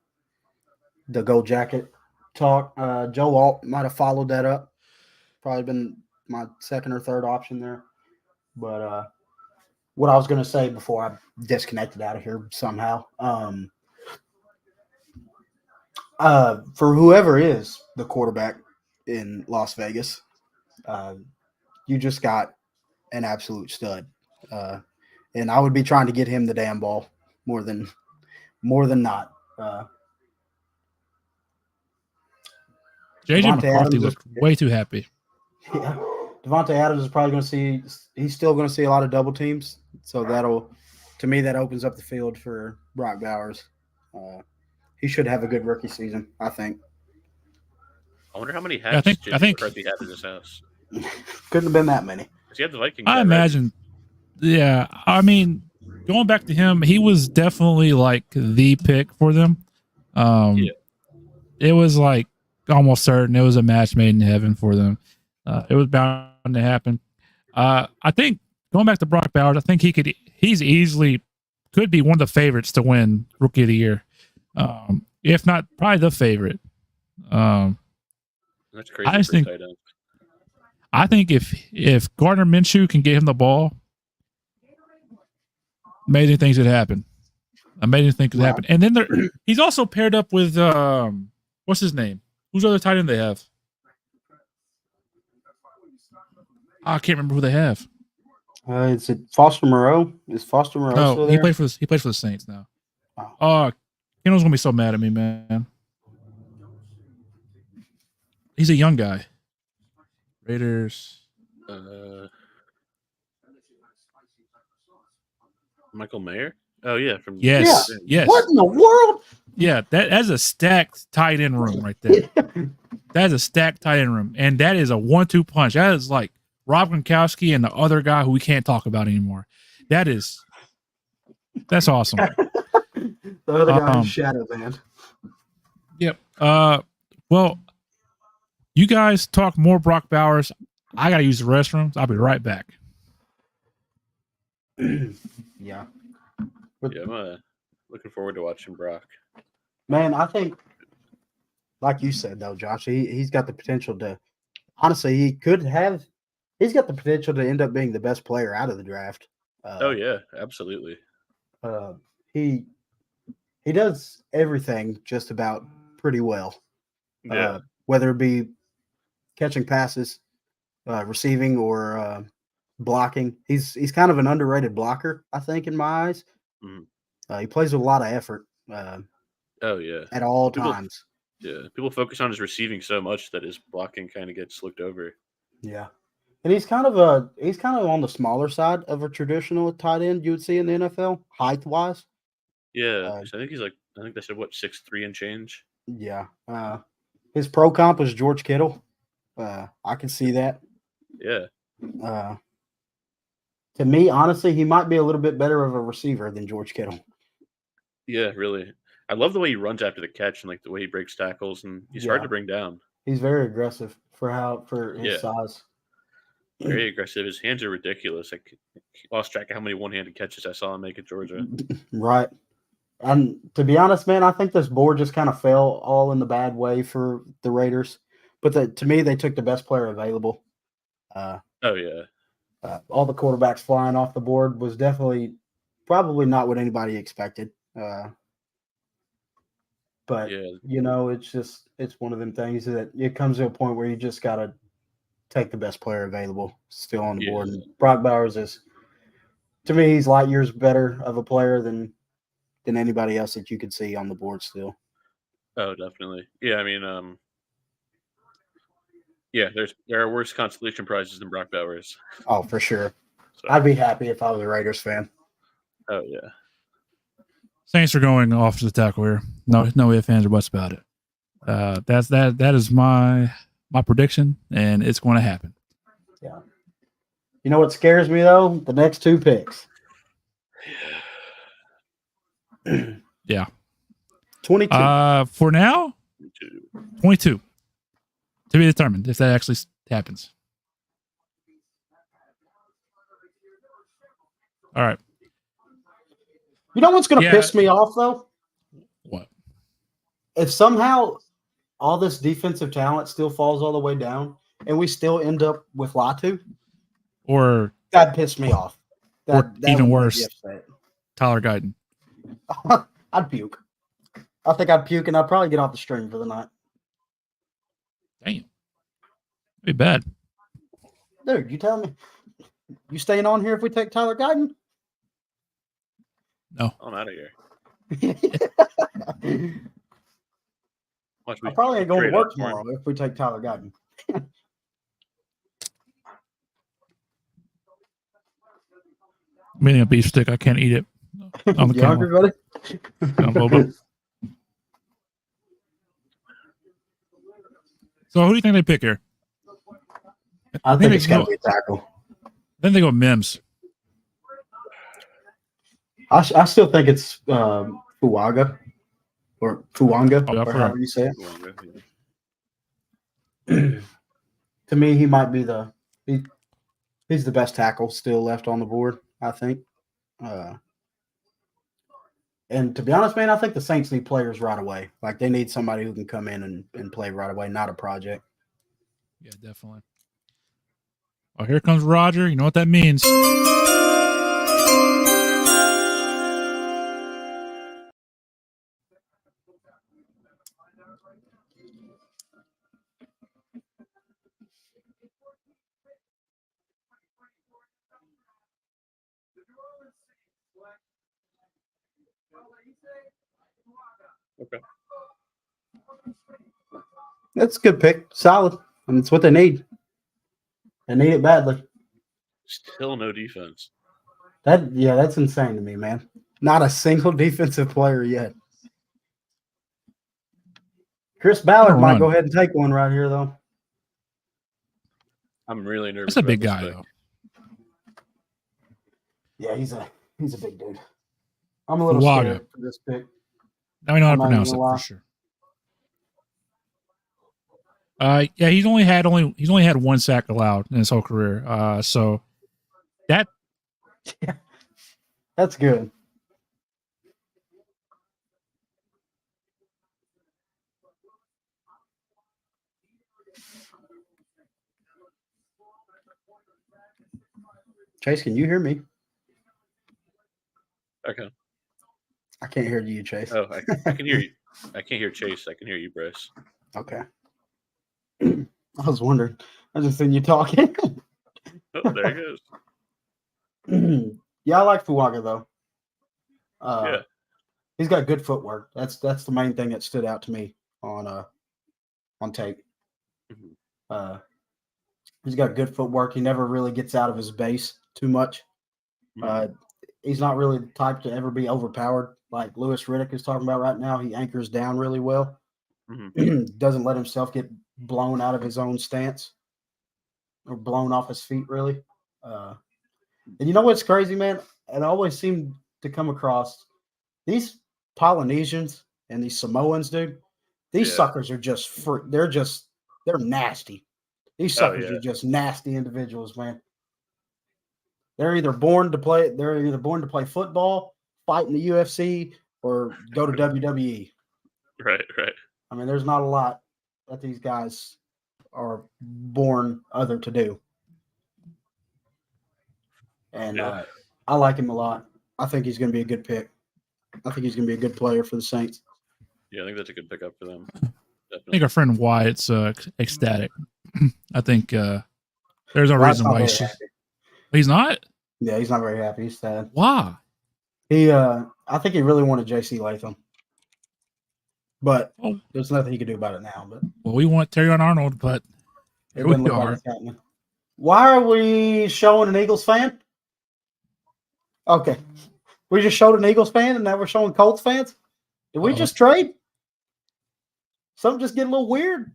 the gold jacket talk. Joe Alt might have followed that up. Probably been my second or third option there. But what I was going to say before I disconnected out of here somehow, for whoever is the quarterback in Las Vegas, you just got an absolute stud. And I would be trying to get him the damn ball more than not. JJ McCarthy looked way too happy. Yeah. Devontae Adams is probably going to see – he's still going to see a lot of double teams. So to me, that opens up the field for Brock Bowers. He should have a good rookie season, I think. I wonder how many hats JJ McCarthy had in his house. Couldn't have been that many. Because he had the Vikings. I imagine. Right? Yeah. I mean, going back to him, he was definitely like the pick for them. Yeah. It was like almost certain. It was a match made in heaven for them. It was bound to happen. I think going back to Brock Bowers, I think he's easily could be one of the favorites to win Rookie of the Year. If not probably the favorite. That's crazy. I think if Gardner Minshew can get him the ball, amazing things could happen. Amazing things could happen. And then he's also paired up with what's his name? Who's the other tight end they have? I can't remember who they have. Is it Foster Moreau? Is Foster Moreau still there? He plays for the Saints now. Oh, Kendall's gonna be so mad at me, man. He's a young guy. Raiders. Michael Mayer? Oh yeah, from Yes, Yeah. yes. What in the world? Yeah, that's a stacked tight end room right there. That is a stacked tight end room, and that is a 1-2 punch. That is like Rob Gronkowski and the other guy who we can't talk about anymore. That's awesome. The other guy is Shadow Man. Yep. Well, you guys talk more Brock Bowers. I gotta use the restrooms. I'll be right back. Yeah. Yeah, I'm looking forward to watching Brock. Man, I think, like you said, though, Josh, he's got the potential to, honestly, he's got the potential to end up being the best player out of the draft. Oh, yeah, absolutely. He does everything just about pretty well. Yeah. Whether it be catching passes, receiving, or blocking. He's kind of an underrated blocker, I think, in my eyes. He plays with a lot of effort. Oh, yeah. At all times. Yeah. People focus on his receiving so much that his blocking kind of gets looked over. Yeah. And he's kind of on the smaller side of a traditional tight end you would see in the NFL, height wise. Yeah. So I think they said 6'3" and change. Yeah. His pro comp was George Kittle. I can see that. Yeah. To me, honestly, he might be a little bit better of a receiver than George Kittle. Yeah, really. I love the way he runs after the catch and like the way he breaks tackles, and he's hard to bring down. He's very aggressive for his size. Very aggressive. His hands are ridiculous. I lost track of how many one-handed catches I saw him make at Georgia. Right. And to be honest, man, I think this board just kind of fell all in the bad way for the Raiders. But to me, they took the best player available. Oh, yeah. All the quarterbacks flying off the board was probably not what anybody expected. But, it's one of them things that it comes to a point where you just got to take the best player available still on the board. And Brock Bowers to me, he's light years better of a player than anybody else that you could see on the board still. Oh, definitely. Yeah, I mean, there are worse consolation prizes than Brock Bowers. Oh, for sure. So. I'd be happy if I was a Raiders fan. Oh, yeah. Saints are going off to the tackle here. No ifs, ands, or buts about it. That is my prediction, and it's going to happen. Yeah. You know what scares me though? The next two picks. Yeah. 22. For now, 22. To be determined if that actually happens. All right. You know what's going to piss me off, though? What? If somehow all this defensive talent still falls all the way down and we still end up with Latu, or that'd piss me off. That even worse, Tyler Guyton. I'd puke. I think I'd puke, and I'd probably get off the stream for the night. Damn. Be bad. Dude, you tell me. You staying on here if we take Tyler Guyton? No. I'm out of here. I probably ain't going to work tomorrow if we take Tyler Guyton. I'm eating a beef stick. I can't eat it on the camera. Hungry, buddy? So who do you think they pick here? I think it's got to be a tackle. Then they go Mims. I still think it's Fuaga or Fuanga, or however you say it. To me, he might be he's the best tackle still left on the board, I think. And to be honest, man, I think the Saints need players right away. Like, they need somebody who can come in and play right away, not a project. Yeah, definitely. Oh, here comes Roger. You know what that means. Okay. That's a good pick. Solid. And it's what they need. They need it badly. Still no defense. That's insane to me, man. Not a single defensive player yet. Chris Ballard might go ahead and take one right here, though. I'm really nervous. That's a big about guy, this pick. though. Yeah, he's a big dude. I'm a little scared for this pick. Now we know how to pronounce it for sure. Yeah, he's only had one sack allowed in his whole career. So that's good. Chase, can you hear me? Okay. I can't hear you, Chase. Oh, I can hear you. I can't hear Chase. I can hear you, Bryce. Okay. I was wondering. I just seen you talking. Oh, there he goes. Yeah, I like Fuaga though. Yeah. He's got good footwork. That's the main thing that stood out to me on tape. Mm-hmm. He's got good footwork. He never really gets out of his base too much. Mm-hmm. He's not really the type to ever be overpowered like Lewis Riddick is talking about right now. He anchors down really well. Mm-hmm. Doesn't let himself get blown out of his own stance or blown off his feet, really. And you know what's crazy, man? It always seemed to come across these Polynesians and these Samoans, dude. These suckers are just they're nasty. These suckers are just nasty individuals, man. They're either born to play football, fight in the UFC, or go to WWE. Right. I mean, there's not a lot that these guys are born other to do. And I like him a lot. I think he's going to be a good pick. I think he's going to be a good player for the Saints. Yeah, I think that's a good pickup for them. I Definitely. think our friend Wyatt's ecstatic. I think there's a reason why he's not. Yeah, he's not very happy. He's sad. Why? I think he really wanted J.C. Latham, but there's nothing he can do about it now. But we want Terry Arnold, but here we are. Like why are we showing an Eagles fan? Okay, we just showed an Eagles fan, and now we're showing Colts fans. Did we just trade? Something just get a little weird.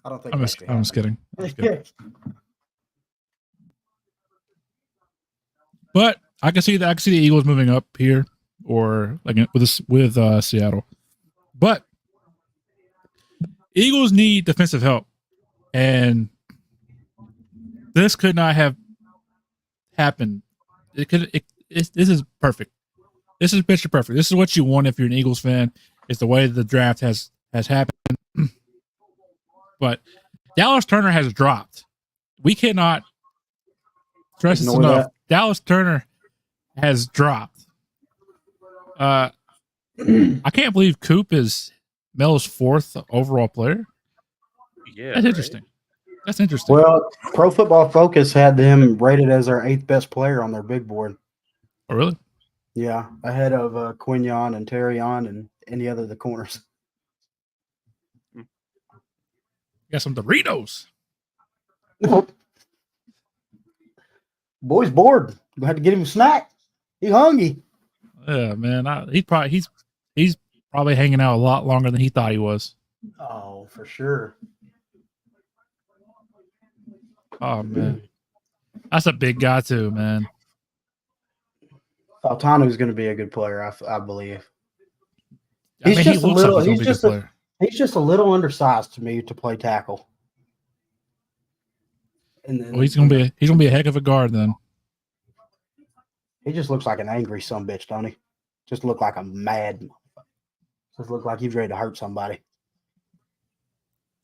I don't think I'm just kidding. But I can see the Eagles moving up here, or like with Seattle. But Eagles need defensive help, and this could not have happened. This is perfect. This is picture perfect. This is what you want if you're an Eagles fan. It's the way the draft has happened. But Dallas Turner has dropped. We cannot stress this enough. Dallas Turner has dropped. I can't believe Coop is Mel's 4th overall player. Yeah, that's interesting. That's interesting. Well, Pro Football Focus had them rated as our 8th best player on their big board. Oh, really? Yeah, ahead of Quinion and Terrion and any other of the corners. Got some Doritos. Boy's bored. We had to get him a snack. He hungry. Yeah, man. He's probably hanging out a lot longer than he thought he was. Oh, for sure. Oh man, that's a big guy too, man. Altano's going to be a good player, I believe. He's just a little undersized to me to play tackle. And then, he's gonna be a heck of a guard then. He just looks like an angry sumbitch, don't he? Just look like a mad. Just look like he's ready to hurt somebody.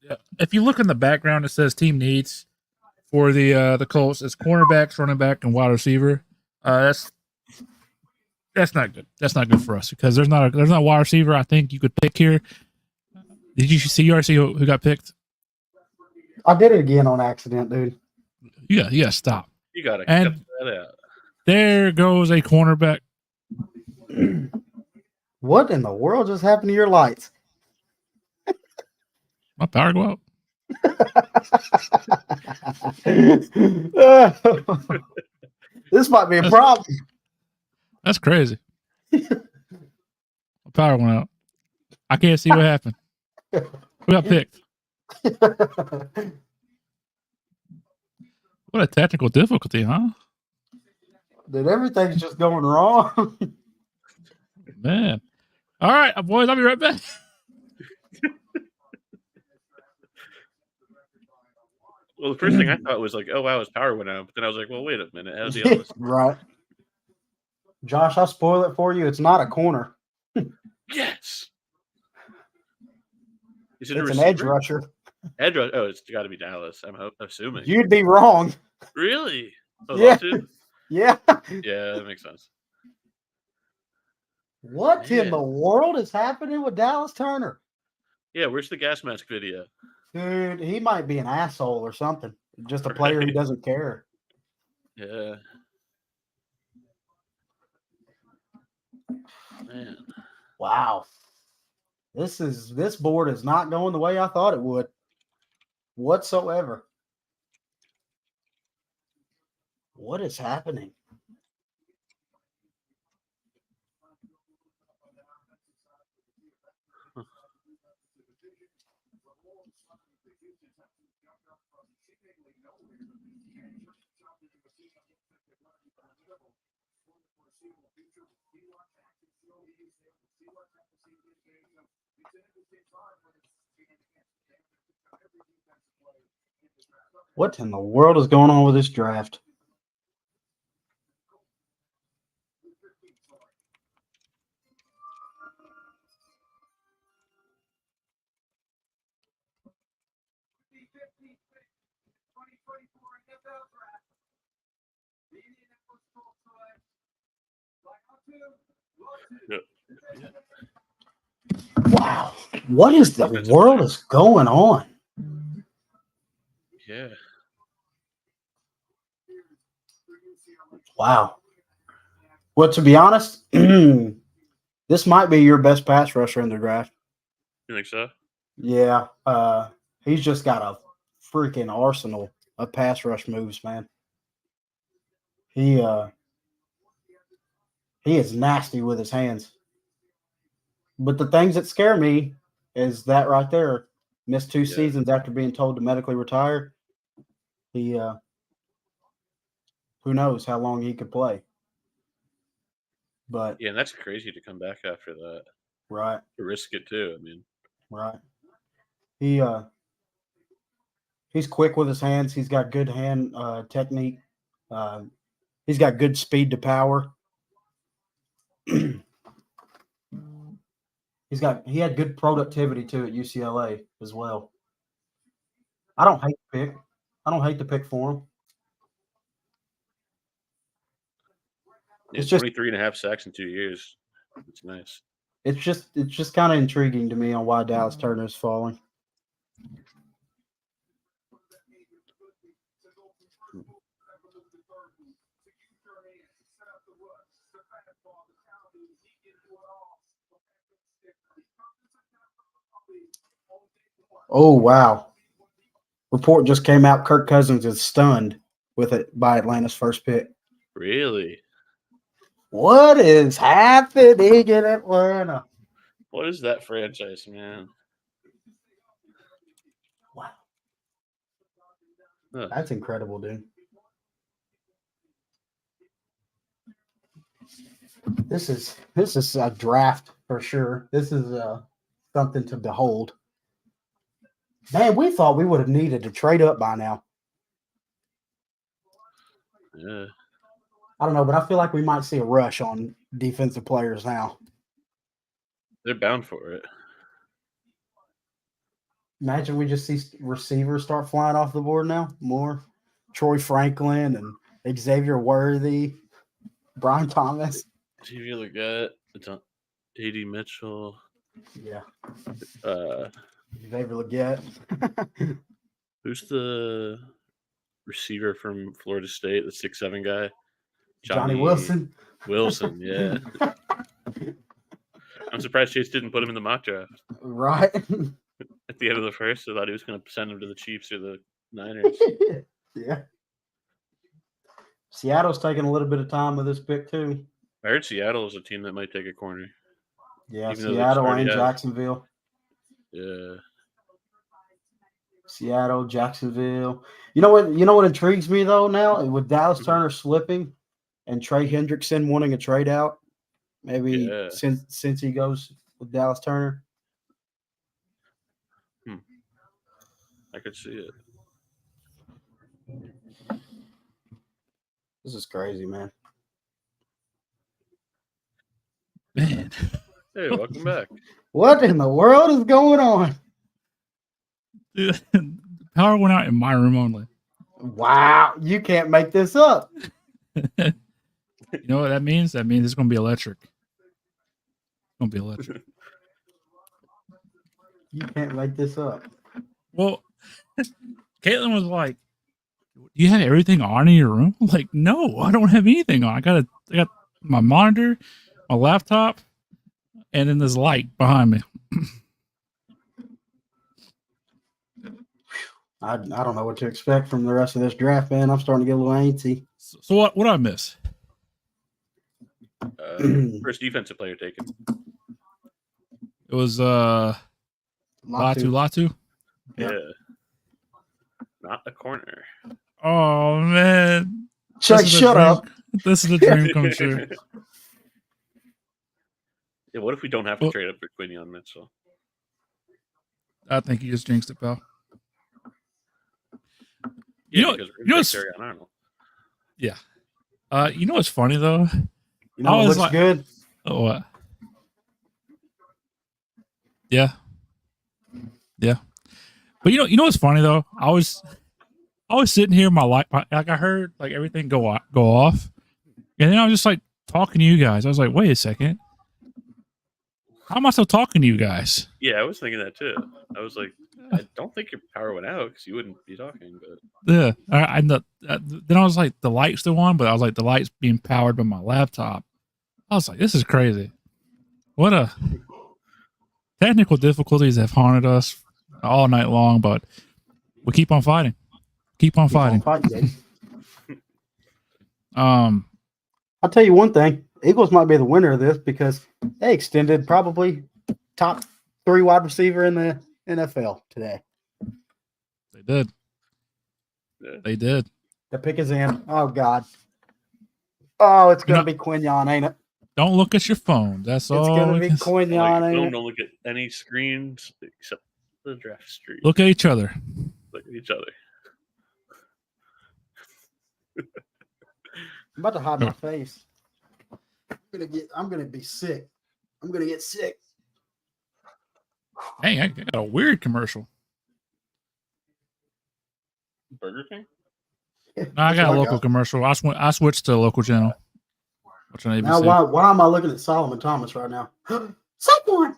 Yeah. If you look in the background, it says team needs for the Colts. It's cornerbacks, running back, and wide receiver. That's not good. That's not good for us because there's not a wide receiver I think you could pick here. Did you see who got picked? I did it again on accident, dude. Yeah, stop. You gotta cut that out. There goes a cornerback. What in the world just happened to your lights? My power go out? This might be a problem. That's crazy. Power went out. I can't see what happened. Who got picked? What a technical difficulty, huh? Dude, everything's just going wrong. Man. All right, boys, I'll be right back. Well, the first thing I thought was like, oh, wow, his power went out. But then I was like, well, wait a minute. How's he on this? Right. Josh, I'll spoil it for you. It's not a corner. Yes. Is it It's a an edge receiver? rusher. Edge rusher. Oh, it's got to be Dallas. I'm assuming. You'd be wrong. Really? Oh, Yeah. Lawton? Yeah. Yeah, that makes sense. What in Man. the world is happening with Dallas Turner? Yeah, where's the gas mask video? Dude, he might be an asshole or something. Just a player who Right. doesn't care. Yeah. Man. Wow. This board is not going the way I thought it would whatsoever. What is happening? What in the world is going on with this draft? Yep. Wow. What is the world is going on? Yeah. Wow. Well, to be honest, this might be your best pass rusher in the draft. You think so? Yeah. He's just got a freaking arsenal of pass rush moves, man. He is nasty with his hands. But the things that scare me is that right there. Missed 2 seasons after being told to medically retire. He who knows how long he could play. But Yeah, and that's crazy to come back after that. right. To risk it too. I mean, Right. He's quick with his hands. He's got good hand technique. He's got good speed to power. He had good productivity too at UCLA as well. I don't hate the pick. I don't hate the pick for him. yeah, It's just 23.5 sacks in 2 years. It's nice. it's just kind of intriguing to me on why Dallas Turner is falling. Oh wow. Report just came out. Kirk Cousins is stunned with it by Atlanta's first pick. Really? What is happening in Atlanta? What is that franchise, man? Wow. Huh. That's incredible, dude. This is a draft for sure. This is something to behold. Man, we thought we would have needed to trade up by now. Yeah. I don't know, but I feel like we might see a rush on defensive players now. They're bound for it. Imagine we just see receivers start flying off the board now. More Troy Franklin and Xavier Worthy, Brian Thomas. TV Leggett, A.D. Mitchell. Yeah, Uh, Xavier Leggett. who's the receiver from Florida State, the 6'7" guy? Johnny Wilson. Wilson, yeah. I'm surprised Chase didn't put him in the mock draft. Right. I at the end of the first. I thought he was going to send him to the Chiefs or the Niners. Yeah. Seattle's taking a little bit of time with this pick too. I heard Seattle is a team that might take a corner. Yeah, Even though they Seattle already and have. Jacksonville. Yeah. Seattle, Jacksonville. You know what intrigues me though now? With Dallas Turner slipping and Trey Hendrickson wanting a trade out, maybe since he goes with Dallas Turner. I could see it. This is crazy, man. Man. Hey, welcome back. What in the world is going on? Dude, power went out in my room only. Wow, you can't make this up. You know what that means? That means it's going to be electric. It's going to be electric. You can't make this up. Well, Caitlin was like, "You have everything on in your room?" I'm like, no, I don't have anything on. I got my monitor, my laptop, and then this light behind me. I don't know what to expect from the rest of this draft, man. I'm starting to get a little antsy. So what did I miss? First defensive player taken. It was Latu. Yeah. Not a corner. Oh man. Shut up. This is a dream come true. Yeah, what if we don't have to trade up for Quinion Mitchell? I think he just jinxed it, pal. Yeah, you know Arnold. Yeah. You know what's funny though? You know what looks good? Oh, what? Yeah. Yeah. But you know what's funny though? I was sitting here, like I heard like everything go off, and then I was just like talking to you guys. I was like, wait a second, how am I still talking to you guys? Yeah, I was thinking that too. I was like, I don't think your power went out because you wouldn't be talking. But Yeah, then I was like, the light's still on, but I was like, the light's being powered by my laptop. I was like, this is crazy. What a technical difficulties have haunted us all night long, but we keep on fighting. Keep on fighting. I'll tell you one thing. Eagles might be the winner of this because they extended probably top 3 wide receiver in the NFL today. They did. Yeah. They did. The pick is in. Oh, God. Oh, it's going to be Quinion, ain't it? Don't look at your phone. That's all. It's going to be Quinion, ain't it? Don't look at any screens except the draft stream. Look at each other. Look at each other. I'm about to hide my face. I'm gonna be sick. I'm gonna get sick. Hey, I got a weird commercial. Burger King? No, I got a local commercial. I switched to a local channel. Watching ABC. Now, why am I looking at Solomon Thomas right now? Saquon.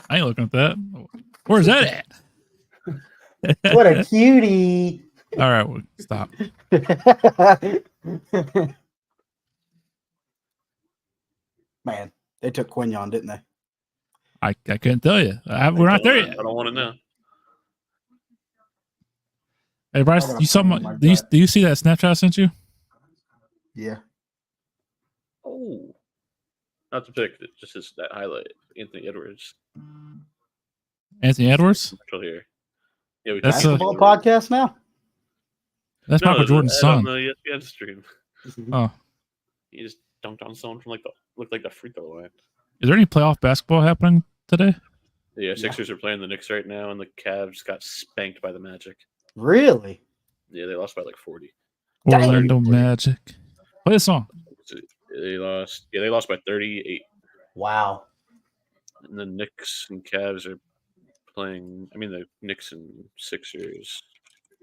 I ain't looking at that. Where's that at? What a cutie. All right, well, stop. Man, they took Quinion, didn't they? I couldn't tell you. We're not there yet. I don't want to know. Hey, Bryce, you saw do you see that Snapchat I sent you? Yeah. Oh. Not to pick, just that highlight. Anthony Edwards. Anthony Edwards? Here. Yeah, we That's Basketball podcast now? That's Michael Jordan's son. On the ESPN stream. Oh. He just dunked on someone from looked like the free throw line. Is there any playoff basketball happening today? Yeah, Sixers are playing the Knicks right now, and the Cavs got spanked by the Magic. Really? Yeah, they lost by like 40. Orlando Magic. Play the song. They lost. Yeah, they lost by 38. Wow. And the Knicks and Cavs are playing. I mean, the Knicks and Sixers.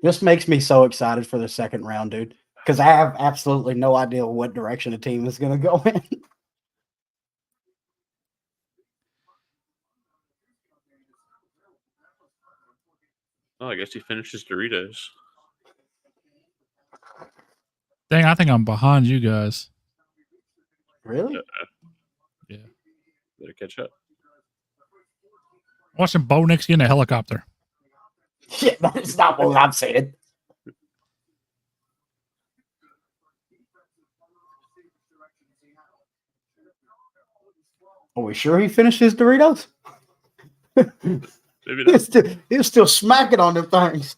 This makes me so excited for the second round, dude. Because I have absolutely no idea what direction a team is going to go in. Oh, I guess he finished his Doritos. Dang, I think I'm behind you guys. Really? Yeah. Better catch up. Watching Bo Nix get in a helicopter. Yeah, that's not what I'm saying. Are we sure he finished his Doritos? Maybe not. He was still smacking on them things.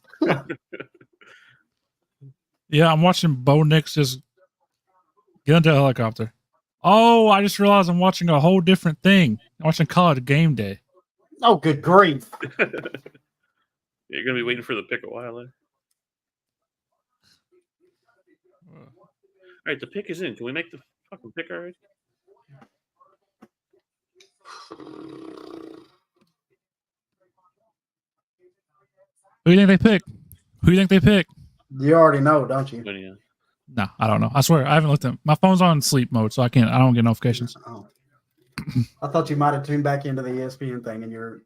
Yeah, I'm watching Bo Nix just get into a helicopter. Oh, I just realized I'm watching a whole different thing. I'm watching College Game Day. Oh, good grief. You're going to be waiting for the pick a while there. All right, the pick is in. Can we make the fucking pick already? Who do you think they pick? Who do you think they pick? You already know, don't you? Yeah. No, I don't know. I swear, I haven't looked at my phone's on sleep mode, so I don't get notifications. Oh. I thought you might have tuned back into the ESPN thing and you're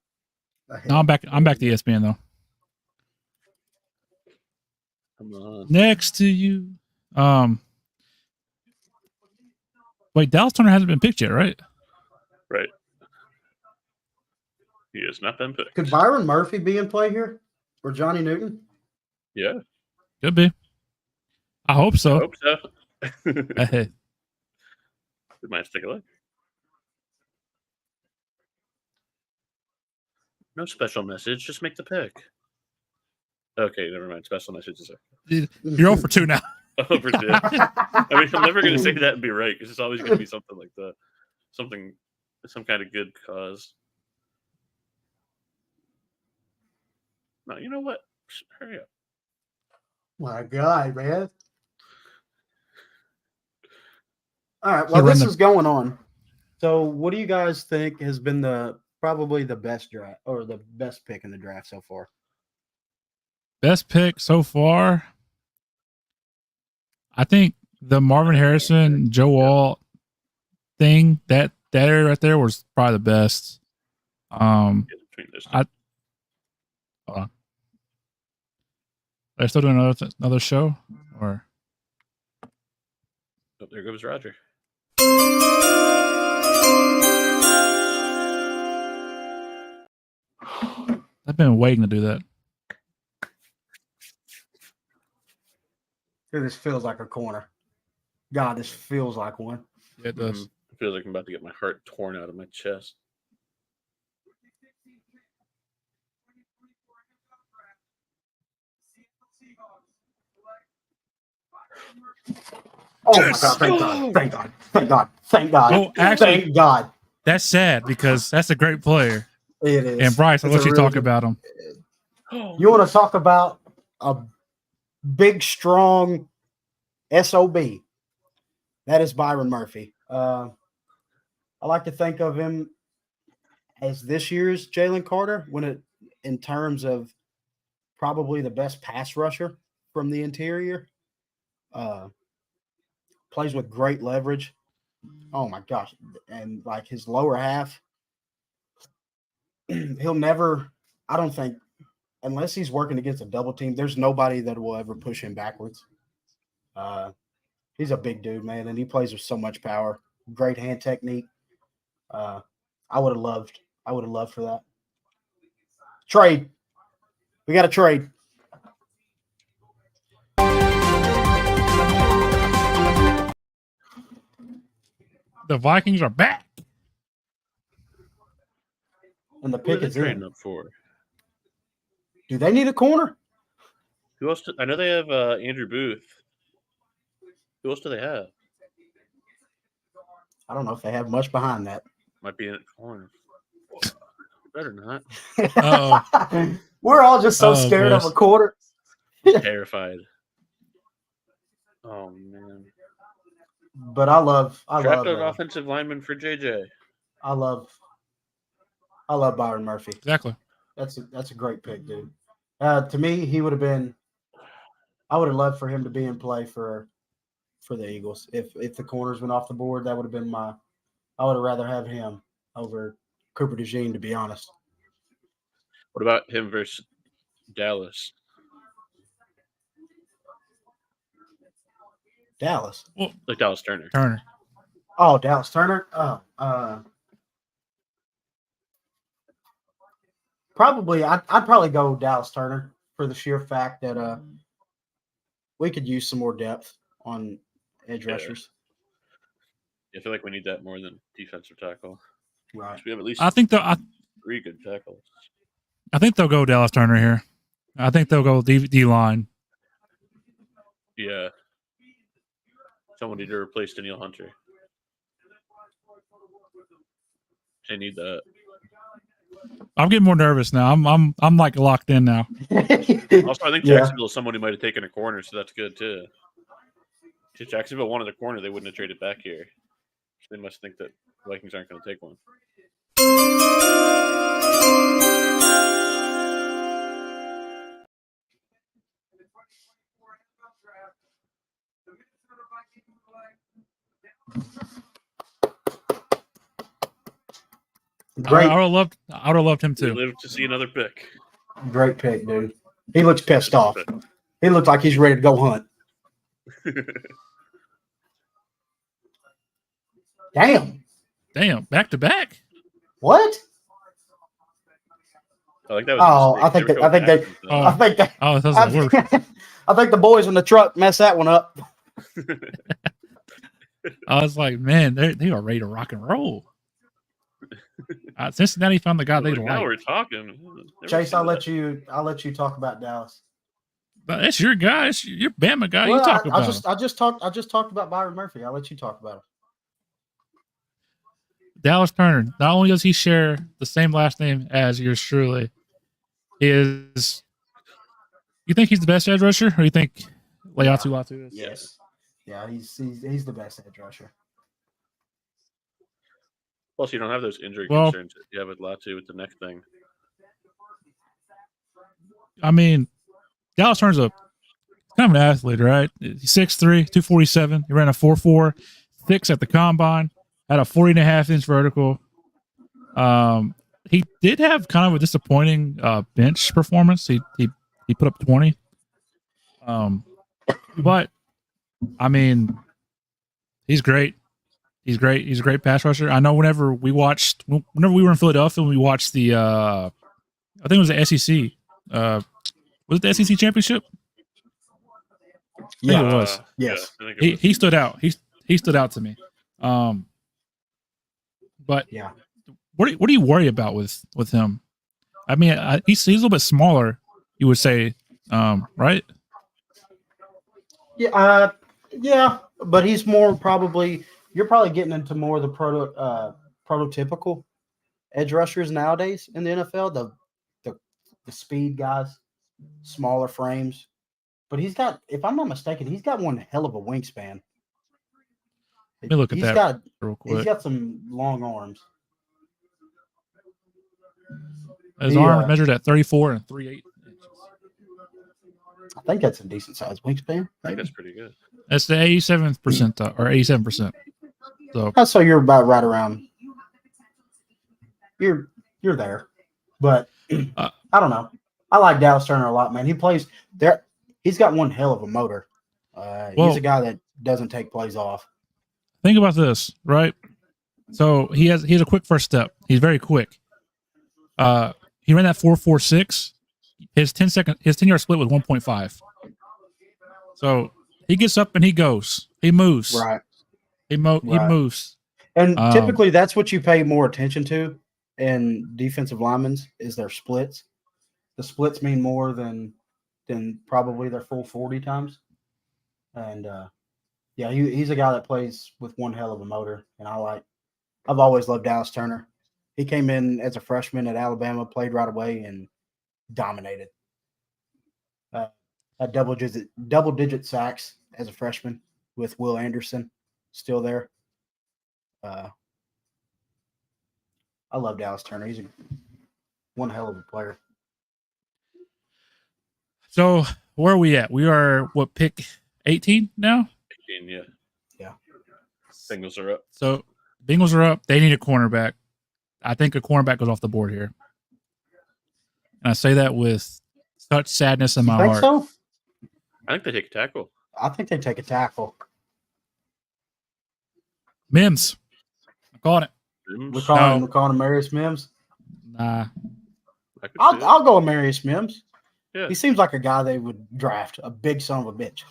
ahead. No, I'm back to ESPN though. Come on. Next to you. Wait, Dallas Turner hasn't been picked yet, right? Right. He has not been picked. Could Byron Murphy be in play here? Or Johnny Newton? Yeah. Could be. I hope so. I hope so. Hey. We might have to take a look. No special message. Just make the pick. Okay, never mind. Special messages. You're 0 for 2 now. Over 2. I mean, I'm never going to say that and be right because it's always going to be something like that. Some kind of good cause. No, you know what? Hurry up. My God, man. All right, well, this is going on. So what do you guys think has been probably the best draft or the best pick in the draft so far? Best pick so far? I think the Marvin Harrison, Joe Wall thing, that area right there was probably the best. Hold on. Are they still doing another show? Or oh, there goes Roger. I've been waiting to do that. Dude, this feels like a corner. God, this feels like one. Yeah, it does. It feels like I'm about to get my heart torn out of my chest. Oh yes! My God, thank God. Thank God. Thank God. Oh, actually, thank God. That's sad because that's a great player. It is. And Bryce, I'll let you talk about him. You want to talk about a big, strong SOB? That is Byron Murphy. I like to think of him as this year's Jalen Carter in terms of probably the best pass rusher from the interior. Plays with great leverage. Oh my gosh. And like his lower half, he'll never, I don't think, unless he's working against a double team, there's nobody that will ever push him backwards. He's a big dude, man, and he plays with so much power. Great hand technique. I would have loved for that. Trade. We got to trade. The Vikings are back. And the pick is trading in. up for. Do they need a corner? Who else? I know they have Andrew Booth. Who else do they have? I don't know if they have much behind that. Might be in the corner. Better not. Uh-oh. We're all just so scared of a quarter. Terrified. Oh man. But I love an offensive lineman for JJ. I love Byron Murphy. Exactly. That's a great pick, dude. To me, he would have been. I would have loved for him to be in play for the Eagles. If the corners went off the board, that would have been I would have rather have him over Cooper DeJean, to be honest. What about him versus Dallas? Dallas. Well, like Dallas Turner. Oh, Dallas Turner. Oh, Probably, I'd probably go Dallas Turner for the sheer fact that we could use some more depth on edge rushers. I feel like we need that more than defensive tackle. Right. We have at least I think 3 good tackles. I think they'll go Dallas Turner here. I think they'll go D line. Yeah. Someone need to replace Danielle Hunter. They need that. I'm getting more nervous now. I'm like locked in now. Also, I think Jacksonville is someone who might have taken a corner, so that's good too. If Jacksonville wanted a corner, they wouldn't have traded back here. They must think that Vikings aren't going to take one. Great. I would have loved him We too. live to see another pick. Great pick, dude. He looks pissed off. He looks like he's ready to go hunt. Damn, back to back. What? I think that was I think the boys in the truck messed that one up. I was like, man, they are ready to rock and roll. Cincinnati found the guy they now like. we're talking. Chase, I'll let you talk about Dallas. But that's your guy. It's your Bama guy. Well, you talk about. I just talked about Byron Murphy. I'll let you talk about him. Dallas Turner. Not only does he share the same last name as yours truly, is you think he's the best edge rusher, or you think Leatu Latu is? Yes. Yeah, he's the best edge rusher. Plus, you don't have those injury concerns that you have with Latu with the neck thing. I mean, Dallas Turner's kind of an athlete, right? He's 6'3", 247. He ran a 4.46 at the combine. Had a 40.5-inch vertical. He did have kind of a disappointing bench performance. He put up 20. But I mean, he's great. He's great. He's a great pass rusher. I know whenever we were in Philadelphia, we watched the I think it was the SEC. Was it the SEC championship? Yeah, it was. Yes. Yeah, He stood out. He stood out to me. But yeah, what do you worry about with him? I mean, he's a little bit smaller, you would say, right? Yeah, yeah, but he's more probably. You're probably getting into more of the prototypical edge rushers nowadays in the NFL. The speed guys, smaller frames, but he's got. If I'm not mistaken, he's got one hell of a wingspan. Let me look at that real quick. He's got some long arms. His arm measured at 34 and 3/8 inches. I think that's a decent sized wingspan. I think that's pretty good. That's the 87th percentile or 87%. So you're about right around. You're there, but I don't know. I like Dallas Turner a lot, man. He plays there. He's got one hell of a motor. He's a guy that doesn't take plays off. Think about this, right? So he has a quick first step. He's very quick. He ran that 4.46. His 10-yard split was 1.5. So he gets up and he goes. He moves. Right. He moves. And typically that's what you pay more attention to in defensive linemen is their splits. The splits mean more than probably their full 40 times. And yeah, he's a guy that plays with one hell of a motor, and I've always loved Dallas Turner. He came in as a freshman at Alabama, played right away, and dominated. Had double-digit sacks as a freshman with Will Anderson still there. I love Dallas Turner. He's one hell of a player. So where are we at? We are pick 18 now? 18, yeah. Yeah. Bengals are up. So Bengals are up. They need a cornerback. I think a cornerback goes off the board here. And I say that with such sadness in my heart. So? I think they take a tackle. I think they take a tackle. Mims. I'm calling it. We're calling him Marius Mims. Nah. I'll go with Marius Mims. Yeah. He seems like a guy they would draft, a big son of a bitch.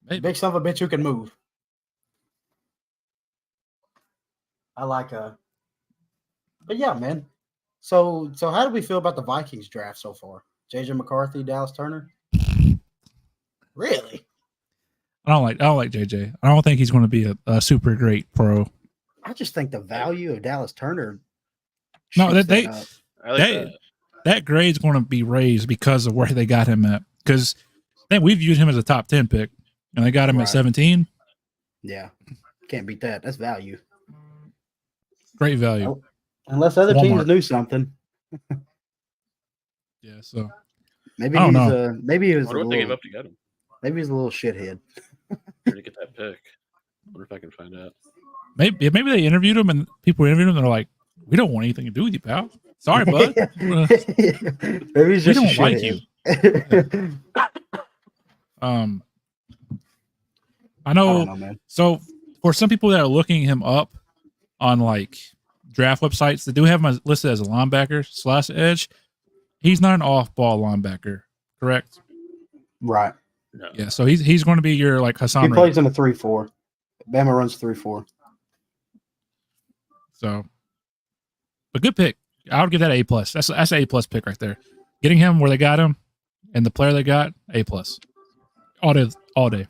Big son of a bitch who can move. I like but yeah, man. So how do we feel about the Vikings draft so far? JJ McCarthy, Dallas Turner? Really? I don't like JJ. I don't think he's going to be a super great pro. I just think the value of Dallas Turner. No, shoots that up. I like that grade's going to be raised because of where they got him at. Because I think we viewed him as a top 10 pick, and they got him at 17. Yeah, can't beat that. That's value. Great value. Nope. Unless other Walmart. teams knew something. Yeah, so Maybe I don't he's know. maybe he I was wonder a what they gave little, up to get him. maybe he's a little shithead. Trying to get that pick. I wonder if I can find out. maybe they interviewed him, and people interviewed him, and they're like, "We don't want anything to do with you, pal. Sorry, bud. Maybe he's We just a don't like shithead. I I know. don't know, man. So for some people that are looking him up on like draft websites, they do have him listed as a linebacker / edge. He's not an off-ball linebacker, correct? Right. No. Yeah. So he's going to be your like Hassan. He Reddick. plays in a 3-4. Bama runs 3-4. So, but good pick. I would give that an A+. That's an A+ pick right there. Getting him where they got him, and the player they got, A+. All day.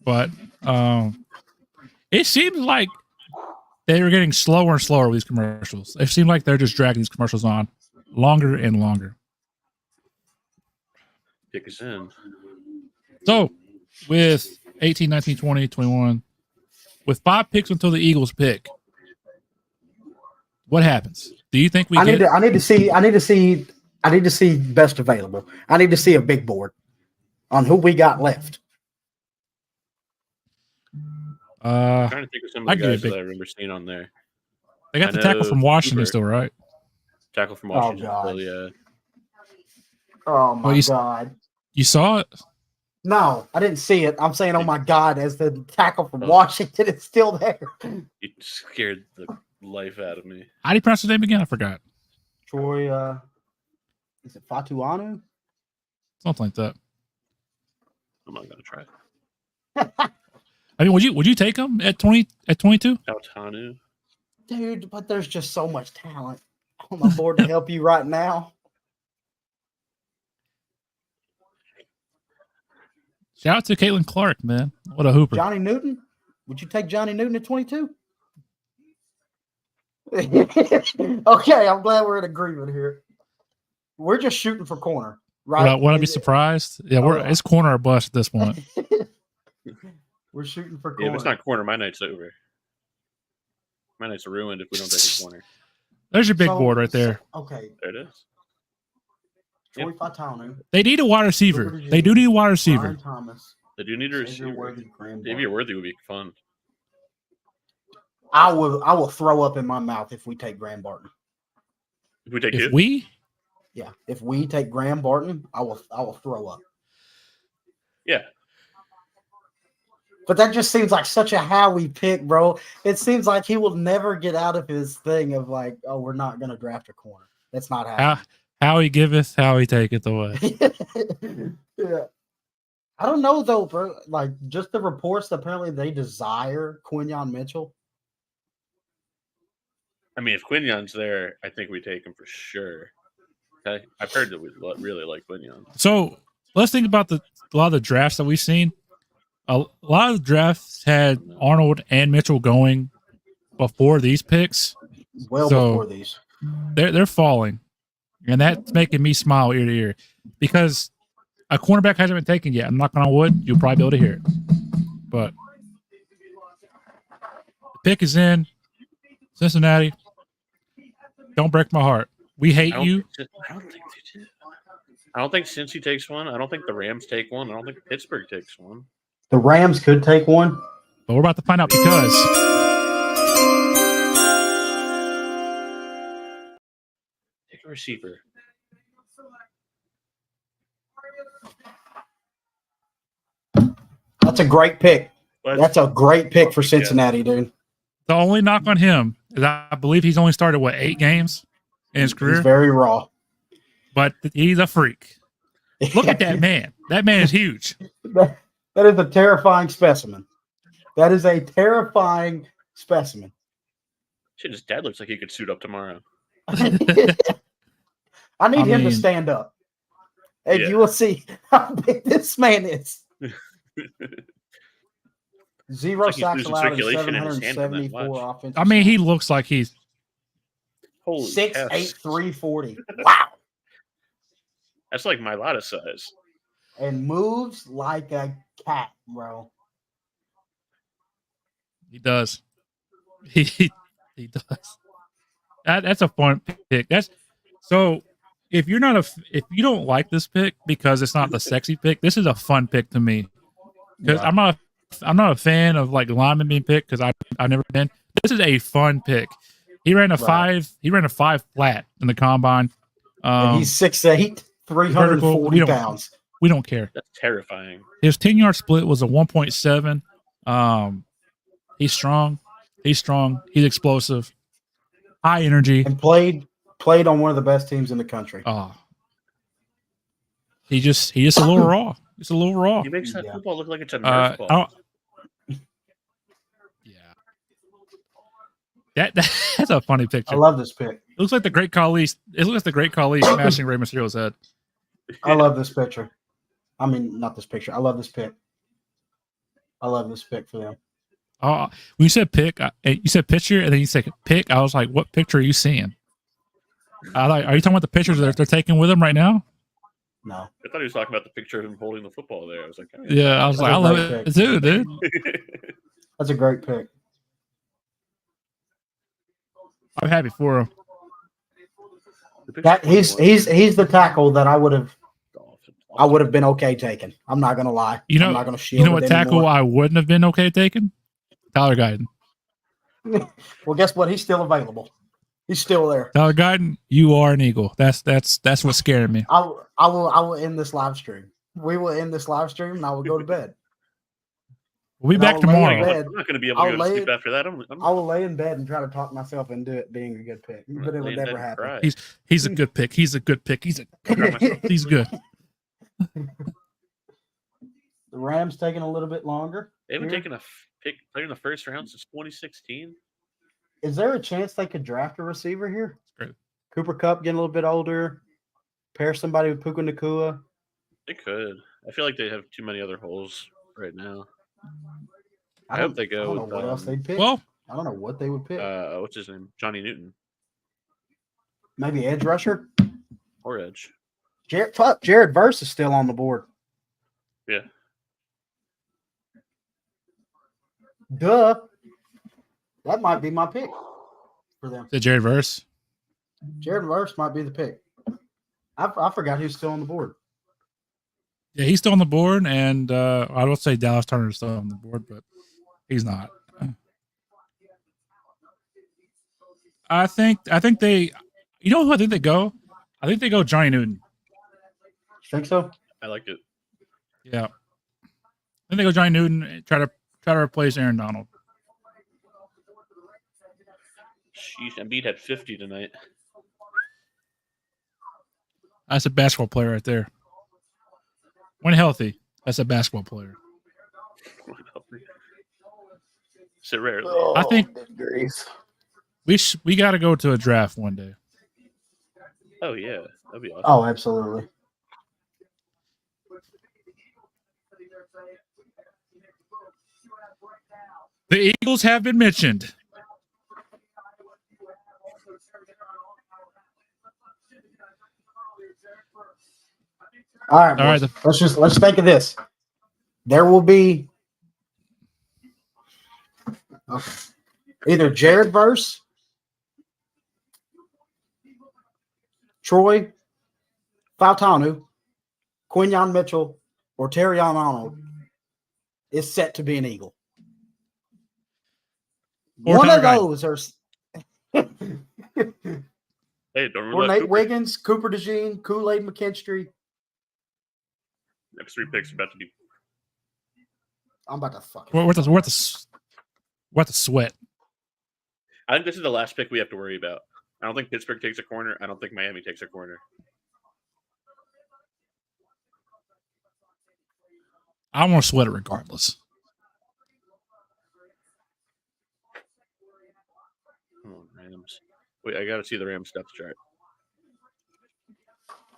But it seems like they were getting slower and slower with these commercials. It seemed like they're just dragging these commercials on longer and longer. Pick us in. So, with 18, 19, 20, 21, with 5 picks until the Eagles pick, what happens? Do you think we I need to see best available. I need to see a big board on who we got left. I'm trying to think of some I of the get it, guys big- that I remember seeing on there. They got the tackle from Washington still, right? Tackle from Oh, Washington. God. Still, yeah. Oh my Well, God. You saw it? No, I didn't see it. I'm saying, oh my God, as the tackle from Oh. Washington is still there. You scared the life out of me. How do you pronounce his name again? I forgot. Troy, is it Fatuanu? Something like that. I'm not gonna try. I mean, would you take him at 22? Altanu. Dude, but there's just so much talent on the board to help you right now. Shout out to Caitlin Clark, man. What a hooper. Johnny Newton? Would you take Johnny Newton at 22? Okay, I'm glad we're in agreement here. We're just shooting for corner, right? Would I be surprised? Yeah, it's corner or bust at this point. We're shooting for Yeah, corner. if it's not corner, my night's over. My night's ruined if we don't take a corner. There's your big board right there. Okay, There it is. Troy Fatanu, They need a wide receiver. They do need a wide receiver. Brian Thomas, They do need a Xavier receiver. Worthy, Graham Xavier Barton. Worthy would be fun. I will throw up in my mouth if we take Graham Barton. If we take If it, we, Yeah, if we take Graham Barton, I will throw up. yeah. But that just seems like such a Howie pick, bro. It seems like he will never get out of his thing of like, oh, we're not going to draft a corner. That's not happening. how he giveth, how he taketh away. Yeah. I don't know though, bro. Like just the reports, apparently they desire Quinyon Mitchell. I mean, if Quinyon's there, I think we take him for sure. Okay, I've heard that we really like Quinyon. So let's think about a lot of the drafts that we've seen. A lot of the drafts had Arnold and Mitchell going before these picks. Well So- before these. They're falling, and that's making me smile ear to ear because a cornerback hasn't been taken yet. I'm knocking on wood. You'll probably be able to hear it, but the pick is in. Cincinnati, don't break my heart. We hate you. I don't think they do. I don't think Cincy takes one. I don't think the Rams take one. I don't think Pittsburgh takes one. The Rams could take one. But we're about to find out because Take a receiver. That's a great pick. But That's a great pick for Cincinnati, dude. the only knock on him I believe he's only started 8 games in his career. He's very raw. But he's a freak. Look at that man. That man is huge. That is a terrifying specimen. That is a terrifying specimen. Shit, his dad looks like he could suit up tomorrow. I need him to stand up. And you will see how big this man is. 0 like sacks allowed in circulation in his hand from that 774 watch. offensive. I mean, he looks like he's Holy 6'8", cow. 340. Wow. That's like my Lotta size. And moves like a cat, bro. he does. He does. That's a fun pick. That's so. If you don't like this pick because it's not the sexy pick, this is a fun pick to me. Because I'm not a fan of like lineman being picked because I've never been. This is a fun pick. He ran a 5. He ran a 5 flat in the combine. And he's 6'8", 340 pounds. We don't care. That's terrifying. His 10-yard split was a 1.7. He's strong. He's explosive. High energy. And played on one of the best teams in the country. Oh. He just a little raw. It's a little raw. He makes that football look like it's a Nerf ball. That's a funny picture. I love this pick. It looks like the Great Khali. It looks like the Great Khali smashing Rey Mysterio's head. I love this picture. I mean, not this picture. I love this pick. I love this pick for them. When you said pick, you said picture, and then you said pick. I was like, what picture are you seeing? Are you talking about the pictures that they're taking with him right now? No. I thought he was talking about the picture of him holding the football there. I was like, yeah, I was like, I love it too, dude. That's a great pick. I'm happy for him. That he's the tackle that I would have been okay taking. I'm not gonna lie. I'm not gonna shield. You know what tackle I wouldn't have been okay taking? Tyler Guyton. Well, guess what? He's still available. He's still there. Tyler Guyton, you are an Eagle. That's what's scaring me. I will end this live stream. We will end this live stream, and I will go to bed. We'll be back tomorrow. I'm not going to be able to go to sleep after that. I will lay in bed and try to talk myself into it being a good pick, but it would never happen. He's a good pick. He's a good pick. He's good. The Rams taking a little bit longer. They haven't taken a pick in the first round since 2016. Is there a chance they could draft a receiver here? Great. Cooper Kupp getting a little bit older. Pair somebody with Puka Nacua. They could. I feel like they have too many other holes right now. I hope they go. I don't know what else they'd pick. Well, I don't know what they would pick. What's his name? Johnny Newton Maybe edge rusher. or edge. Jared Verse is still on the board. Yeah. Duh. That might be my pick for them. The Jared Verse. Jared Verse might be the pick. I forgot who's still on the board. Yeah, he's still on the board, and I don't say Dallas Turner is still on the board, but he's not. I think they. You know who I think they go? I think they go Johnny Newton. Think so? I like it. Yeah, I think they go Johnny Newton and try to replace Aaron Donald. Sheesh, Embiid had 50 tonight. That's a basketball player right there. When healthy, that's a basketball player. So rarely. I think we got to go to a draft one day. Oh yeah, that'd be awesome. Oh, absolutely. The Eagles have been mentioned. All right. Let's think of this. There will be either Jared Verse, Troy Fautanu, Quinyon Mitchell, or Terrion Arnold is set to be an Eagle. Or one of Tyler those are. Hey, don't Or remember Nate Cooper. Wiggins, Cooper DeJean, Kool-Aid McKinstry. Next 3 picks are about to be. I'm about to fucking. We're at the sweat. I think this is the last pick we have to worry about. I don't think Pittsburgh takes a corner. I don't think Miami takes a corner. I want to sweat it regardless. Oh, Rams. Wait, I got to see the Rams depth chart.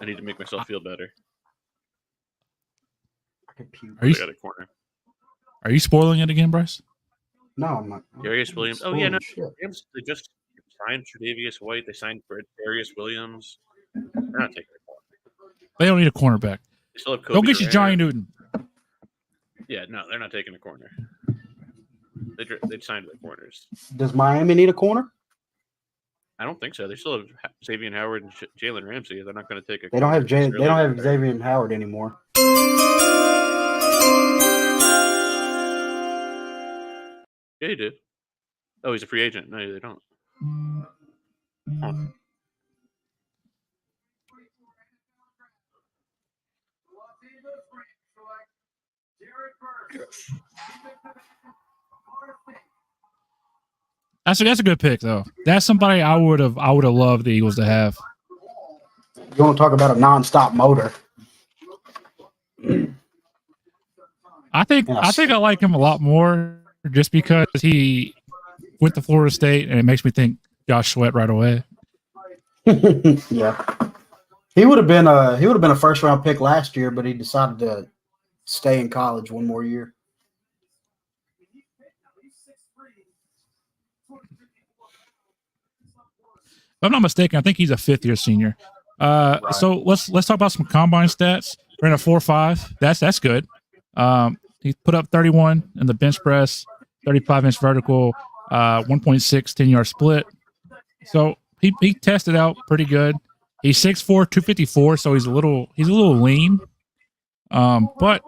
I need to make myself feel better. Are you I got a corner. Are you spoiling it again, Bryce? No, I'm not. Darius Williams. Oh, yeah, no. Shit. Rams, they just signed Tre'Davious White. They signed Darius Williams. They're not taking a corner. They don't need a cornerback. They still have Kobe Go get you Durant. Johnny Newton. Yeah, no, they're not taking a corner. They signed the corners. Does Miami need a corner? I don't think so. They still have Xavier Howard and Jalen Ramsey. They're not going to take a. They don't have corner. They don't have Xavier Howard anymore. Yeah, he did. Oh, he's a free agent. No, they don't. Huh. That's a good pick though. That's somebody I would have loved the Eagles to have. You want to talk about a nonstop motor? I think I like him a lot more just because he went to Florida State and it makes me think Josh Sweat right away. Yeah, he would have been a first round pick last year, but he decided to stay in college one more year. If I'm not mistaken, I think he's a 5th-year senior. Right. So let's talk about some combine stats. Ran a 4.5. That's good. He put up 31 in the bench press, 35-inch vertical, 1.6 10-yard split. So he tested out pretty good. He's 6'4", 254, so he's a little lean. But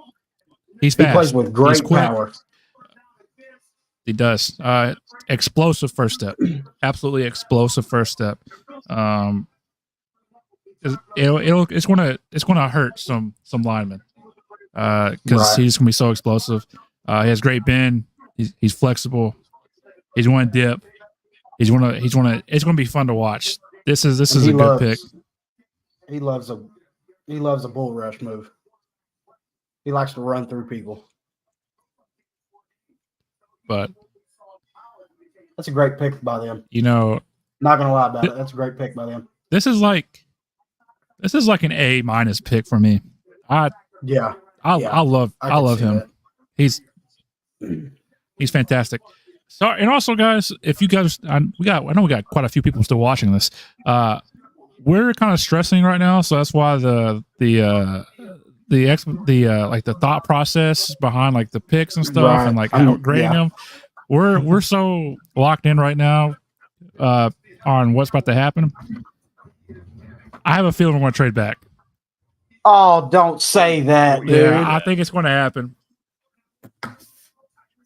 he's fast. He plays with great power. He does. Explosive first step. Absolutely explosive first step. It's gonna hurt some linemen because he's gonna be so explosive. He has great bend. He's flexible. He's gonna dip. It's gonna be fun to watch. This is a good pick. He loves a bull rush move. He likes to run through people. But that's a great pick by them. Not gonna lie about it. That's a great pick by them. This is like an A- pick for me. I love him. That. He's fantastic. So, and also, guys, if you guys, I know we got quite a few people still watching this. We're kind of stressing right now, so that's why the thought process behind like the picks and stuff and like how grading them. We're so locked in right now on what's about to happen. I have a feeling we're going to trade back. Oh, don't say that, dude. Yeah, I think it's going to happen.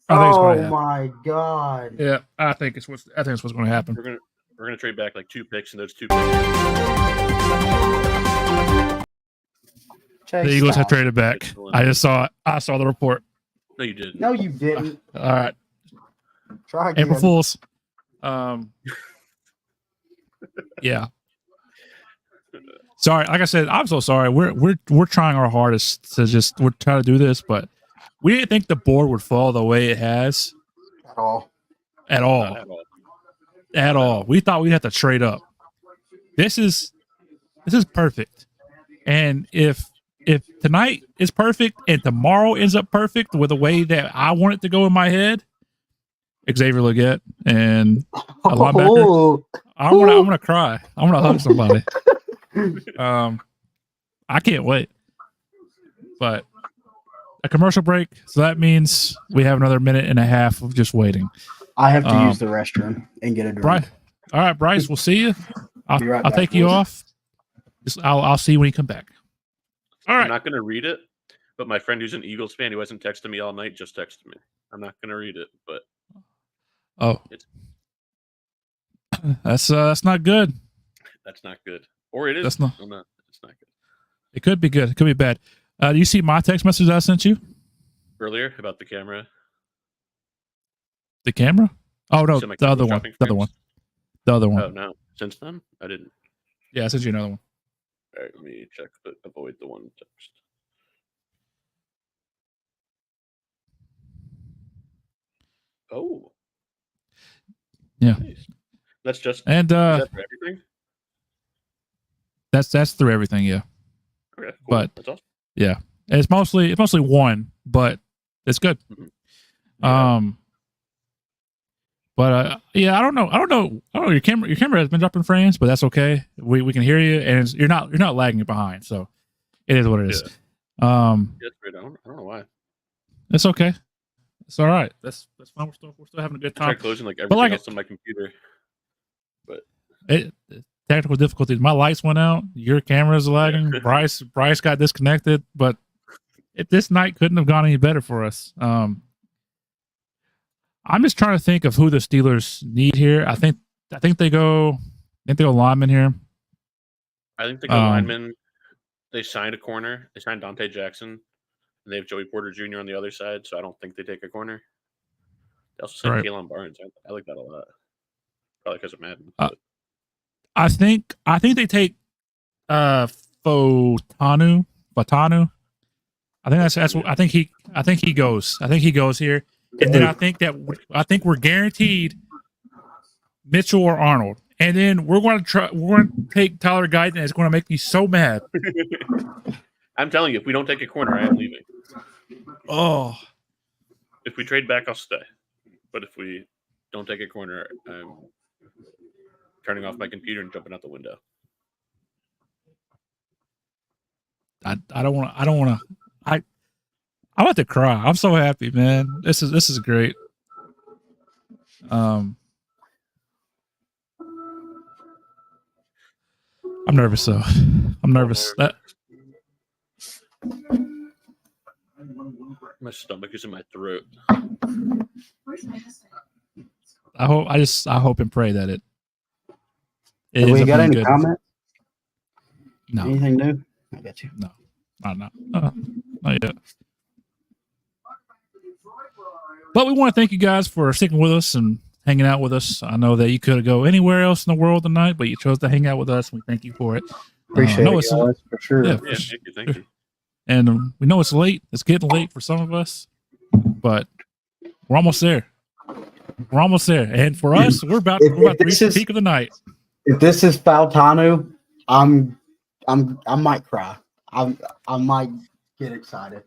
My God. Yeah, I think it's what's going to happen. We're gonna trade back like 2 picks, and those 2 picks. The Eagles have traded back. I saw the report. No, you didn't. No, you didn't. All right. Try again. April Fools. Yeah. Sorry, like I said, I'm so sorry. We're trying our hardest to we're trying to do this, but we didn't think the board would fall the way it has. At all. We thought we'd have to trade up. This is perfect. And if tonight is perfect and tomorrow ends up perfect with the way that I want it to go in my head, Xavier Legette and a linebacker, I'm gonna cry. I'm gonna hug somebody. I can't wait. But a commercial break, so that means we have another minute and a half of just waiting. I have to use the restroom and get a drink. All right, Bryce, we'll see you. I'll take you off. I'll see you when you come back. All right. I'm not going to read it, but my friend who's an Eagles fan who hasn't texted me all night just texted me. I'm not going to read it, but that's not good. That's not good. Or it is. It's not good. It could be good. It could be bad. Do you see my text message I sent you Earlier about the camera? The camera? Oh no, the other one. The other one. The other one. Oh no! Since then, I didn't. Yeah, I sent you another one. All right, let me check, but avoid the one text. Oh, Yeah, nice. That's just and is that for everything? that's through everything. Yeah, Okay, cool. but That's awesome. yeah, it's mostly one, but it's good. Mhm. Yeah. But yeah, I don't know. Your camera has been dropping frames, but that's okay. We can hear you, and you're not lagging behind, so it is what it is. Yeah, that's great. I don't know why. It's okay. It's all right. That's fine. We're still having a good I tried time. closing like everything else on my computer, but Technical difficulties. My lights went out. Your camera's lagging. Yeah. Bryce got disconnected, but this night couldn't have gone any better for us. I'm just trying to think of who the Steelers need here. I think they go lineman here. I think they go lineman. They signed a corner. They signed Dante Jackson, and they have Joey Porter Jr. on the other side. So I don't think they take a corner. They also signed Right. Kalen Barnes. I like that a lot. Probably because of Madden. I think they take Fatanu. I think that's what I think he goes. I think he goes here. And then I think we're guaranteed Mitchell or Arnold. And then we're going to take Tyler Guyton, and it's going to make me so mad. I'm telling you, if we don't take a corner, I am leaving. Oh. If we trade back, I'll stay. But if we don't take a corner, I'm turning off my computer and jumping out the window. I don't want to. I'm about to cry. I'm so happy, man. This is great. I'm nervous though. I'm nervous. My stomach is in my throat. I hope and pray that it. Have we got any comments? No. Anything new? I got you. No. Not yet. But we want to thank you guys for sticking with us and hanging out with us. I know that you could go anywhere else in the world tonight, but you chose to hang out with us. We thank you for it. Appreciate it, guys, for sure. Yeah, thank you. And we know it's late. It's getting late for some of us, but we're almost there. We're almost there. And for us, we're about to reach the peak of the night. If this is Faltanu, I might cry. I might get excited.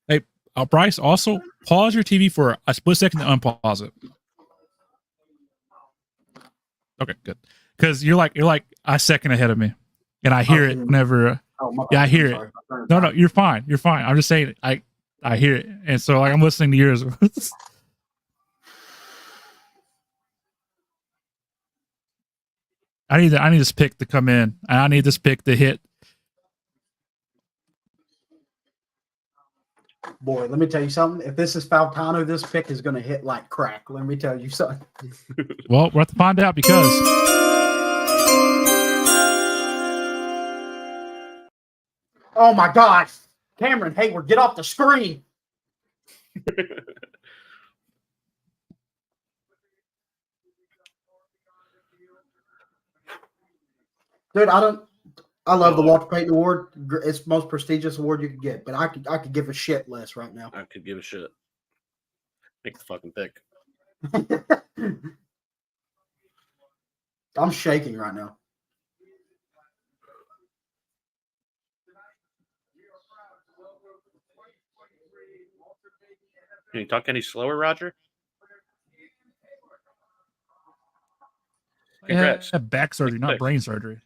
Hey, Bryce, also pause your TV for a split second to unpause it. Okay, good. Because you're like a second ahead of me, and I hear it whenever. I hear it. No, you're fine. You're fine. I'm just saying I hear it, and so like I'm listening to yours. I need this pick to come in, and I need this pick to hit. Boy, let me tell you something. If this is Faltano, this pick is going to hit like crack. Let me tell you something. Well, we'll have to find out because. Oh my gosh. Cameron Hayward, get off the screen. Dude, I love the Walter Payton Award. It's the most prestigious award you could get, but I could give a shit less right now. I could give a shit. Make the fucking pick. I'm shaking right now. Can you talk any slower, Roger? Congrats. I have back surgery, not brain surgery.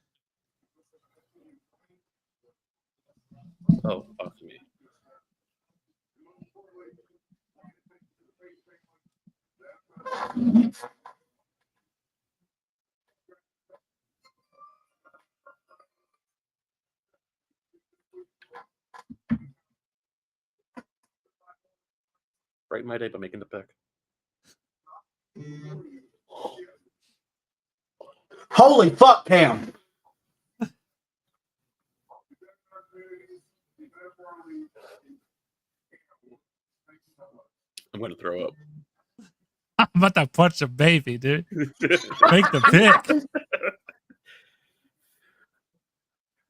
Oh, fuck me. Brighten my day by making the pick. Holy fuck, Cam. I'm going to throw up. I'm about to punch a baby, dude. Make the pick.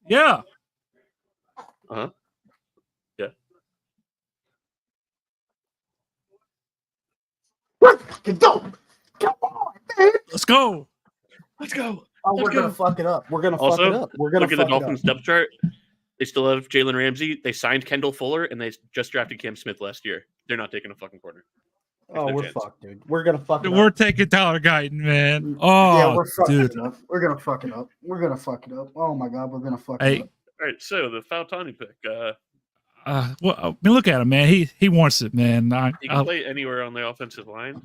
Yeah. Uh-huh. Yeah. Come on, man. Let's go. Let's go. Oh, Let's we're go. gonna fuck it up. We're gonna Also, fuck it up. We're gonna look at the fuck it Dolphins up. depth chart. They still have Jalen Ramsey. They signed Kendall Fuller, and they just drafted Cam Smith last year. They're not taking a fucking corner. Oh, no we're chance. fucked, dude. We're gonna fuck it We're up. taking Tyler Guyton, man. Oh, Yeah, we're fucking dude. it up. We're gonna fuck it up. We're gonna fuck it up. Oh my god, we're gonna fuck Hey. it up. All right, so the Faltani pick. Well, I mean, look at him, man. He wants it, man. He can play anywhere on the offensive line.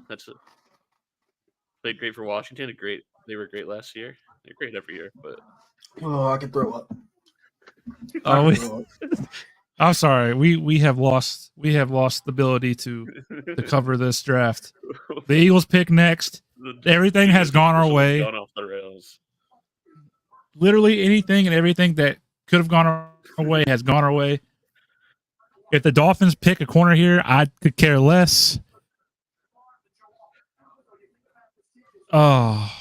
Played great for Washington. They were great last year. They're great every year, but Oh, I can throw up. Oh, I'm sorry. We have lost the ability to cover this draft. The Eagles pick next. Everything has gone our way. Gone off the rails. Literally anything and everything that could have gone our way has gone our way. If the Dolphins pick a corner here, I could care less. Oh,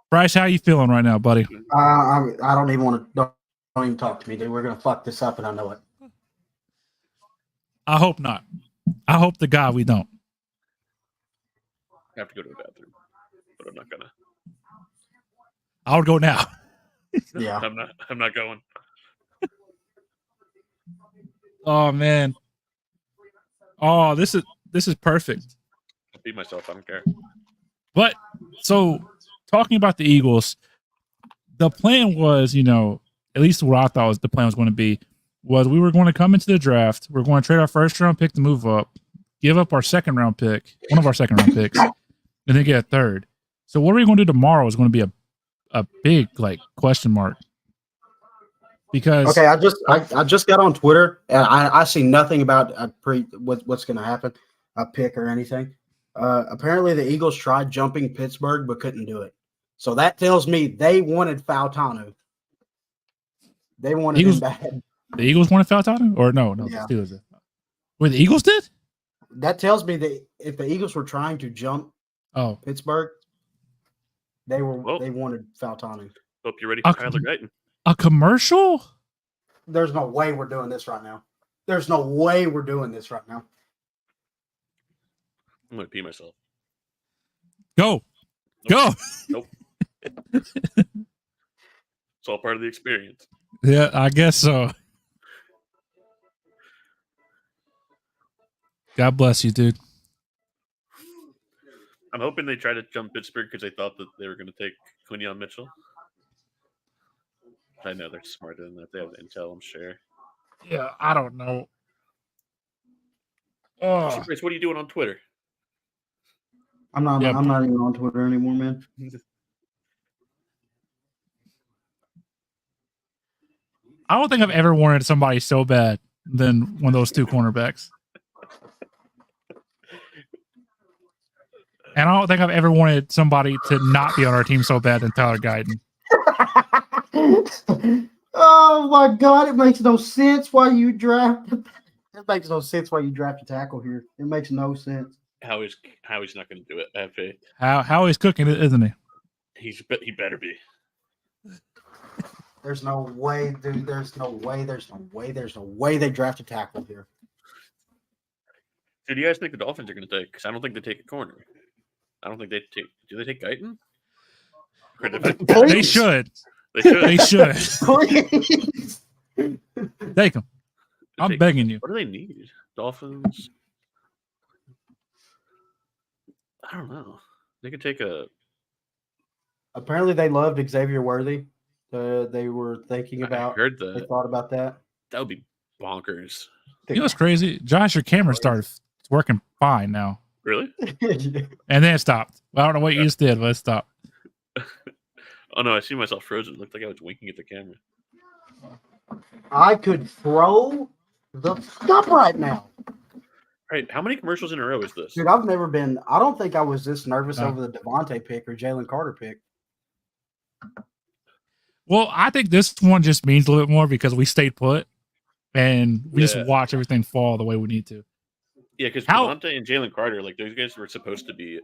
Bryce, how you feeling right now, buddy? I don't even want to. Don't even talk to me, dude. We're gonna fuck this up, and I know it. I hope not. I hope to God we don't. I have to go to the bathroom, but I'm not gonna. I would go now. Yeah. I'm not going. Oh man. Oh, this is perfect. I'll beat myself. I don't care. But so talking about the Eagles, the plan was, at least what I thought the plan was going to be, was we were going to come into the draft. We're going to trade our first round pick to move up, give up our second round pick, one of our second round picks, and then get a third. So what are we going to do tomorrow is going to be a big question mark. Because okay, I just got on Twitter and I see nothing about what's going to happen, a pick or anything. Apparently the Eagles tried jumping Pittsburgh but couldn't do it. So that tells me they wanted Faltanu. They wanted him bad. The Eagles wanted Faltanu, or no, Yeah. the Steelers did. Wait, the Eagles did? That tells me that if the Eagles were trying to jump Pittsburgh, they wanted Faltanu. Hope you're ready for Tyler Guyton. A commercial? There's no way we're doing this right now. There's no way we're doing this right now. I'm gonna pee myself. Go. Nope. It's all part of the experience. Yeah, I guess so. God bless you, dude. I'm hoping they try to jump Pittsburgh because they thought that they were going to take Quinyon Mitchell. I know they're smarter than that. They have intel, I'm sure. Yeah, I don't know. So, Chris, what are you doing on Twitter? I'm not even on Twitter anymore, man. I don't think I've ever wanted somebody so bad than one of those two cornerbacks. And I don't think I've ever wanted somebody to not be on our team so bad than Tyler Guyton. Oh my God! It makes no sense why you draft. It makes no sense why you draft a tackle here. It makes no sense. Howie's not going to do it. I have faith. Howie's cooking it, isn't he? He better be. There's no way, dude. There's no way they draft a tackle here. Who do you guys think the Dolphins are going to take? Because I don't think they take a corner. I don't think they take. Do they take Guyton? They should. They should. Please. Take him. I'm begging you. What do they need? Dolphins. I don't know. They could take a. Apparently, they loved Xavier Worthy. They were thinking about. I heard that. They thought about that. That would be bonkers. You know what's crazy? Josh, your camera started working fine now. Really? And then it stopped. Well, I don't know what you just did, but it stopped. Oh no, I see myself frozen. It looked like I was winking at the camera. I could throw the stuff right now. Right. How many commercials in a row is this? Dude, I've never been. I don't think I was this nervous over the Devontae pick or Jalen Carter pick. Well, I think this one just means a little bit more because we stayed put and we just watch everything fall the way we need to. Yeah, because How- Devontae and Jalen Carter, like those guys were supposed to be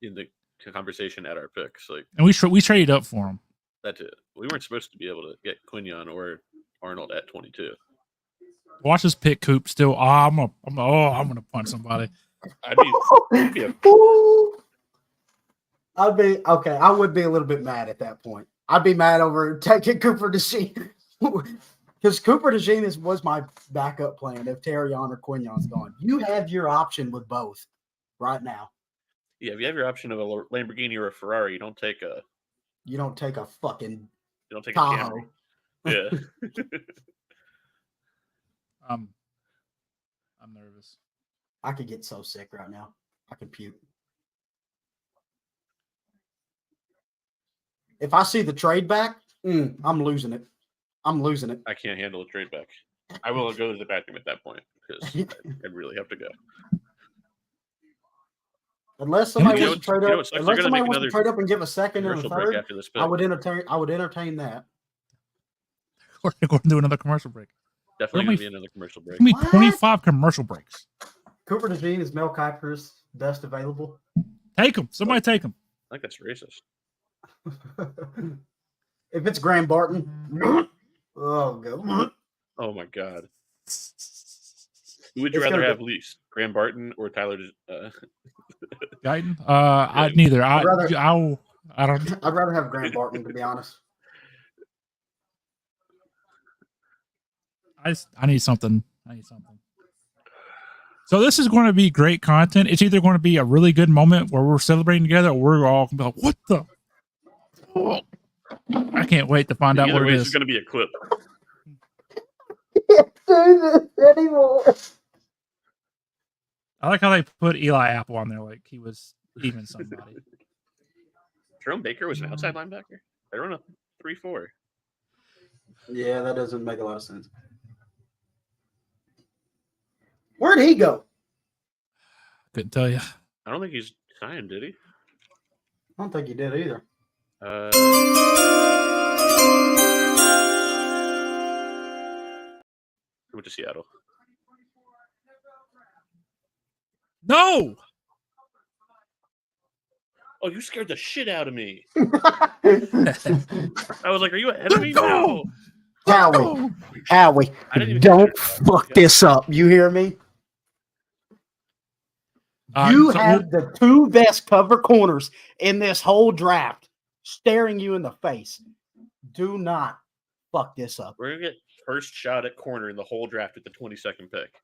in the conversation at our picks. Like, And we traded up for him. that's it. We weren't supposed to be able to get Quinion or Arnold at 22. Watch us pick Coop still. I'm gonna punch somebody. I'd be I'd be okay. I would be a little bit mad at that point. I'd be mad over taking Cooper DeJean because Cooper DeJean was my backup plan if Terrion or Quignon's gone. You have your option with both right now. Yeah, if you have your option of a Lamborghini or a Ferrari, you don't take a fucking Camry. Yeah. I'm nervous. I could get so sick right now. I could puke. If I see the trade back, I'm losing it. I can't handle a trade back. I will go to the bathroom at that point because I really have to go. Unless somebody wants to trade up, Unless somebody wants to trade up and give a second and a third, after this pick. I would entertain that. We're going to do another commercial break. Definitely going to be another commercial break. Give me 25 commercial breaks. Cooper DeJean is Mel Kiper's best available. Take him. Somebody take him. I think that's racist. If it's Graham Barton, oh god. Oh my god. Who would you rather have least, Graham Barton or Tyler? Guyton? Neither. I don't. I'd rather have Graham Barton, to be honest. I need something. So this is going to be great content. It's either going to be a really good moment where we're celebrating together, or we're all going to be like, "What the?" I can't wait to find out what it is. It's going to be a clip. Can't do this anymore. I like how they put Eli Apple on there, like he was even somebody. Jerome Baker was an outside linebacker. They run a 3-4. Yeah, that doesn't make a lot of sense. Where'd he go? Couldn't tell you. I don't think he's signed, did he? I don't think he did either. He went to Seattle. No. Oh, you scared the shit out of me. I was like, are you ahead of me? No. Howie, don't fuck this up. You hear me? You have the two best cover corners in this whole draft staring you in the face. Do not fuck this up. We're going to get first shot at corner in the whole draft at the 22nd pick.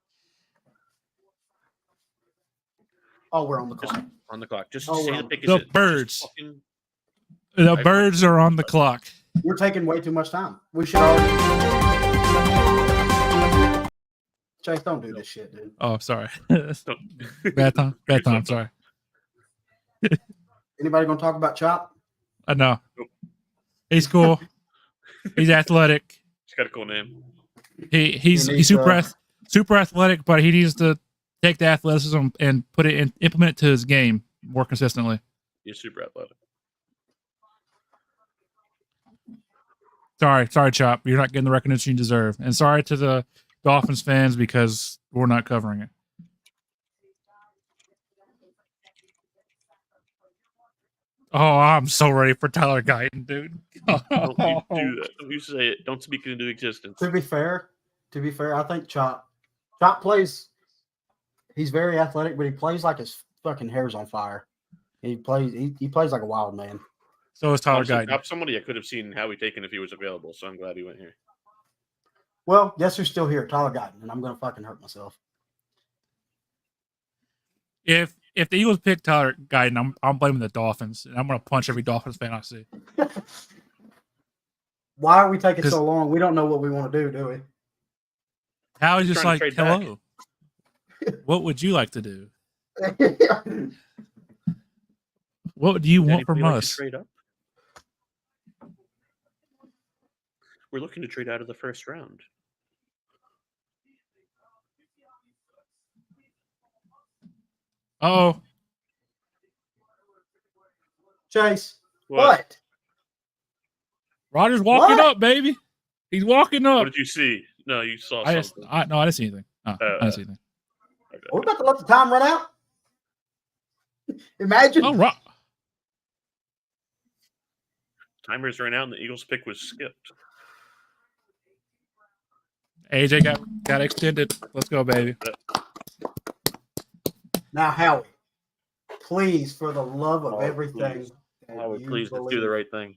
Oh, we're on the clock. On the clock. Just Oh, say well. the pick is The it. birds. Fucking... The birds are on the clock. We're taking way too much time. We should already. Chase, don't do this shit, dude. Oh, sorry. Bad time. Sorry. Anybody gonna talk about Chop? I know. Nope. He's cool. He's athletic. He's got a cool name. He's super athletic, but he needs to take the athleticism and put it in, implement it to his game more consistently. He's super athletic. Sorry, Chop. You're not getting the recognition you deserve. And sorry to the Dolphins fans because we're not covering it. Oh, I'm so ready for Tyler Guyton, dude. Don't you do that. Don't you say it. Don't speak it into existence. To be fair, I think Chop plays. He's very athletic, but he plays like his fucking hair's on fire. He plays like a wild man. So is Tyler Guyton. Somebody I could have seen Howie taken if he was available, so I'm glad he went here. Well, guess who's still here? Tyler Guyton, and I'm gonna fucking hurt myself. If the Eagles pick Tyler Guyton, I'm blaming the Dolphins, and I'm gonna punch every Dolphins fan I see. Why are we taking so long? We don't know what we want to do we? How is just like, hello? What would you like to do? What do you want from us? Trade up? We're looking to trade out of the first round. Oh, Chase, what? Roger's walking up, baby. He's walking up. What did you see? No, you saw something. I didn't see anything. I didn't see anything. Are we about to let the time run out? Imagine. All right. Timers ran out and the Eagles pick was skipped. AJ got extended. Let's go, baby. Now, Howie, please, for the love of everything, please. Howie, please, let's do the right thing.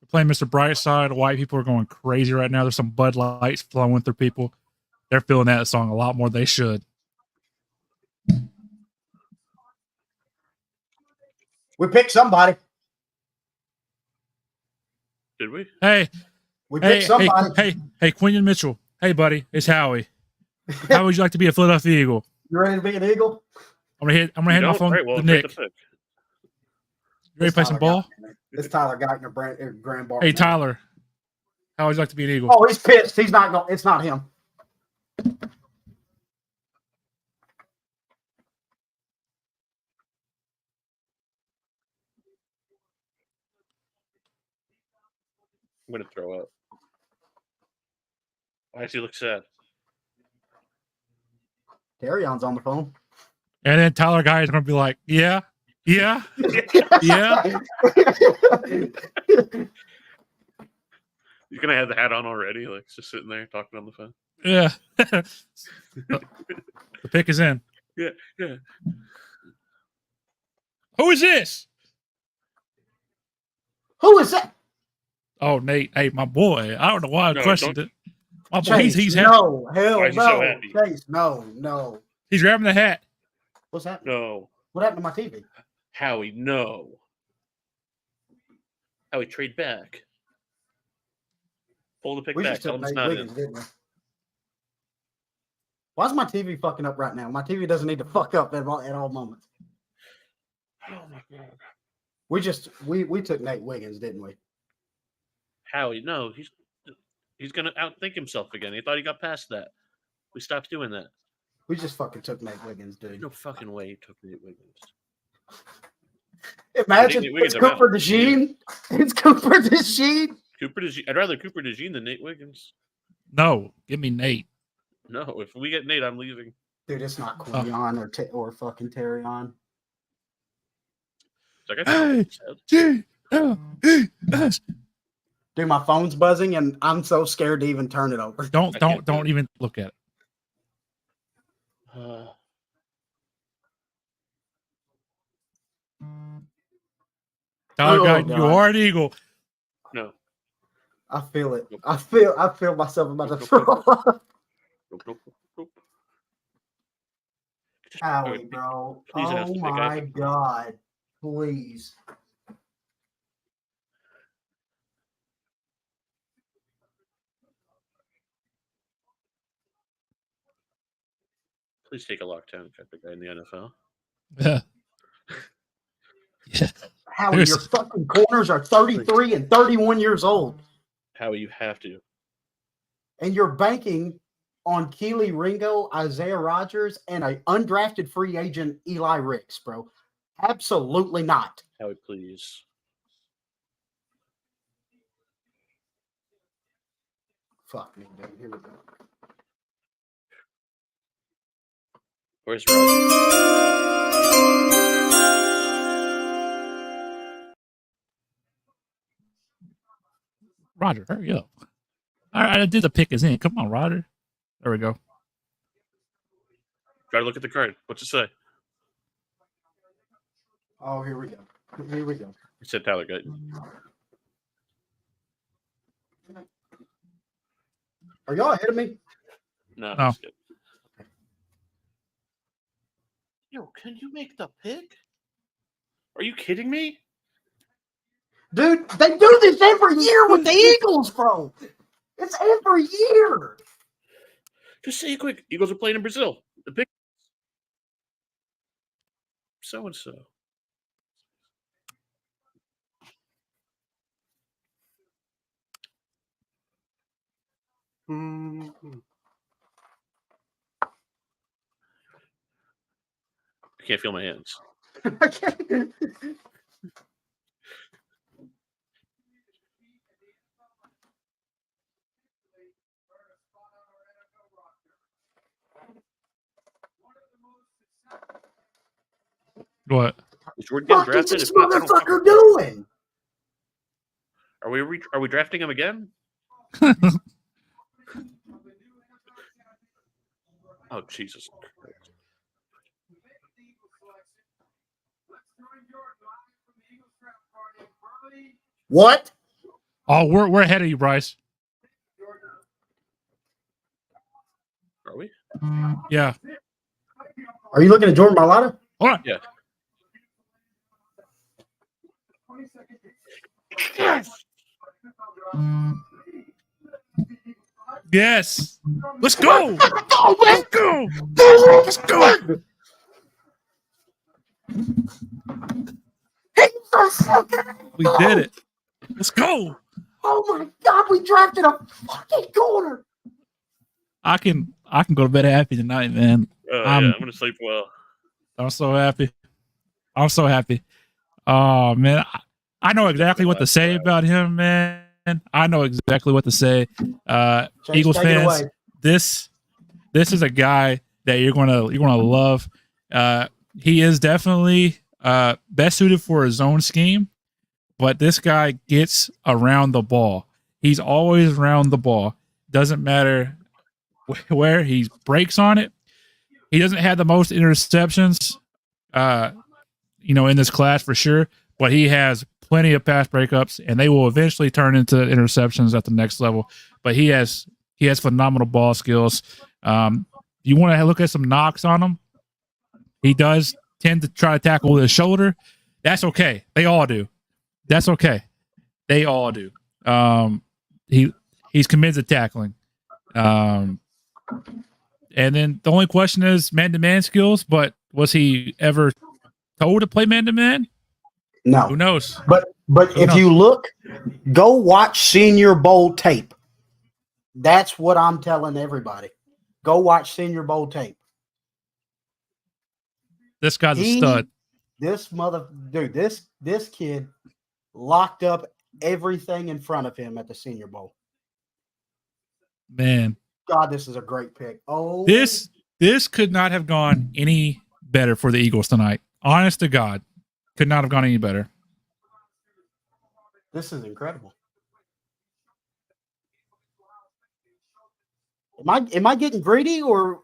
We're playing Mr. Brightside. White people are going crazy right now. There's some Bud Lights flowing through people. They're feeling that song a lot more than they should. We picked somebody. Did we? Hey, We picked somebody. hey, Quinion Mitchell. Hey, buddy, it's Howie. How would you like to be a Philadelphia Eagle? You ready to be an Eagle? I'm gonna hand my phone to Nick. The You ready to play some ball? It's Tyler Geithner, Grand Bar. Hey, Tyler, how would you like to be an Eagle? Oh, he's pissed. He's not going. It's not him. I'm gonna throw up. Why does he look sad? Darion's on the phone. And then Tyler Guy is gonna be like, yeah. He's gonna have the hat on already, like just sitting there talking on the phone. Yeah. The pick is in. Yeah. Who is this? Who is that? Oh, Nate. Hey, my boy. I don't know why I questioned it. My boy, Chase, he's happy. no, hell Why is he no. so happy? Chase, no. He's grabbing the hat. What's happening? No. What happened to my TV? Howie, no. Howie, trade back. Pull the pick We back. just Tell took him it's Nate not Wiggins, in. didn't we? Why is my TV fucking up right now? My TV doesn't need to fuck up at all moments. Oh my god. We took Nate Wiggins, didn't we? Howie, no, he's gonna outthink himself again. He thought he got past that. We stopped doing that. We just fucking took Nate Wiggins, dude. There's no fucking way he took Nate Wiggins. Imagine Nate Wiggins it's Cooper out. DeJean. It's Cooper DeJean. I'd rather Cooper DeJean than Nate Wiggins. No, give me Nate. No, if we get Nate, I'm leaving. Dude, it's not Quinion or fucking Terrion. It's like, G-L-E-S. Dude, my phone's buzzing and I'm so scared to even turn it over. Don't even look at it. Tyler Guy, you are an Eagle. No. I feel it. I feel myself about to throw up. Nope. Howie, bro. Please Oh my god. Please. Please take a lockdown type of guy in the NFL. Yeah. Howie, your fucking corners are 33 and 31 years old. Howie, you have to. And you're banking on Keely Ringo, Isaiah Rodgers, and an undrafted free agent, Eli Ricks, bro. Absolutely not. Howie, please. Fuck me, dude. Here we go. Where's Rodgers? Roger, hurry up. All right, I did the pick is in. Come on, Roger. There we go. Gotta look at the card. What's it say? Oh, here we go. Here we go. It said Tyler Guyton. Are y'all ahead of me? No. No. Yo, can you make the pick? Are you kidding me? Dude, they do this every year with the Eagles, bro. It's every year. Just say it quick. Eagles are playing in Brazil. The pick. So and so. I can't feel my hands. What? Is Jordan getting What is drafted? this If not, I don't motherfucker doing? Are we drafting him again? Oh Jesus! What? Oh, we're ahead of you, Bryce. Are we? Yeah. Are you looking at Jordan Mailata? Hold on. Yeah. Yes. Let's go. Let's go. Let's go. We did it. Let's go. Oh my God, we drafted a fucking corner. I can go to bed happy tonight, man. Oh I'm yeah, I'm gonna sleep well. I'm so happy. I'm so happy. Oh man, I know exactly what to say about him, man. I know exactly what to say. Eagles fans, this is a guy that you're gonna love. He is definitely best suited for his zone scheme, but this guy gets around the ball. He's always around the ball. Doesn't matter where he breaks on it. He doesn't have the most interceptions, in this class for sure, but he has plenty of pass breakups, and they will eventually turn into interceptions at the next level. But he has phenomenal ball skills. You want to look at some knocks on him? He does tend to try to tackle with his shoulder. That's okay. They all do. That's okay. They all do. He's committed to tackling. And then the only question is man-to-man skills, but was he ever told to play man-to-man? No. Who knows? But if you look, go watch Senior Bowl tape. That's what I'm telling everybody. Go watch Senior Bowl tape. This guy's a stud. This kid locked up everything in front of him at the Senior Bowl. Man. God, this is a great pick. Oh, this could not have gone any better for the Eagles tonight. Honest to God, could not have gone any better. This is incredible. Am I getting greedy, or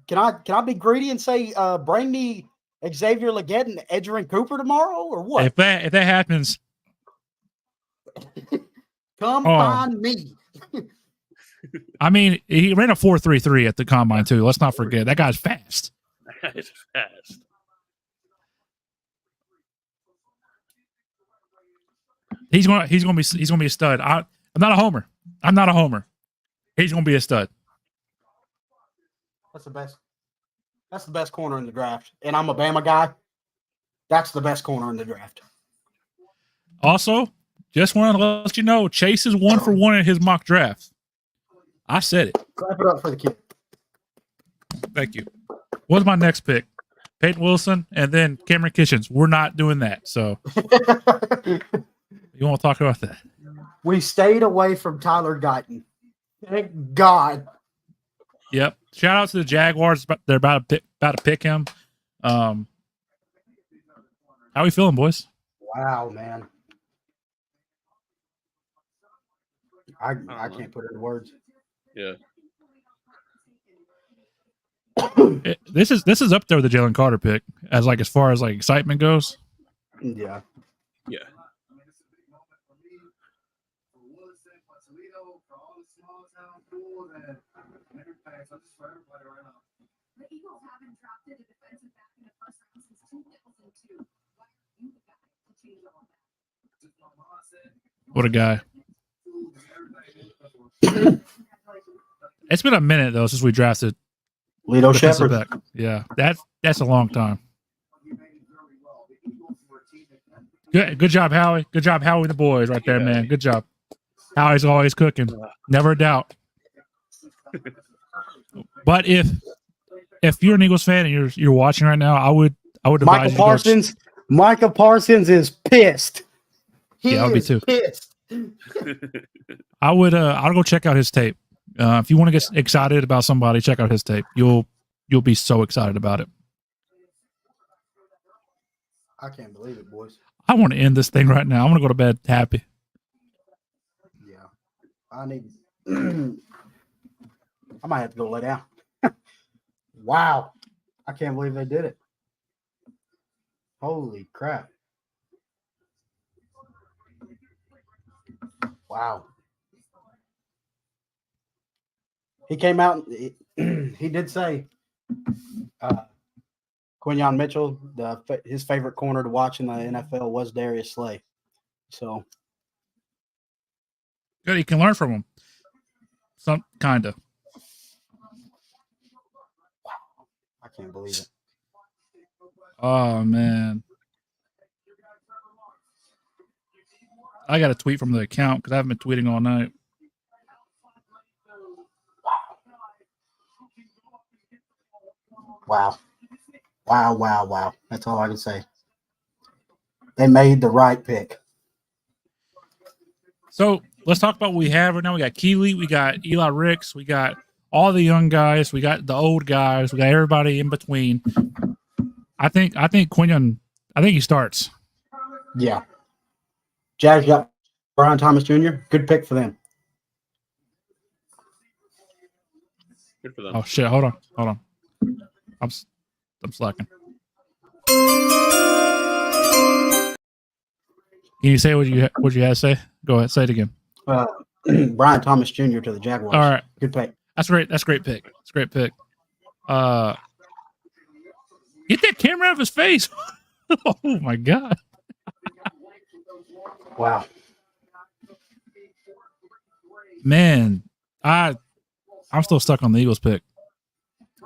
can I be greedy and say bring me Xavier Legette and Edgerrin Cooper tomorrow, or what? If that happens, come find me. I mean, he ran a 4.33 at the combine too. Let's not forget that guy's fast. That guy's fast. He's gonna be a stud. I'm not a homer. He's gonna be a stud. That's the best. That's the best corner in the draft. And I'm a Bama guy. That's the best corner in the draft. Also, just want to let you know, Chase is 1 for 1 in his mock draft. I said it. Clap it up for the kid. Thank you. What's my next pick? Peyton Wilson and then Cameron Kitchens. We're not doing that. So you want to talk about that? We stayed away from Tyler Guyton. Thank God. Yep. Shout out to the Jaguars. They're about to pick him. How we feeling, boys? Wow, man. I can't put it into words. Yeah. This is up there with the Jalen Carter pick as far as excitement goes. Yeah. Yeah. What a guy. It's been a minute though since we drafted Lito Shepherd. Yeah, that's a long time. Good job, Howie. Good job, Howie and the boys right there, man. Good job. Howie's always cooking. Never a doubt. But if you're an Eagles fan and you're watching right now, I would advise Micah Parsons is pissed. I would be too. Pissed. I'll go check out his tape. If you want to get excited about somebody, check out his tape. You'll be so excited about it. I can't believe it, boys. I want to end this thing right now. I'm going to go to bed happy. Yeah. I need. I might have to go lay down. Wow. I can't believe they did it. Holy crap. Wow. He came out and he did say Quinyon Mitchell, his favorite corner to watch in the NFL was Darius Slay. So good, he can learn from him. Some kind of. I can't believe it. Oh man. I got a tweet from the account because I haven't been tweeting all night. Wow. Wow, wow, wow. That's all I can say. They made the right pick. So let's talk about what we have right now. We got Keeley, we got Eli Ricks, we got all the young guys, we got the old guys, we got everybody in between. I think Quinyon, I think he starts. Yeah. Jags got Brian Thomas Jr. Good pick for them. Good for them. Oh shit! Hold on. I'm slacking. Can you say what you had to say? Go ahead, say it again. Brian Thomas Jr. to the Jaguars. All right, good pick. That's great. That's a great pick. It's a great pick. Get that camera out of his face. Oh my god. Wow. Man, I'm still stuck on the Eagles pick.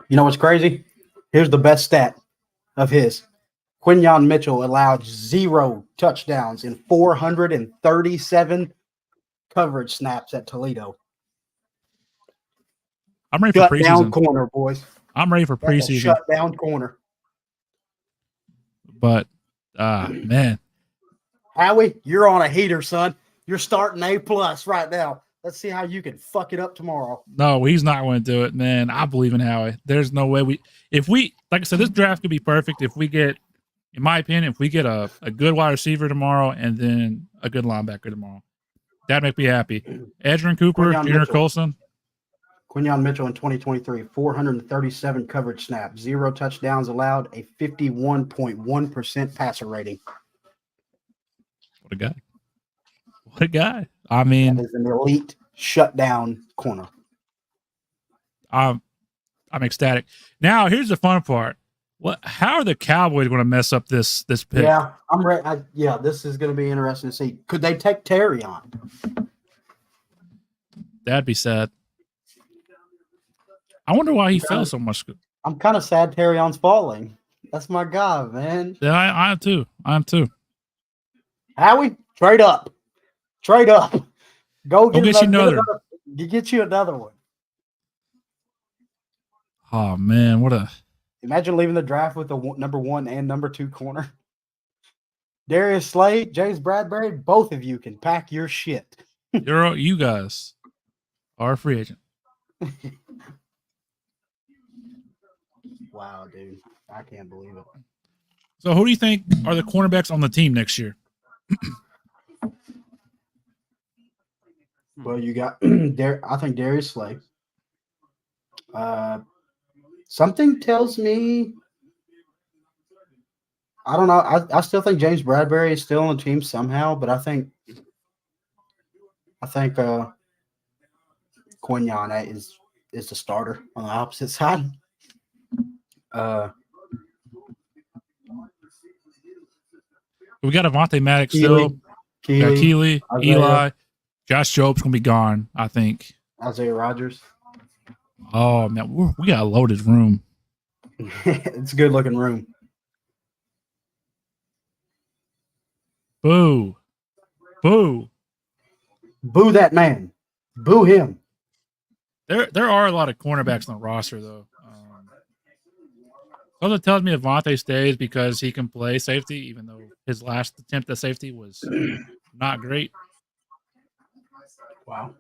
You know what's crazy? Here's the best stat of his. Quinyon Mitchell allowed 0 touchdowns in 437 coverage snaps at Toledo. I'm ready for Shut preseason. Down corner, boys. I'm ready for preseason. Shut down corner. But, man. Howie, you're on a heater, son. You're starting A+ right now. Let's see how you can fuck it up tomorrow. No, he's not going to do it, man. I believe in Howie. There's no way like I said, this draft could be perfect if we get, in my opinion, if we get a good wide receiver tomorrow and then a good linebacker tomorrow. That'd make me happy. Edgerrin Cooper, Junior Colson. Quinyon Mitchell in 2023, 437 coverage snaps, 0 touchdowns allowed, a 51.1% passer rating. What a guy. What a guy. I mean, that is an elite shutdown corner. I'm ecstatic. Now, here's the fun part. How are the Cowboys going to mess up this pick? Yeah, I'm ready. This is going to be interesting to see. Could they take Terry on? That'd be sad. I wonder why he fell so much. I'm kind of sad Terrion's falling. That's my guy, man. Yeah, I am too. Howie, trade up. Trade up. Go get you another. Get you another one. Oh, man. Imagine leaving the draft with the number 1 and number 2 corner. Darius Slay, James Bradbury, both of you can pack your shit. You guys are a free agent. Wow, dude. I can't believe it. So who do you think are the cornerbacks on the team next year? Well, you got I think Darius Slay. Something tells me, I don't know. I still think James Bradbury is still on the team somehow, but I think Quinyon is the starter on the opposite side. We got Avonte Maddox still. Keeley, Eli. Josh Job's going to be gone, I think. Isaiah Rodgers. Oh, man. We got a loaded room. It's a good-looking room. Boo. Boo. Boo that man. Boo him. There are a lot of cornerbacks on the roster, though. Something tells me Avonte stays because he can play safety, even though his last attempt at safety was not great. Wow.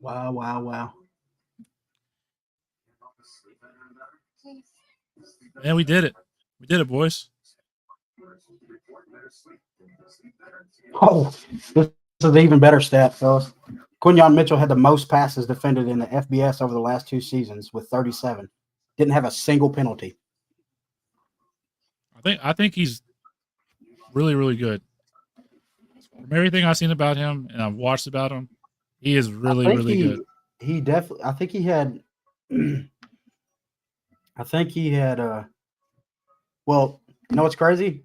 Wow, wow, wow. Man, we did it. We did it, boys. Oh, this is an even better stat, fellas. Quinyon Mitchell had the most passes defended in the FBS over the last 2 seasons with 37. Didn't have a single penalty. I think he's really, really good. From everything I've seen about him and I've watched about him, he is really, really good. He definitely. I think he had. Well, you know what's crazy?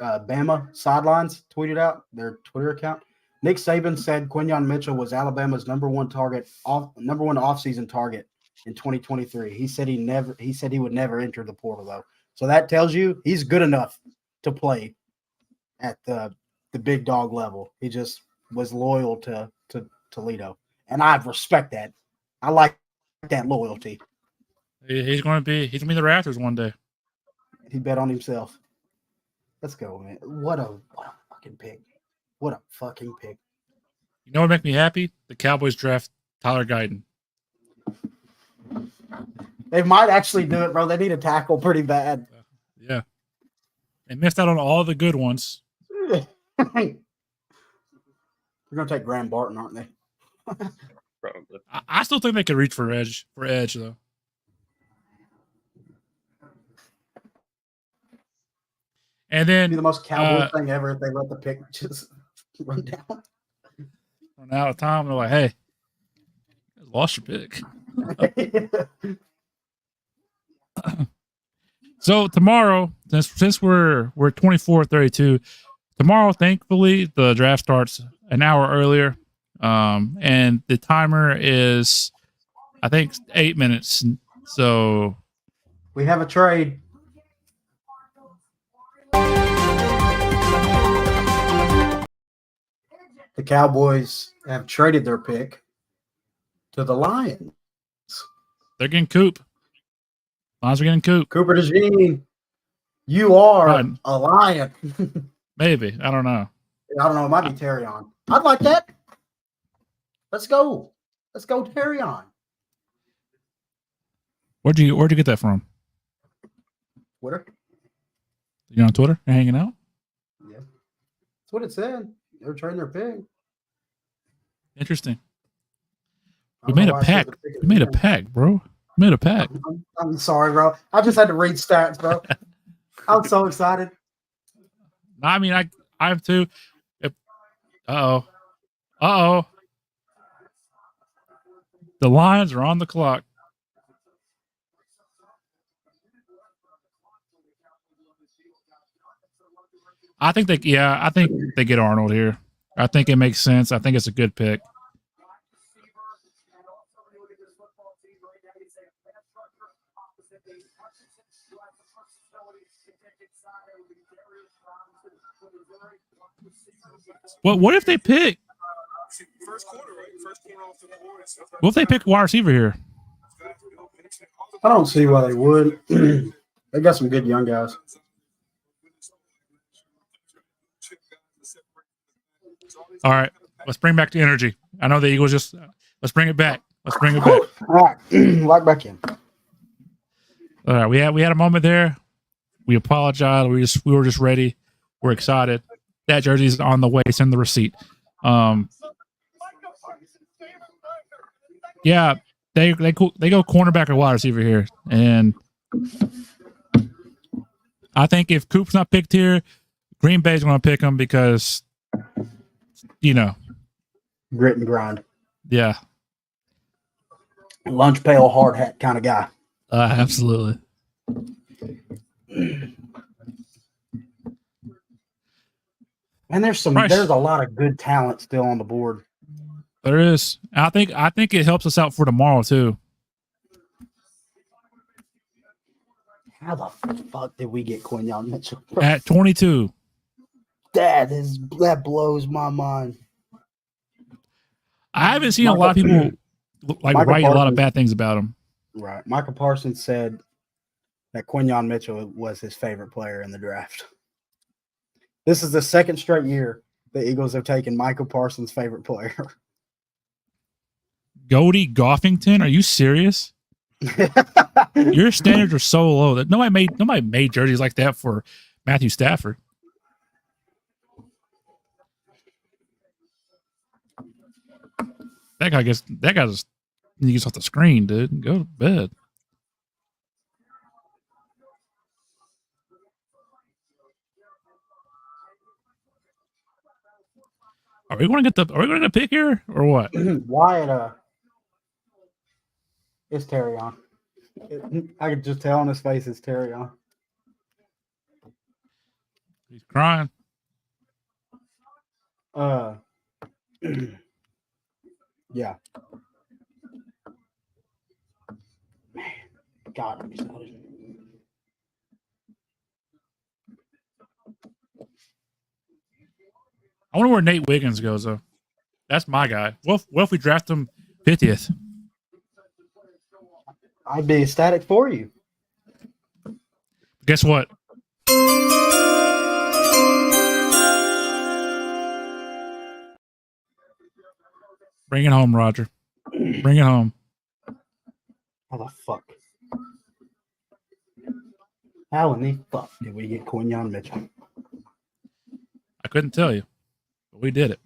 Bama sidelines tweeted out their Twitter account. Nick Saban said Quinyon Mitchell was Alabama's number one offseason target in 2023. He said he would never enter the portal though. So that tells you he's good enough to play at the big dog level. He just was loyal to Toledo, and I respect that. I like that loyalty. He's gonna be the Raptors one day. He bet on himself. Let's go, man. What a fucking pick. What a fucking pick. You know what make me happy? The Cowboys draft Tyler Guyton. They might actually do it, bro. They need a tackle pretty bad. Yeah. They missed out on all the good ones. They're going to take Graham Barton, aren't they? Probably. I still think they could reach for edge though. And then It'd be the most Cowboy thing ever if they let the pick just run down. Run out of time. They're like, hey, you lost your pick. So tomorrow, since we're 24:32, tomorrow, thankfully, the draft starts an hour earlier. And the timer is, I think, 8 minutes. So we have a trade. The Cowboys have traded their pick to the Lions. They're getting Coop. Lions are getting Coop. Cooper DeJean, you are a Lion. Maybe. I don't know. I don't know. It might be Terry on. I'd like that. Let's go. Let's go, Terry on. Where'd you get that from? Twitter. You on Twitter? You're hanging out? Yeah. That's what it said. They were trading their pick. Interesting. We made a pack. We made a pack, bro. We made a pack. I'm sorry, bro. I just had to read stats, bro. I'm so excited. I mean, I have too. Uh-oh. The Lions are on the clock. I think they get Arnold here. I think it makes sense. I think it's a good pick. What if they pick? What if they pick wide receiver here? I don't see why they would. They got some good young guys. All right, let's bring back the energy. I know the Eagles let's bring it back. Let's bring it back. All right, lock back in. All right, we had a moment there. We apologize. We were just ready. We're excited. That jersey's on the way. Send the receipt. Yeah, they go cornerback or wide receiver here, and I think if Coop's not picked here, Green Bay's going to pick him because, grit and grind. Yeah, lunch pail, hard hat kind of guy. Absolutely. And there's a lot of good talent still on the board. There is. I think it helps us out for tomorrow too. How the fuck did we get Quinyon Mitchell at 22? That blows my mind. I haven't seen a lot of people write a lot of bad things about him. Right. Michael Parsons said that Quinyon Mitchell was his favorite player in the draft. This is the second straight year the Eagles have taken Michael Parsons' favorite player. Goldie Goffington? Are you serious? Your standards are so low that nobody made jerseys like that for Matthew Stafford. That guy just he gets off the screen, dude. Go to bed. Are we going to pick here or what? Wyatt, it's Terry on. I could just tell on his face it's Terry on. He's crying. Yeah. Man, God, I'm excited. I wonder where Nate Wiggins goes though. That's my guy. What if we draft him 50th? I'd be ecstatic for you. Guess what? Bring it home, Roger. Bring it home. How the fuck? How in the fuck did we get Quinyon Mitchell? I couldn't tell you, but we did it.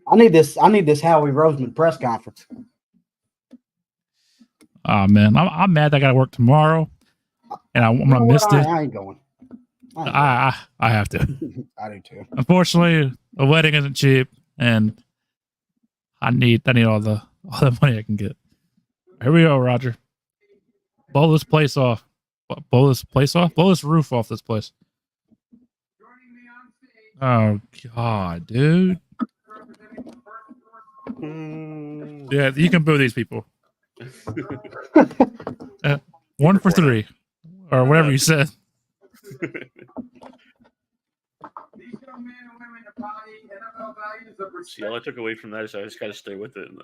I need this Howie Roseman press conference. Oh man, I'm mad that I got to work tomorrow, and I'm gonna miss it. I ain't going. I have to. I do too. Unfortunately, a wedding isn't cheap, and I need all the money I can get. Here we go, Roger. Blow this place off. Blow this place off. Blow this roof off this place. Oh God, dude. Yeah, you can boo these people. 1 for 3, or whatever you said. See, all I took away from that is I just got to stay with it. And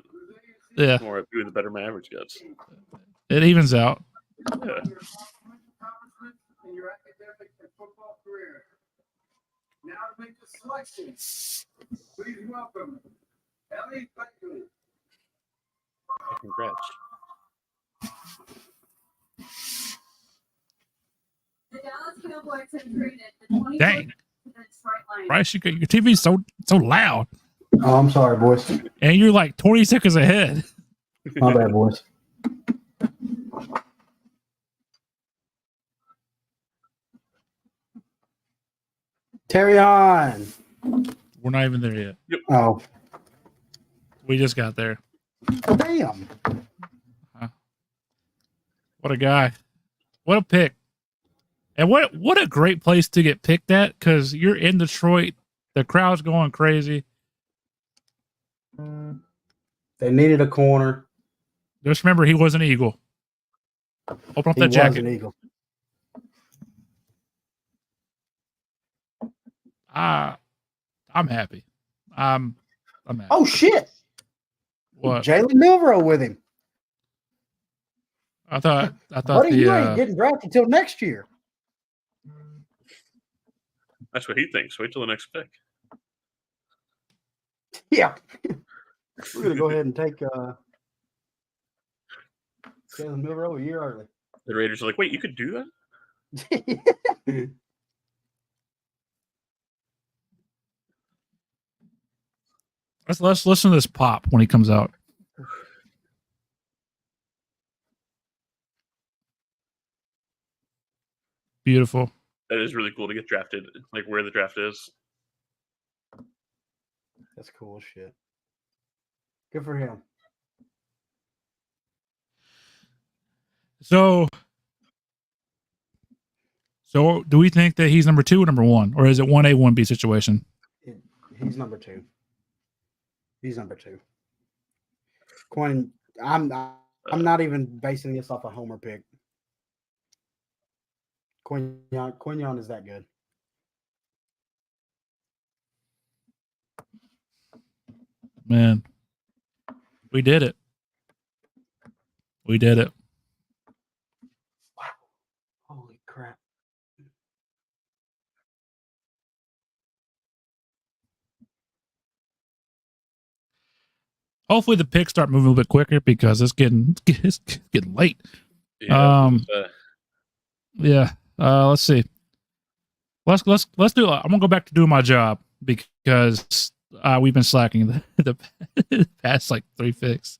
Yeah. the more I do, the better my average gets. It evens out. Yeah. Now to make the selection, please welcome Ellie Beckley. Congrats. The Dallas Cowboys have traded the 24th Dang. to the Detroit Lions. Bryce, your TV's so loud, Oh, I'm sorry, boys. and you're like 20 seconds ahead. My bad, boys. Terry on. We're not even there yet. Oh, We just got there. damn. What a guy. What a pick. And what a great place to get picked at, because you're in Detroit. The crowd's going crazy. They needed a corner. Just remember, he was an Eagle. Open up He that was jacket. an Eagle. I'm happy. I'm happy. Oh, shit. What? Jalen Milrow with him. I thought Buddy, you ain't getting drafted till next year. That's what he thinks. Wait till the next pick. Yeah. We're going to go ahead and take Jalen Milrow a year early. The Raiders are like, wait, you could do that? Let's listen to this pop when he comes out. Beautiful. That is really cool to get drafted, like where the draft is. That's cool as shit. Good for him. So do we think that he's number 2 or number 1, or is it 1A, 1B situation? He's number 2. He's number 2. Quinn, I'm not even basing this off a homer pick. Quinyon is that good. Man, we did it. We did it. Wow. Holy crap. Hopefully the picks start moving a little bit quicker, because it's getting late. Yeah, Yeah. Let's see. Let's do. I'm gonna go back to doing my job, because we've been slacking the past like 3 picks,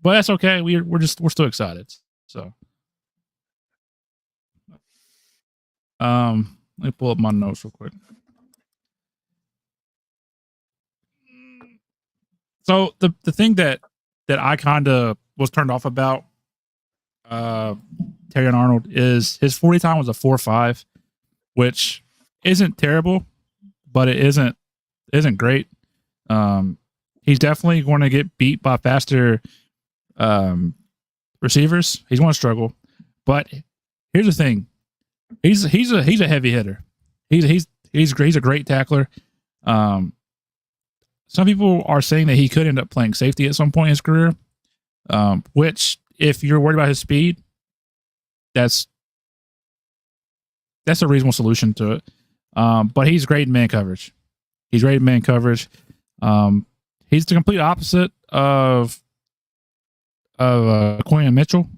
but that's okay. We're still excited. So, let me pull up my notes real quick. So the thing that I kind of was turned off about Terrion Arnold is his 40 time was a 4.5, which isn't terrible, but it isn't great. He's definitely going to get beat by faster receivers. He's going to struggle, but here's the thing: he's a heavy hitter. He's a great tackler. Some people are saying that he could end up playing safety at some point in his career, which, if you're worried about his speed, that's a reasonable solution to it. But he's great in man coverage. He's the complete opposite of Quinion Mitchell,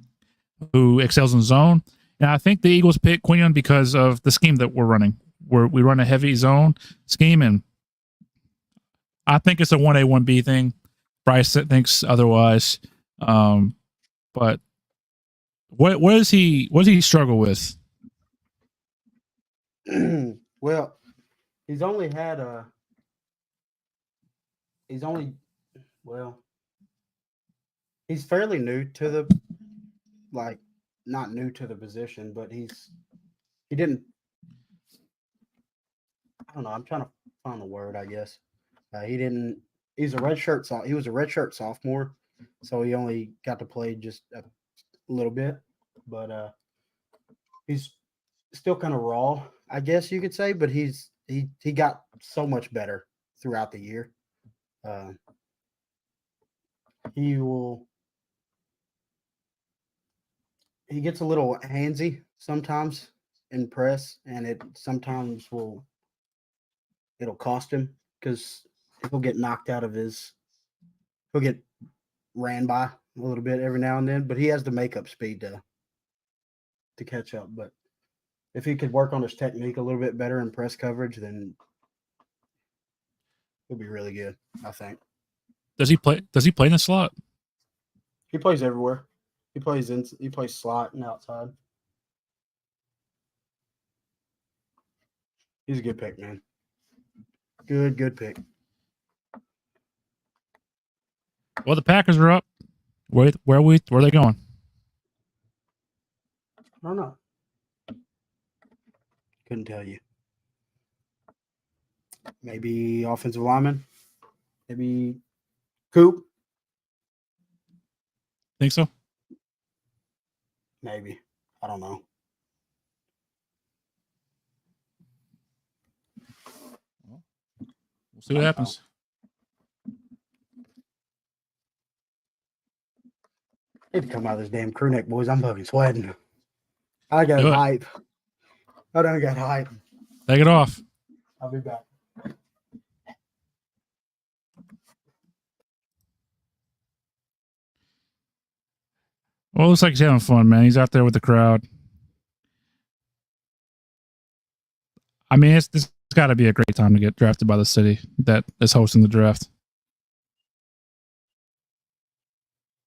who excels in zone. And I think the Eagles picked Quinion because of the scheme that we're running. We run a heavy zone scheme, and I think it's a 1A, 1B thing. Bryce thinks otherwise. But what does he struggle with? Well, he's fairly new to the, like, not new to the position, but he didn't, I don't know, I'm trying to find the word, I guess. He was a redshirt sophomore, so he only got to play just a little bit, but he's still kind of raw, I guess you could say, but he got so much better throughout the year. He gets a little handsy sometimes in press, and it'll cost him because he'll get knocked out of he'll get ran by a little bit every now and then, but he has the makeup speed to catch up. But if he could work on his technique a little bit better in press coverage, then he'll be really good, I think. Does he play in the slot? He plays everywhere. He plays slot and outside. He's a good pick, man. Good pick. Well, the Packers are up. Where are they going? I don't know. Couldn't tell you. Maybe offensive lineman. Maybe Coop. Think so? Maybe. I don't know. We'll see what happens. Need to come out of this damn crew neck, boys. I'm fucking sweating. I got hype. I done got hype. Take it off. I'll be back. Well, it looks like he's having fun, man. He's out there with the crowd. I mean, it's got to be a great time to get drafted by the city that is hosting the draft.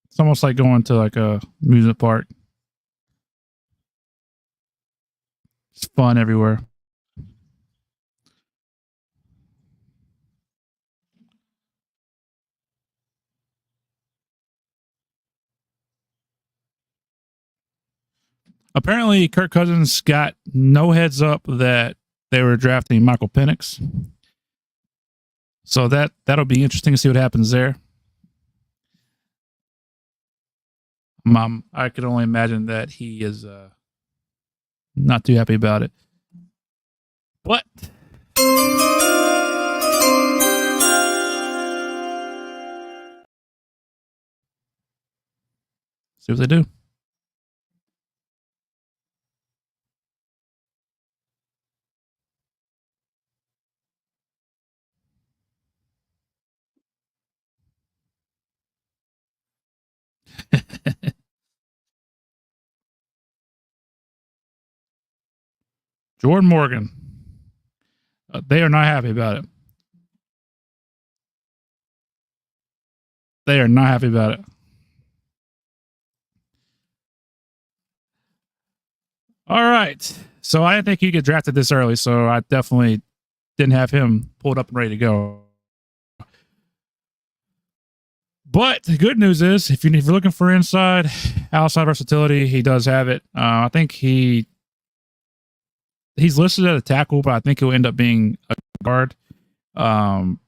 It's almost like going to like a amusement park. It's fun everywhere. Apparently, Kirk Cousins got no heads up that they were drafting Michael Penix. So that'll be interesting to see what happens there. I could only imagine that he is not too happy about it. But see what they do. Jordan Morgan. They are not happy about it. They are not happy about it. All right. So I didn't think he'd get drafted this early, so I definitely didn't have him pulled up and ready to go. But the good news is, if you're looking for outside versatility, he does have it. I think he's listed as a tackle, but I think he'll end up being a guard. He ran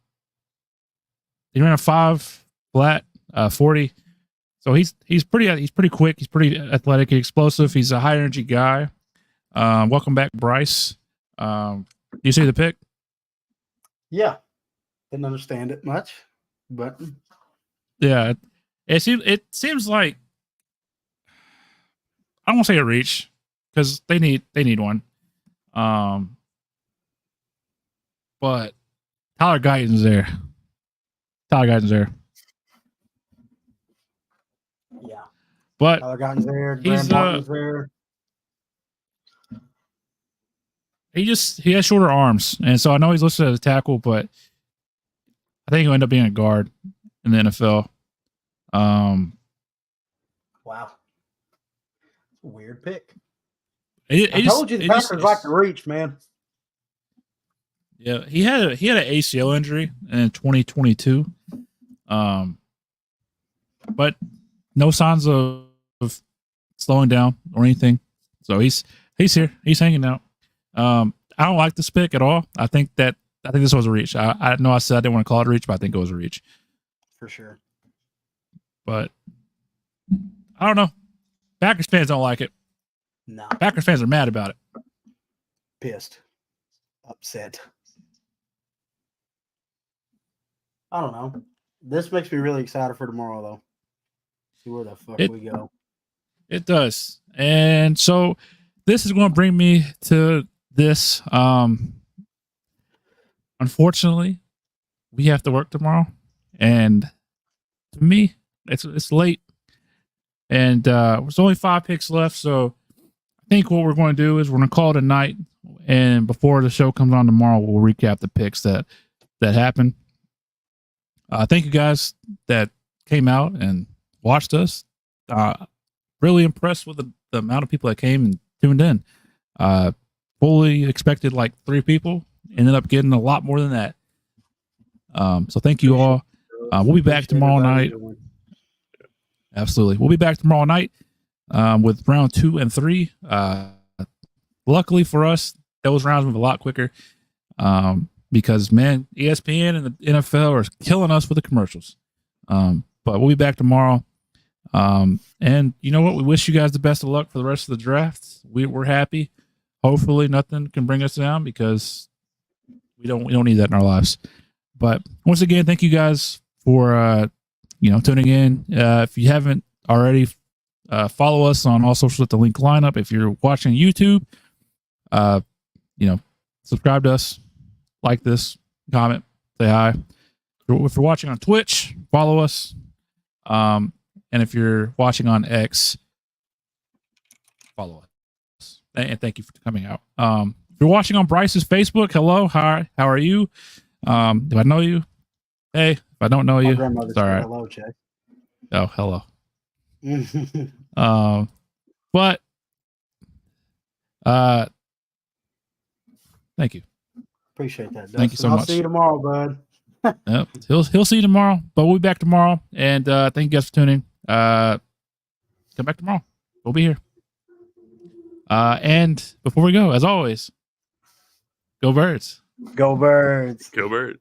a 5 flat 40, so he's pretty quick. He's pretty athletic, explosive. He's a high energy guy. Welcome back, Bryce. You see the pick? Yeah. Didn't understand it much, but yeah, it seems like, I don't want to say a reach because they need one. But Tyler Guyton's there. yeah. But Tyler Guyton's there. he's Graham Martin's there. he has shorter arms, and so I know he's listed as a tackle, but I think he'll end up being a guard in the NFL. Wow. Weird pick. I told you the Packers like to reach, man. Yeah, he had an ACL injury in 2022, but no signs of slowing down or anything. So he's here. He's hanging out. I don't like this pick at all. I think this was a reach. I know I said I didn't want to call it a reach, but I think it was a reach for sure. But I don't know. Packers fans don't like it. No. Packers fans are mad about it. Pissed. Upset. I don't know. This makes me really excited for tomorrow, though. See where the fuck we go. It does. And so this is going to bring me to this. Unfortunately, we have to work tomorrow. And to me, it's late. And there's only 5 picks left. So I think what we're going to do is we're going to call it a night. And before the show comes on tomorrow, we'll recap the picks that happened. Thank you guys that came out and watched us. Really impressed with the amount of people that came and tuned in. Fully expected like 3 people. Ended up getting a lot more than that. So thank you all. We'll be back tomorrow night. Absolutely. We'll be back tomorrow night with round 2 and 3. Luckily for us, those rounds move a lot quicker. Because, man, ESPN and the NFL are killing us with the commercials. But we'll be back tomorrow. And you know what? We wish you guys the best of luck for the rest of the draft. We're happy. Hopefully nothing can bring us down because we don't need that in our lives. But once again, thank you guys for tuning in. If you haven't already, follow us on all socials at the Linc Lineup. If you're watching YouTube, subscribe to us. Like this, comment, say hi. If you're watching on Twitch, follow us. And if you're watching on X, follow us. And thank you for coming out. If you're watching on Bryce's Facebook, hello, hi, how are you? Do I know you? Hey, if I don't know you, it's all right. Hello, Jay. Oh, hello. But thank you. Appreciate that. Dustin. Thank you so much. I'll see you tomorrow, bud. Yep. He'll see you tomorrow, but we'll be back tomorrow. And thank you guys for tuning. Come back tomorrow. We'll be here. And before we go, as always, go Birds. Go Birds. Go Birds.